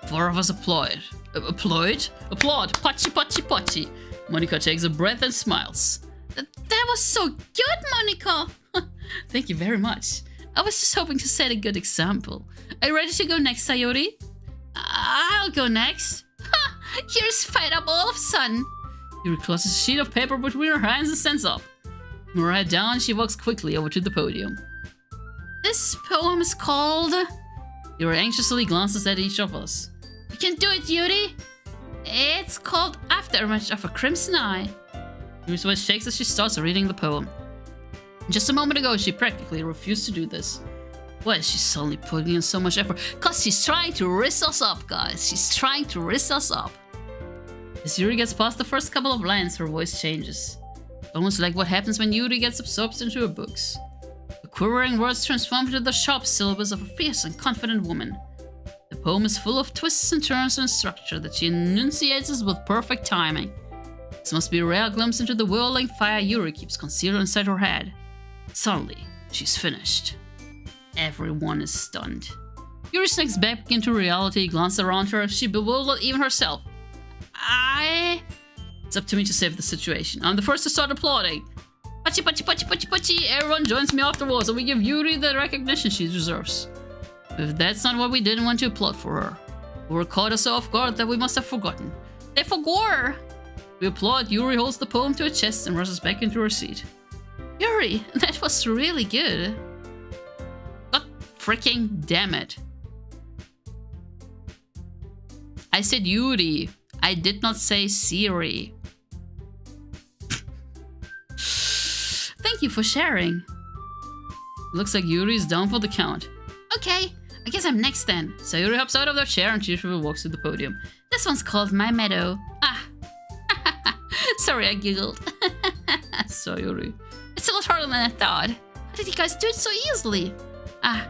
4 of us applaud. Applaud! Pachi, pachi, pachi! Monika takes a breath and smiles. That was so good, Monika! Thank you very much. I was just hoping to set a good example. Are you ready to go next, Sayuri? I'll go next. Here's fight up all of a sudden. Yuri closes a sheet of paper between her hands and stands up. With her head down, she walks quickly over to the podium. This poem is called... Yuri anxiously glances at each of us. You can do it, Yuri. It's called Afterimage of a Crimson Eye. Yuri's voice shakes as she starts reading the poem. Just a moment ago, she practically refused to do this. Why is she suddenly putting in so much effort? Cause she's trying to rizz us up, guys. She's trying to rizz us up. As Yuri gets past the first couple of lines, her voice changes. Almost like what happens when Yuri gets absorbed into her books. The quivering words transform into the sharp syllables of a fierce and confident woman. The poem is full of twists and turns and structure that she enunciates with perfect timing. This must be a rare glimpse into the whirling fire Yuri keeps concealed inside her head. Suddenly, she's finished. Everyone is stunned. Yuri snakes back into reality, glances around her, she bewildered even herself. It's up to me to save the situation. I'm the first to start applauding. Pachi, pachi, pachi, pachi, pachi. Everyone joins me afterwards and we give Yuri the recognition she deserves. If that's not what we didn't want to applaud for her. We were caught so off guard that we must have forgotten. They forgot. We applaud. Yuri holds the poem to her chest and rushes back into her seat. Yuri, that was really good. God freaking damn it. I said Yuri. I did not say Siri. Thank you for sharing. Looks like Yuri is down for the count. Okay, I guess I'm next then. Sayuri hops out of their chair and cheerfully walks to the podium. This one's called My Meadow. Ah. Sorry, I giggled. Sayuri. It's a lot harder than I thought. How did you guys do it so easily? Ah,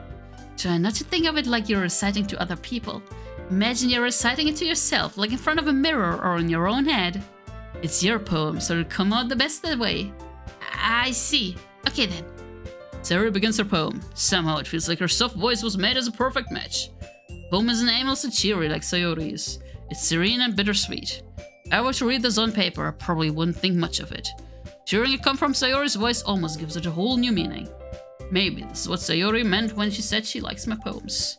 try not to think of it like you're reciting to other people. Imagine you're reciting it to yourself, like in front of a mirror or in your own head. It's your poem, so it'll come out the best that way. I see. Okay then. Sayuri begins her poem. Somehow it feels like her soft voice was made as a perfect match. The poem isn't aimless and cheery like Sayuri's. It's serene and bittersweet. If I were to read this on paper, I probably wouldn't think much of it. Hearing it come from Sayuri's voice almost gives it a whole new meaning. Maybe this is what Sayuri meant when she said she likes my poems.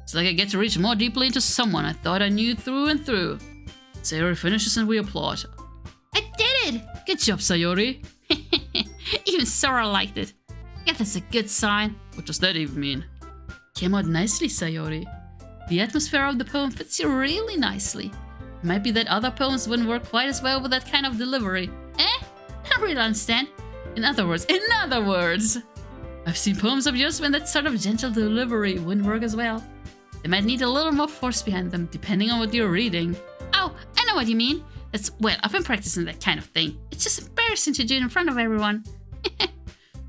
It's like I get to reach more deeply into someone I thought I knew through and through. Sayuri finishes and we applaud. I did it! Good job, Sayuri. Even Sora liked it. Yeah, that's a good sign. What does that even mean? Came out nicely, Sayuri. The atmosphere of the poem fits you really nicely. It might be that other poems wouldn't work quite as well with that kind of delivery. I don't really understand. In other words, I've seen poems of yours when that sort of gentle delivery wouldn't work as well. They might need a little more force behind them, depending on what you're reading. Oh, I know what you mean. Well, I've been practicing that kind of thing. It's just embarrassing to do it in front of everyone.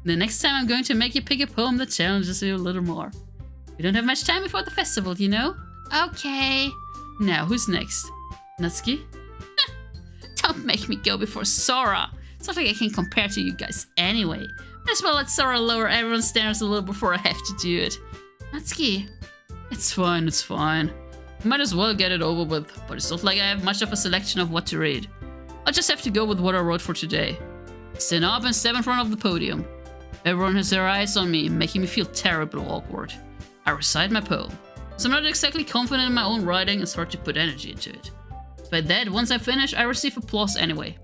The next time I'm going to make you pick a poem that challenges you a little more. We don't have much time before the festival, you know? Okay. Now, who's next? Natsuki? Don't make me go before Sora. It's not like I can compare to you guys anyway. Might as well let Sora lower everyone's standards a little before I have to do it. Natsuki. It's fine, it's fine. Might as well get it over with, but it's not like I have much of a selection of what to read. I'll just have to go with what I wrote for today. Stand up and step in front of the podium. Everyone has their eyes on me, making me feel terribly awkward. I recite my poem. So I'm not exactly confident in my own writing and start to put energy into it. Despite that, once I finish, I receive applause anyway.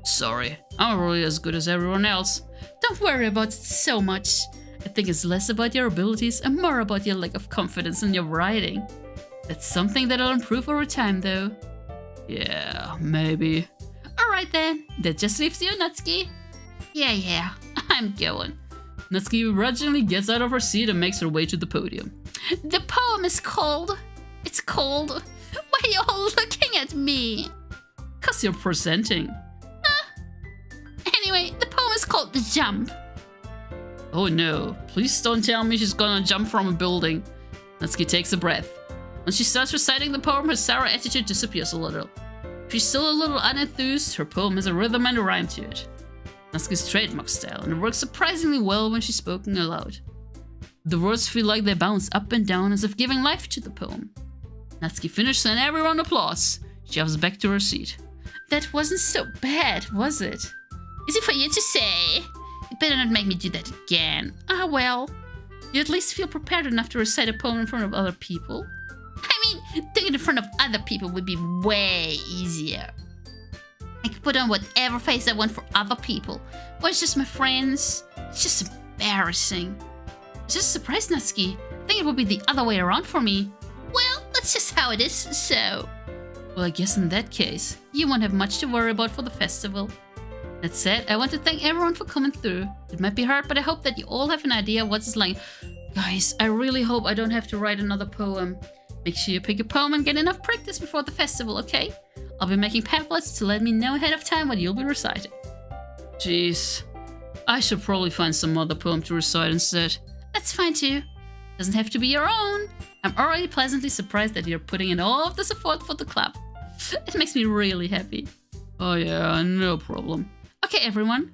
Sorry, I'm not really as good as everyone else. Don't worry about it so much. I think it's less about your abilities and more about your lack of confidence in your writing. That's something that'll improve over time, though. Yeah, maybe. Alright then. That just leaves you, Natsuki. Yeah, I'm going. Natsuki begrudgingly gets out of her seat and makes her way to the podium. The poem is called... It's called... Why are you all looking at me? 'Cause you're presenting. Anyway, the poem is called The Jump. Oh no, please don't tell me she's gonna jump from a building. Natsuki takes a breath. When she starts reciting the poem, her sour attitude disappears a little. If she's still a little unenthused, her poem has a rhythm and a rhyme to it. Natsuki's trademark style, and it works surprisingly well when she's spoken aloud. The words feel like they bounce up and down as if giving life to the poem. Natsuki finishes and everyone applauds. She hops back to her seat. That wasn't so bad, was it? Easy for you to say. You better not make me do that again. Ah, well. You at least feel prepared enough to recite a poem in front of other people. I mean, doing it in front of other people would be way easier. I could put on whatever face I want for other people. Or it's just my friends. It's just embarrassing. It's just a surprise, Natsuki. I think it would be the other way around for me. Well, that's just how it is, so... Well, I guess in that case, you won't have much to worry about for the festival. That said, I want to thank everyone for coming through. It might be hard, but I hope that you all have an idea of what it's like. Guys, I really hope I don't have to write another poem. Make sure you pick a poem and get enough practice before the festival, okay? I'll be making pamphlets to let me know ahead of time what you'll be reciting. Jeez. I should probably find some other poem to recite instead. That's fine too. Doesn't have to be your own. I'm already pleasantly surprised that you're putting in all of the support for the club. It makes me really happy. Oh yeah, no problem. Okay, everyone.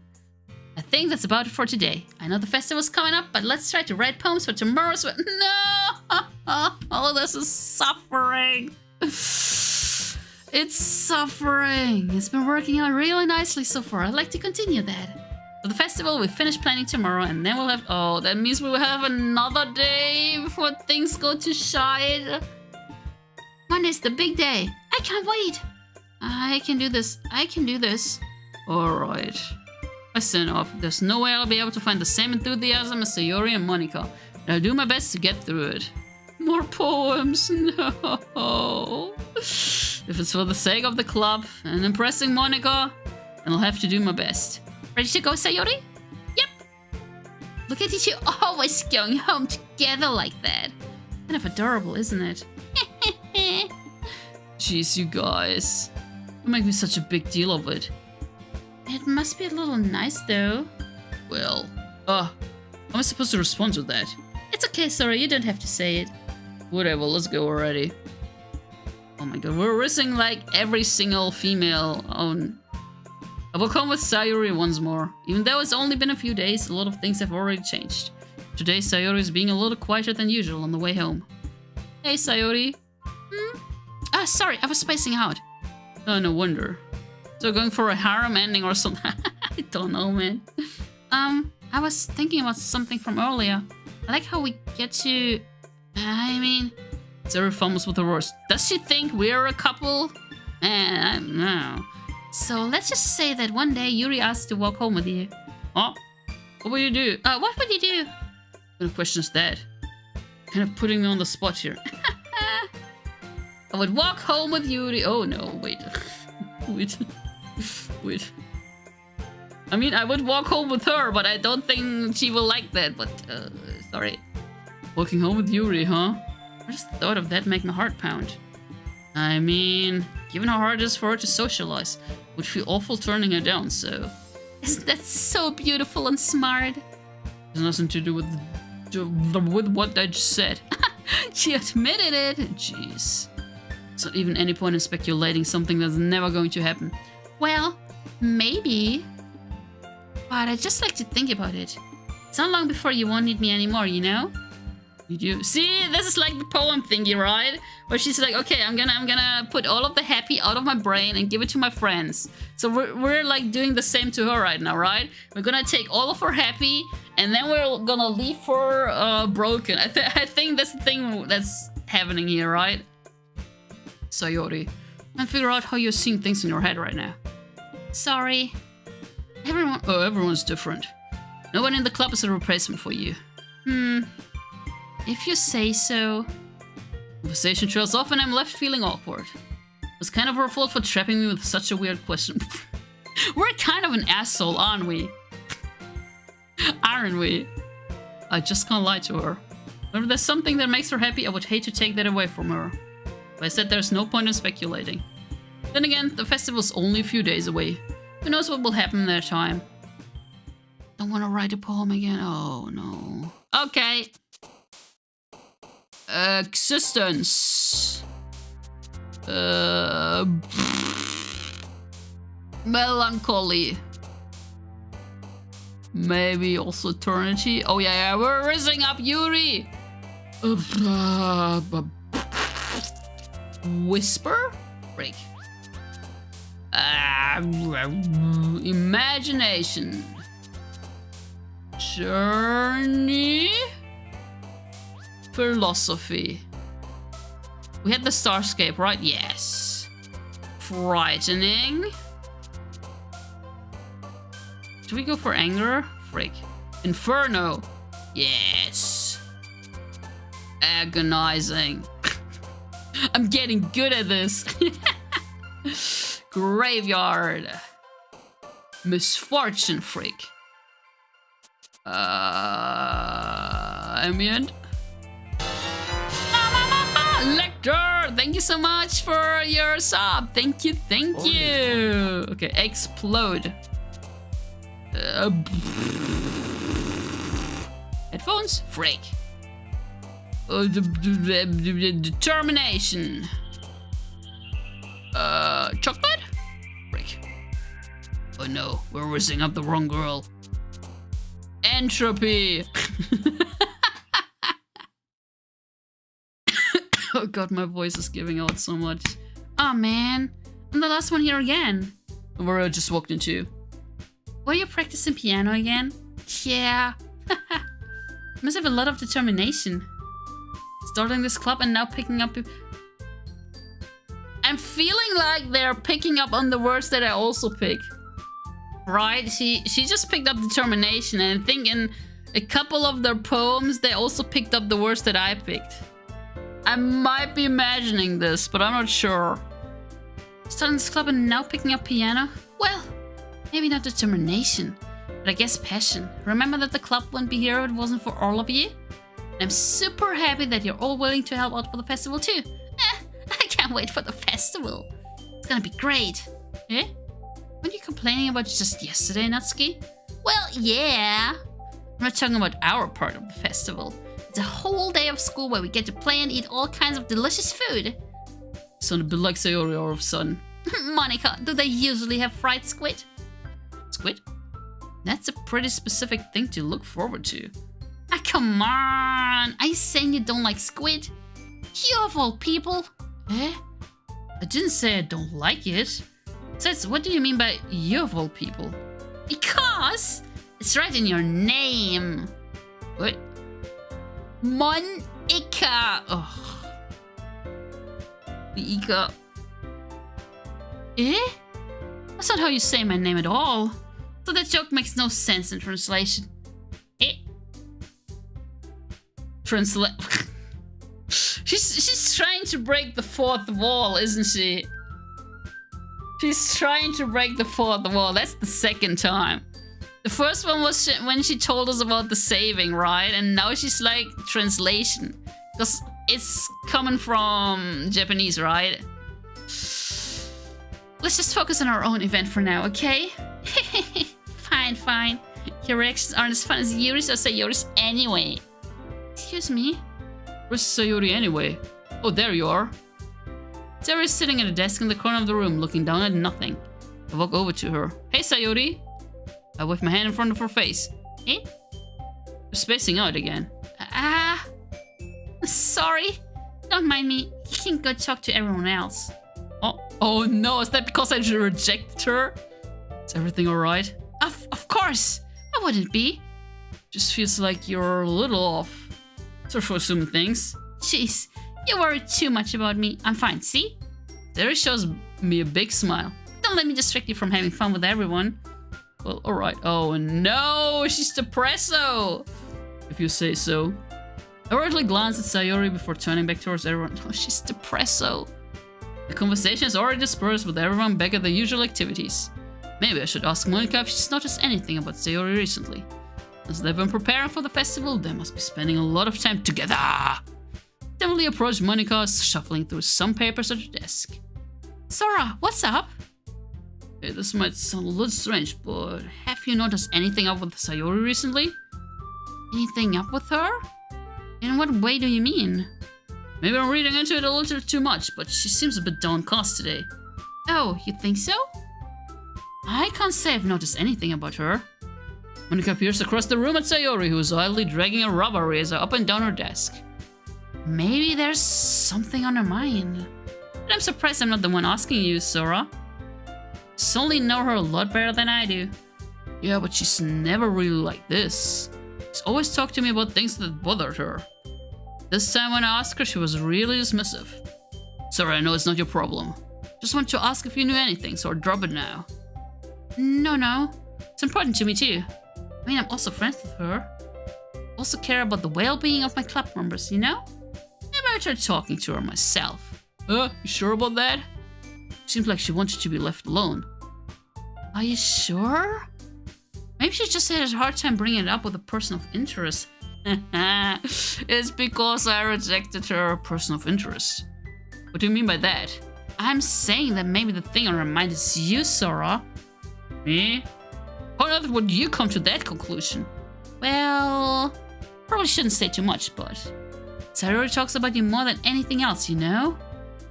I think that's about it for today. I know the festival's coming up, but let's try to write poems for tomorrow's... No! Oh, this is suffering. It's suffering. It's been working out really nicely so far. I'd like to continue that. For the festival, we finish planning tomorrow, and then we'll have... Oh, that means we'll have another day before things go to shite. Monday's the big day. I can't wait. I can do this. I can do this. Alright. I sign off. There's no way I'll be able to find the same enthusiasm as Sayori and Monica, but I'll do my best to get through it. More poems? No. If it's for the sake of the club and impressing Monica, then I'll have to do my best. Ready to go, Sayori? Yep. Look at you two always going home together like that. Kind of adorable, isn't it? Jeez, you guys. Don't make me such a big deal of it. It must be a little nice, though. Well, how am I supposed to respond to that? It's okay, sorry, you don't have to say it. Whatever, let's go already. Oh my god, we're risking like every single female on. I will come with Sayori once more. Even though it's only been a few days, a lot of things have already changed. Today, Sayori is being a little quieter than usual on the way home. Hey, Sayori. Sorry, I was spacing out. Oh, no wonder. So going for a harem ending or something? I don't know, man. I was thinking about something from earlier. I like how we get to... I mean... Sarah fumbles with the worst. Does she think we're a couple? Man, I don't know. So let's just say that one day Yuri asked to walk home with you. Oh? What would you do? What would you do? What kind of question is that? Kind of putting me on the spot here. I would walk home with Yuri. Oh no, wait. Wait. I mean, I would walk home with her, but I don't think she will like that. But, sorry. Walking home with Yuri, huh? I just thought of that make my heart pound. I mean, given how hard it is for her to socialize, it would feel awful turning her down, so... Isn't that so beautiful and smart? It has nothing to do with what I just said. She admitted it. Jeez. There's not even any point in speculating something that's never going to happen. Well, maybe. But I just like to think about it. It's not long before you won't need me anymore, you know? Did you see? This is like the poem thingy, right? Where she's like, okay, I'm gonna put all of the happy out of my brain and give it to my friends. So we're like doing the same to her right now, right? We're gonna take all of her happy and then we're gonna leave her broken. I think that's the thing that's happening here, right? Sayori, can't figure out how you're seeing things in your head right now. Sorry. Everyone's different. No one in the club is a replacement for you. If you say so. Conversation trails off and I'm left feeling awkward. It was kind of her fault for trapping me with such a weird question. We're kind of an asshole, aren't we? Aren't we? I just can't lie to her. If there's something that makes her happy, I would hate to take that away from her. But I said there's no point in speculating. Then again, the festival's only a few days away. Who knows what will happen in that time? Don't want to write a poem again. Oh no. Okay. Existence. Melancholy. Maybe also eternity. Oh yeah, we're raising up Yuri. Whisper? Break. Imagination. Journey. Philosophy. We had the Starscape, right? Yes. Frightening. Should we go for anger? Frick. Inferno. Yes. Agonizing. I'm getting good at this. Graveyard. Misfortune. Freak. Ambient. Lecter, thank you so much for your sub. Thank you. Okay, explode. Headphones? Freak. Determination. Chocolate? Freak. Oh no, we're raising up the wrong girl. Entropy. Oh god, my voice is giving out so much. Oh man, I'm the last one here again. Where I just walked into. Were you practicing piano again? Yeah. Must have a lot of determination. Starting this club and now picking up... I'm feeling like they're picking up on the words that I also pick. Right? She just picked up determination, and I think in a couple of their poems they also picked up the words that I picked. I might be imagining this, but I'm not sure. Starting this club and now picking up piano? Well, maybe not determination, but I guess passion. Remember that the club wouldn't be here if it wasn't for all of you? And I'm super happy that you're all willing to help out for the festival too. I can't wait for the festival. It's gonna be great. Eh? Weren't you complaining about just yesterday, Natsuki? Well, yeah. I'm not talking about our part of the festival. It's a whole day of school where we get to play and eat all kinds of delicious food. Sound a bit like Sayori all of a sudden. Monica, do they usually have fried squid? Squid? That's a pretty specific thing to look forward to. Ah, come on. Are you saying you don't like squid? You of all people. Eh? I didn't say I don't like it. Besides, what do you mean by you of all people? Because it's right in your name. What? Monica. Ugh. Ika. Eh? That's not how you say my name at all. So that joke makes no sense in translation. Eh? She's trying to break the fourth wall, isn't she? She's trying to break the fourth wall. That's the second time. The first one was when she told us about the saving, right? And now she's like, translation. Because it's coming from Japanese, right? Let's just focus on our own event for now, okay? Fine. Your reactions aren't as fun as Yuri's or Sayori's anyway. Excuse me? Where's Sayori anyway? Oh, there you are. Sayori's sitting at a desk in the corner of the room, looking down at nothing. I walk over to her. Hey, Sayori! I wave my hand in front of her face. Eh? You're spacing out again. Sorry. Don't mind me. You can go talk to everyone else. Oh no, is that because I rejected her? Is everything alright? Of course. I wouldn't be. Just feels like you're a little off. Sorry for assuming things. Jeez, you worry too much about me. I'm fine, see? Sayori shows me a big smile. Don't let me distract you from having fun with everyone. Well, alright. Oh no, she's depresso! If you say so. I hurriedly glance at Sayori before turning back towards everyone. Oh, she's depresso. The conversation is already dispersed with everyone back at the usual activities. Maybe I should ask Monica if she's noticed anything about Sayori recently. As they've been preparing for the festival, they must be spending a lot of time together. Timidly approached Monica, shuffling through some papers at her desk. Sora, what's up? Hey, this might sound a little strange, but have you noticed anything up with Sayori recently? Anything up with her? In what way do you mean? Maybe I'm reading into it a little too much, but she seems a bit downcast today. Oh, you think so? I can't say I've noticed anything about her. Monica peers across the room at Sayori, who is idly dragging a rubber eraser up and down her desk. Maybe there's something on her mind. But I'm surprised I'm not the one asking you, Sora. You certainly know her a lot better than I do. Yeah, but she's never really like this. She's always talked to me about things that bothered her. This time when I asked her, she was really dismissive. Sorry, I know it's not your problem. Just want to ask if you knew anything, so I'll drop it now. No. It's important to me too. I mean, I'm also friends with her. Also care about the well-being of my club members, you know? Maybe I tried talking to her myself. You sure about that? Seems like she wanted to be left alone. Are you sure? Maybe she just had a hard time bringing it up with a person of interest. It's because I rejected her person of interest. What do you mean by that? I'm saying that maybe the thing on her mind is you, Sora. Me? How on earth would you come to that conclusion? Well, probably shouldn't say too much, but Sayori talks about you more than anything else, you know?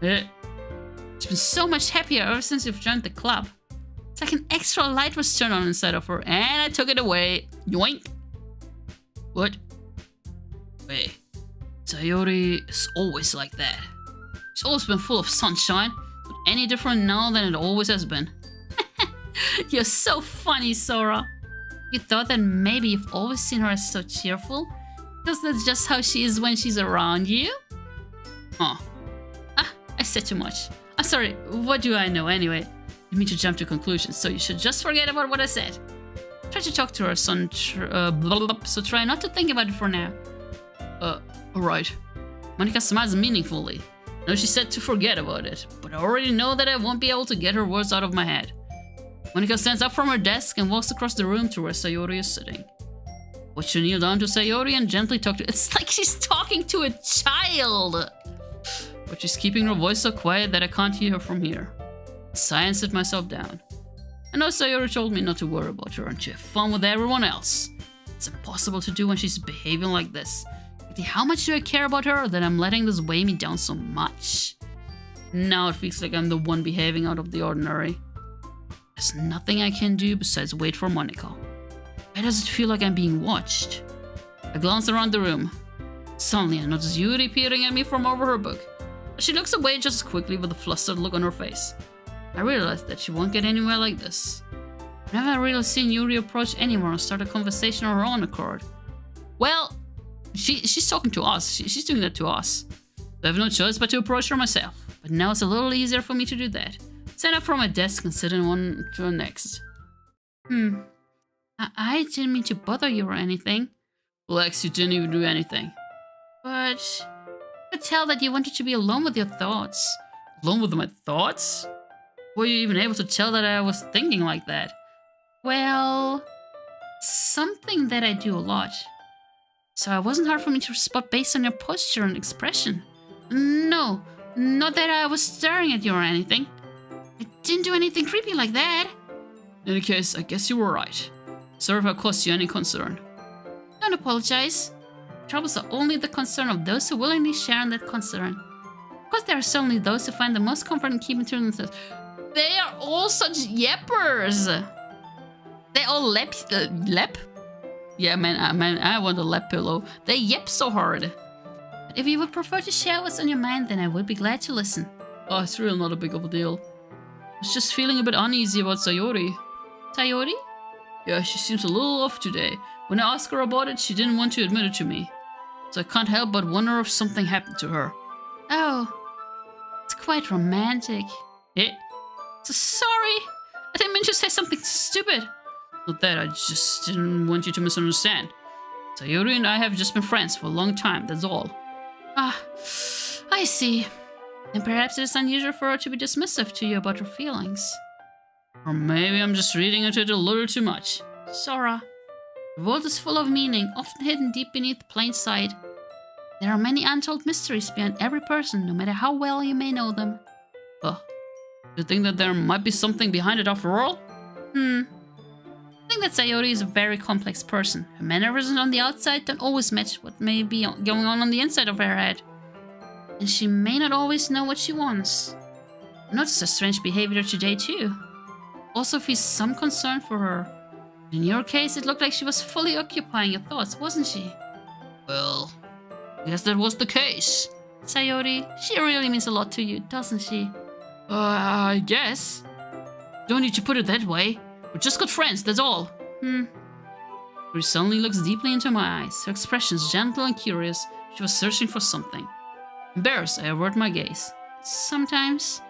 She's been so much happier ever since you've joined the club. It's like an extra light was turned on inside of her, and I took it away. Yoink! What? Wait, Sayori is always like that. She's always been full of sunshine, but any different now than it always has been. You're so funny, Sora. You thought that maybe you've always seen her as so cheerful? Because that's just how she is when she's around you? Huh. I said too much. I'm sorry, what do I know anyway? You mean to jump to conclusions, so you should just forget about what I said. Try to talk to her, son, so try not to think about it for now. Alright. Monika smiles meaningfully. I know she said to forget about it, but I already know that I won't be able to get her words out of my head. Monika stands up from her desk and walks across the room to where Sayori is sitting. Watch her kneel down to Sayori and gently talk to— It's like she's talking to a child! But she's keeping her voice so quiet that I can't hear her from here. I sigh and sit myself down. I know Sayori told me not to worry about her and to have fun with everyone else. It's impossible to do when she's behaving like this. How much do I care about her that I'm letting this weigh me down so much? Now it feels like I'm the one behaving out of the ordinary. There's nothing I can do besides wait for Monika. Why does it feel like I'm being watched? I glance around the room. Suddenly I notice Yuri peering at me from over her book. She looks away just as quickly with a flustered look on her face. I realize that she won't get anywhere like this. I've never really seen Yuri approach anyone or start a conversation on her own accord. Well, she's talking to us. She's doing that to us. I have no choice but to approach her myself. But now it's a little easier for me to do that. Stand up from my desk and sit in one to the next. I didn't mean to bother you or anything. Relax, you didn't even do anything. But I could tell that you wanted to be alone with your thoughts. Alone with my thoughts? Were you even able to tell that I was thinking like that? Well, something that I do a lot. So it wasn't hard for me to spot based on your posture and expression. No, not that I was staring at you or anything. I didn't do anything creepy like that. In any case, I guess you were right. Sorry if I caused you any concern. Don't apologize. Troubles are only the concern of those who willingly share in that concern. Of course, there are certainly those who find the most comfort in keeping to themselves. They are all such yappers. They all lap? Yeah, man, I want a lap pillow. They yap so hard. But if you would prefer to share what's on your mind, then I would be glad to listen. Oh, it's really not a big of a deal. I was just feeling a bit uneasy about Sayori. Sayori? Yeah, she seems a little off today. When I asked her about it, she didn't want to admit it to me. So I can't help but wonder if something happened to her. Oh, it's quite romantic. Eh? So sorry. I didn't mean to say something stupid. Not that, I just didn't want you to misunderstand. Sayori and I have just been friends for a long time, that's all. Ah, I see. And perhaps it is unusual for her to be dismissive to you about her feelings. Or maybe I'm just reading into it a little too much. Sora, the world is full of meaning, often hidden deep beneath plain sight. There are many untold mysteries behind every person, no matter how well you may know them. Oh, you think that there might be something behind it after all? I think that Sayori is a very complex person. Her mannerisms on the outside don't always match what may be going on the inside of her head. And she may not always know what she wants. I noticed her strange behavior today too. Also feel some concern for her. In your case, it looked like she was fully occupying your thoughts, wasn't she? Well, I guess that was the case. Sayori, she really means a lot to you, doesn't she? I guess. Don't need to put it that way. We're just good friends, that's all. She suddenly looks deeply into my eyes, her expressions gentle and curious. She was searching for something. Embarrassed, I avert my gaze. Sometimes,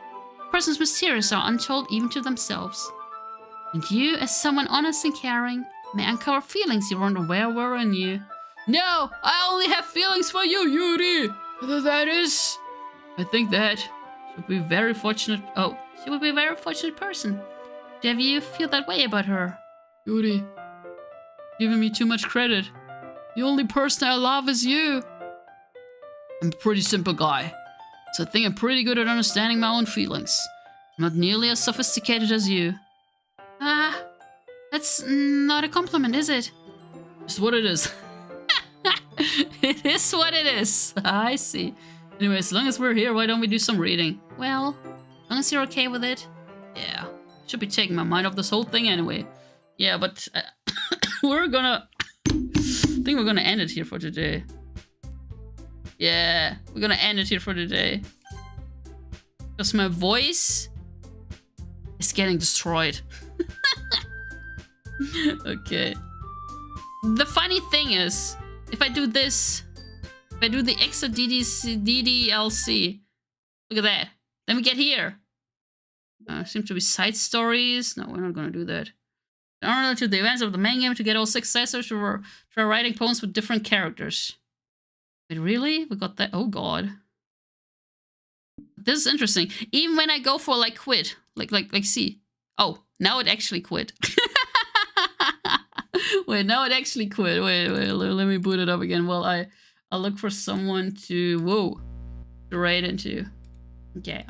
persons mysterious are untold even to themselves. And you, as someone honest and caring, may uncover feelings you weren't aware were in you. No, I only have feelings for you, Yuri! Whether that is... I think that she would be very fortunate... Oh, she would be a very fortunate person. To have you feel that way about her. Yuri, giving me too much credit. The only person I love is you. I'm a pretty simple guy, so I think I'm pretty good at understanding my own feelings. I'm not nearly as sophisticated as you. That's not a compliment, is it? Just what it is. It is what it is. I see. Anyway, as long as we're here, why don't we do some reading? Well, as long as you're okay with it. Yeah, should be taking my mind off this whole thing anyway. Yeah, but we're gonna... I think we're gonna end it here for today. Yeah, we're gonna end it here for today. Because my voice is getting destroyed. Okay. The funny thing is, if I do this, if I do the extra DDLC, look at that. Then we get here. Seems to be side stories. No, we're not gonna do that. Parallel to the events of the main game to get all successors who are writing poems with different characters. Wait, really? We got that? Oh god. This is interesting. Even when I go for like quit, like see. Oh, now it actually quit. Wait, now it actually quit. Wait, let me boot it up again while I'll look for someone to to raid into. Okay,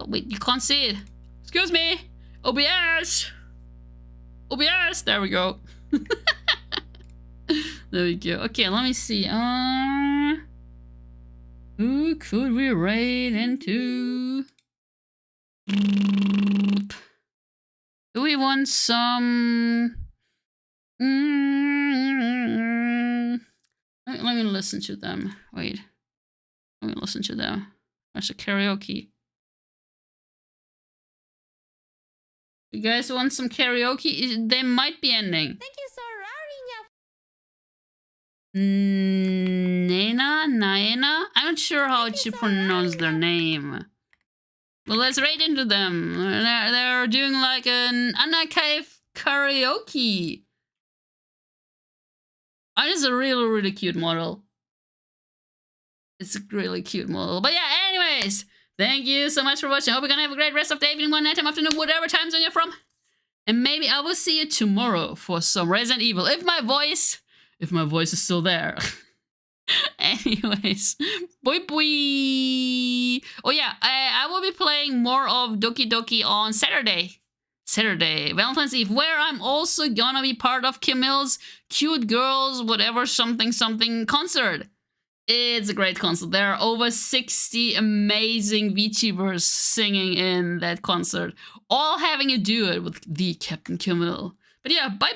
wait, you can't see it. Excuse me. OBS. OBS. There we go. There we go. Okay, let me see. Who could we raid into? Do we want some? Let me listen to them. Wait. Let me listen to them. There's a karaoke. You guys want some karaoke? They might be ending. Thank you so Naena? I'm not sure how to pronounce their name. Well, let's raid into them. They're doing like an unarchived karaoke. Oh, it's a really cute model. It's a really cute model. But yeah, anyways, thank you so much for watching. I hope you're gonna have a great rest of the evening, one night, time, afternoon, whatever time zone you're from. And maybe I will see you tomorrow for some Resident Evil. If my voice is still there. Anyways, boy. Oh yeah, I will be playing more of Doki on Saturday, Valentine's Eve, where I'm also gonna be part of Camille's Cute Girls whatever something concert. It's a great concert. There are over 60 amazing VTubers singing in that concert, all having a duet with the Captain Camille. But yeah, bye.